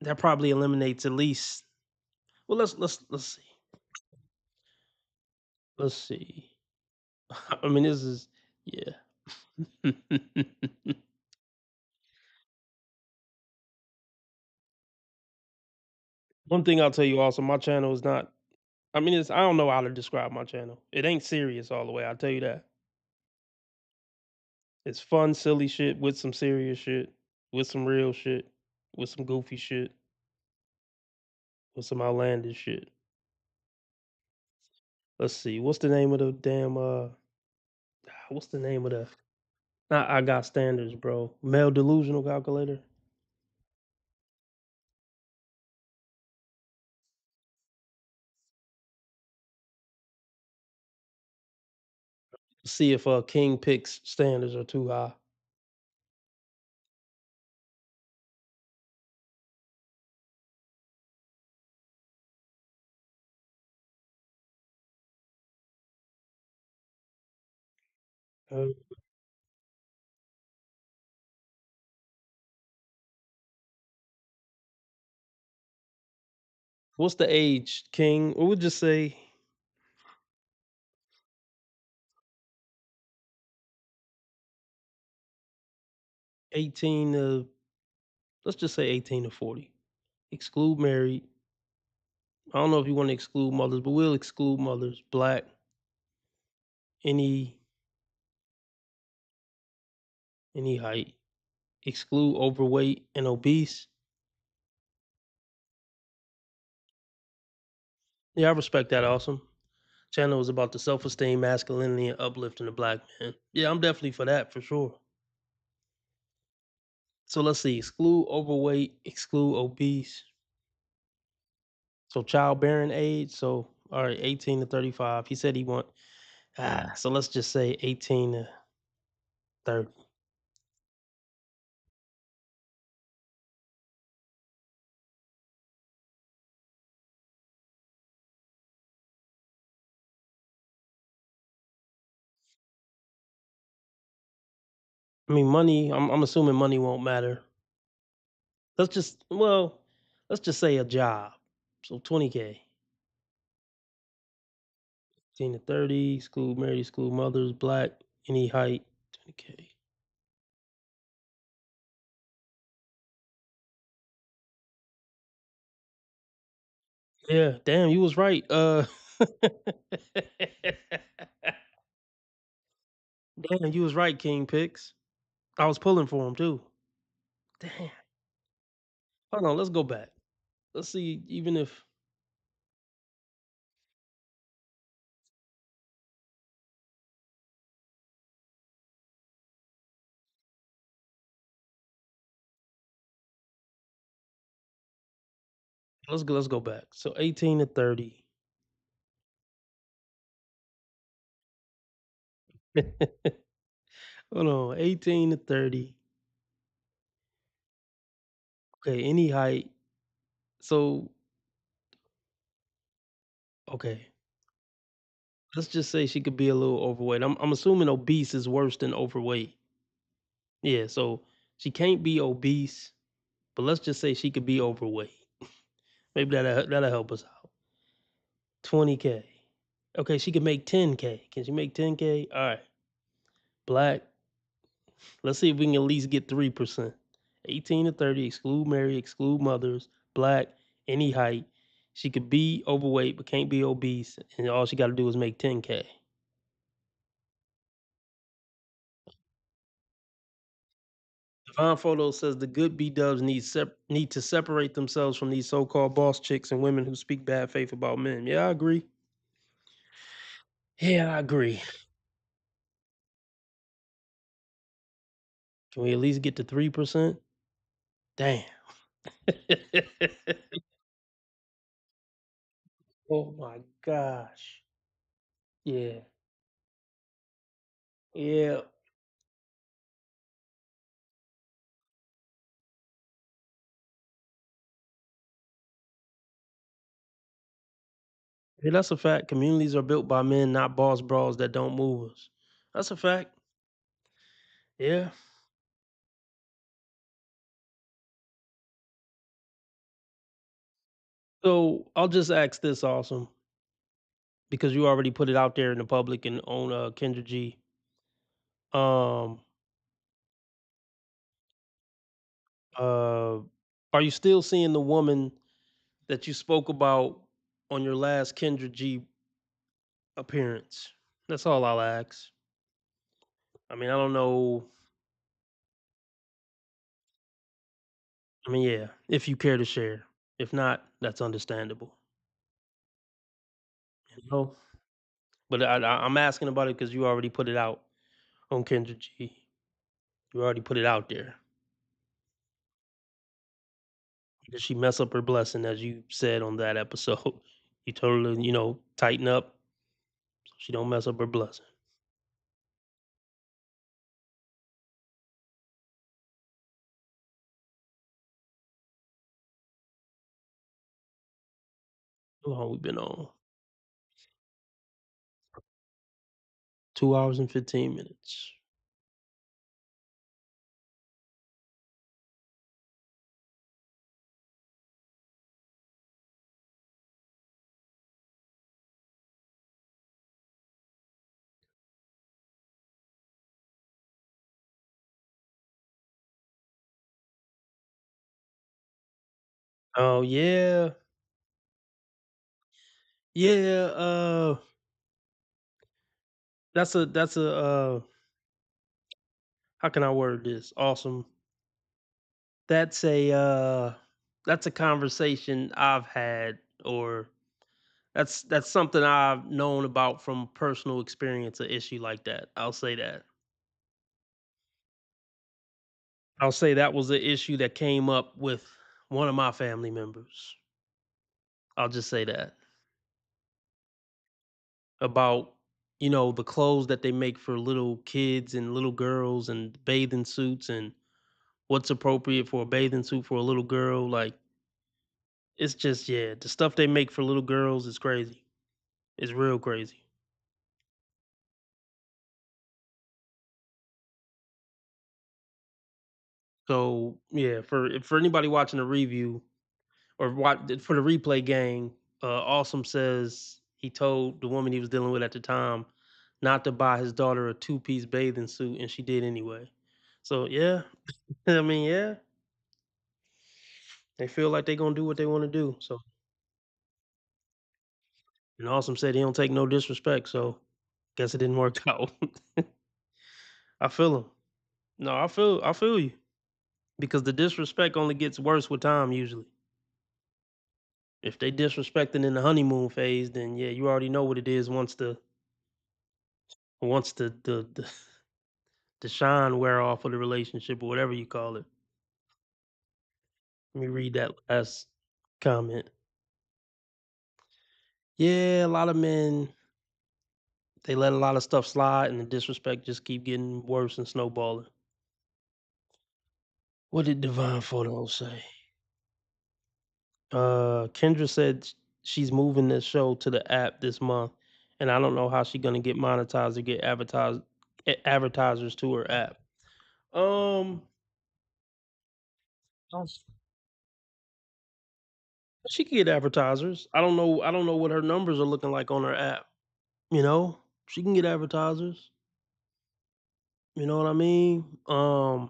that probably eliminates at least. Well, let's see. Let's see. I mean, this is yeah. One thing I'll tell you also, my channel is not. I mean, I don't know how to describe my channel. It ain't serious all the way. I'll tell you that. It's fun, silly shit with some serious shit, with some real shit. with some goofy shit, with some outlandish shit. Let's see. What's the name of the damn what's the name of the not I got standards, bro. Male delusional calculator. See if King picks standards are too high. Uh, what's the age, King? What would you say? 18 to let's just say 18 to 40. Exclude married. I don't know if you want to exclude mothers, but we'll exclude mothers. Black, any height. Exclude overweight and obese. Yeah, I respect that. Awesome. Channel was about the self-esteem, masculinity, and uplifting the black man. Yeah, I'm definitely for that for sure. So let's see. Exclude overweight, exclude obese. So childbearing age. So all right, 18 to 35. He said he want so let's just say 18 to 30. I mean money, I'm assuming money won't matter. Let's just say a job. So 20K. 18 to 30, exclude married, exclude mothers, black, any height, 20K. Yeah, damn, you was right. Damn, you was right, King Picks. I was pulling for him too. Damn. Hold on, let's go back. Let's see, even if let's go back. So 18 to 30. Hold on, 18 to 30. Okay, any height. So okay. Let's just say she could be a little overweight. I'm assuming obese is worse than overweight. Yeah, so she can't be obese, but let's just say she could be overweight. Maybe that'll help us out. 20K. Okay, she can make 10K. Can she make 10K? All right. Black. Let's see if we can at least get 3%. 18 to 30, exclude married, exclude mothers, black, any height. She could be overweight but can't be obese, and all she got to do is make 10K. Divine Photo says the good B dubs need to separate themselves from these so-called boss chicks and women who speak bad faith about men. Yeah, I agree. Yeah, I agree. Can we at least get to 3%? Damn. Oh my gosh. Yeah. Yeah. Yeah, that's a fact. Communities are built by men, not boss bras that don't move us. That's a fact. Yeah. So I'll just ask this, awesome, because you already put it out there in the public and on Kendra G. Um, are you still seeing the woman that you spoke about on your last Kendra G appearance? That's all I'll ask. I mean, I don't know. I mean, yeah, if you care to share. If not, that's understandable. You know? But I'm asking about it because you already put it out on Kendra G. You already put it out there. Did she mess up her blessing, as you said on that episode? You told her, tighten up so she don't mess up her blessing. How long we been on? 2 hours and 15 minutes. Oh yeah. Yeah, that's a how can I word this? Awesome. That's a conversation I've had, or that's something I've known about from personal experience, an issue like that. I'll say that. I'll say that was an issue that came up with one of my family members. I'll just say that. About, the clothes that they make for little kids and little girls and bathing suits and what's appropriate for a bathing suit for a little girl. Like, it's just, yeah, the stuff they make for little girls is crazy. It's real crazy. So yeah, for anybody watching the review or for the replay gang, Awesome says he told the woman he was dealing with at the time not to buy his daughter a two-piece bathing suit, and she did anyway. So yeah, I mean, yeah, they feel like they gonna do what they want to do. So, and Awesome said he don't take no disrespect. So, guess it didn't work out. I feel him. No, I feel you, because the disrespect only gets worse with time usually. If they disrespecting in the honeymoon phase, then yeah, you already know what it is once the the shine wear off of the relationship or whatever you call it. Let me read that last comment. Yeah, a lot of men, they let a lot of stuff slide and the disrespect just keep getting worse and snowballing. What did Divine Photo say? Kendra said she's moving this show to the app this month, and I don't know how she's gonna get monetized or get advertisers to her app. Um, she can get advertisers. I don't know. I don't know what her numbers are looking like on her app. She can get advertisers. You know what I mean? Oh,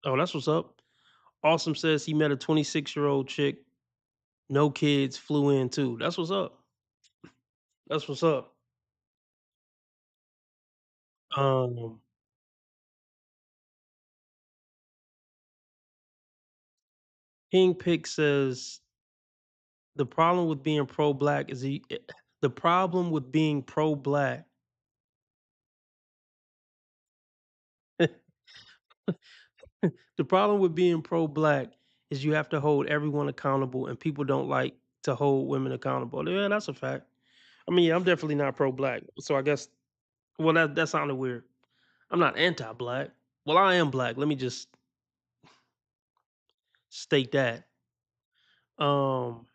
that's what's up. Awesome says he met a 26-year-old chick, no kids, flew in too. That's what's up. That's what's up. Um, King Pick says the problem with being pro-black is the problem with being pro-black. The problem with being pro-black is you have to hold everyone accountable, and people don't like to hold women accountable. Yeah, that's a fact. I mean, yeah, I'm definitely not pro-black, so I guess. Well, that sounded weird. I'm not anti-black. Well, I am black. Let me just state that. Um,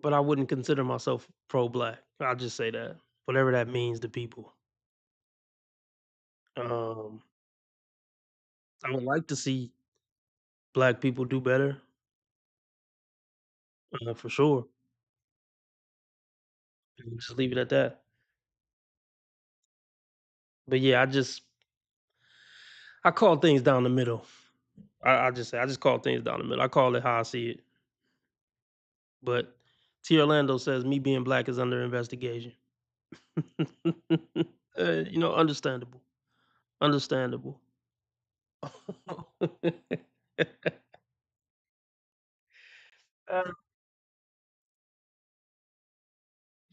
but I wouldn't consider myself pro-black. I'll just say that, whatever that means to people. Um, I would like to see black people do better, for sure. Just leave it at that. But yeah, I call things down the middle. I just say I just call things down the middle. I call it how I see it. But T. Orlando says me being black is under investigation. Understandable. Understandable. I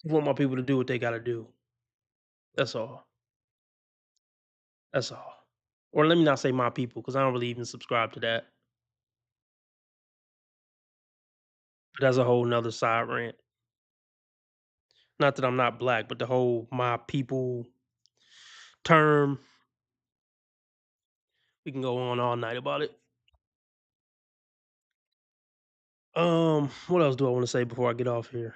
just want my people to do what they gotta do. That's all. That's all. Or let me not say my people, because I don't really even subscribe to that. But that's a whole nother side rant. Not that I'm not black, but the whole my people term, we can go on all night about it. What else do I want to say before I get off here?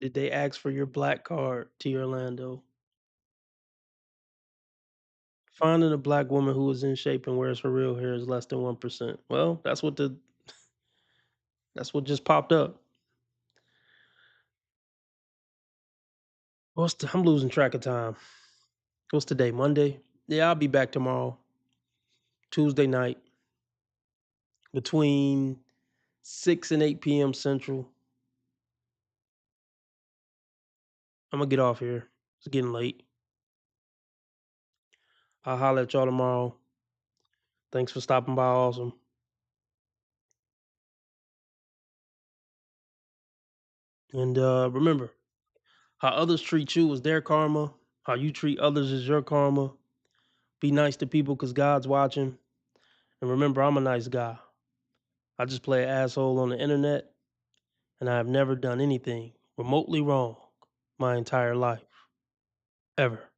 Did they ask for your black card, T. Orlando? Finding a black woman who is in shape and wears her real hair is less than 1%. Well, that's what just popped up. I'm losing track of time. What's today? Monday? Yeah, I'll be back tomorrow. Tuesday night. Between 6 and 8 p.m. Central. I'm gonna get off here. It's getting late. I'll holler at y'all tomorrow. Thanks for stopping by, Awesome. And remember, how others treat you is their karma. How you treat others is your karma. Be nice to people because God's watching. And remember, I'm a nice guy. I just play an asshole on the internet, and I have never done anything remotely wrong my entire life. Ever.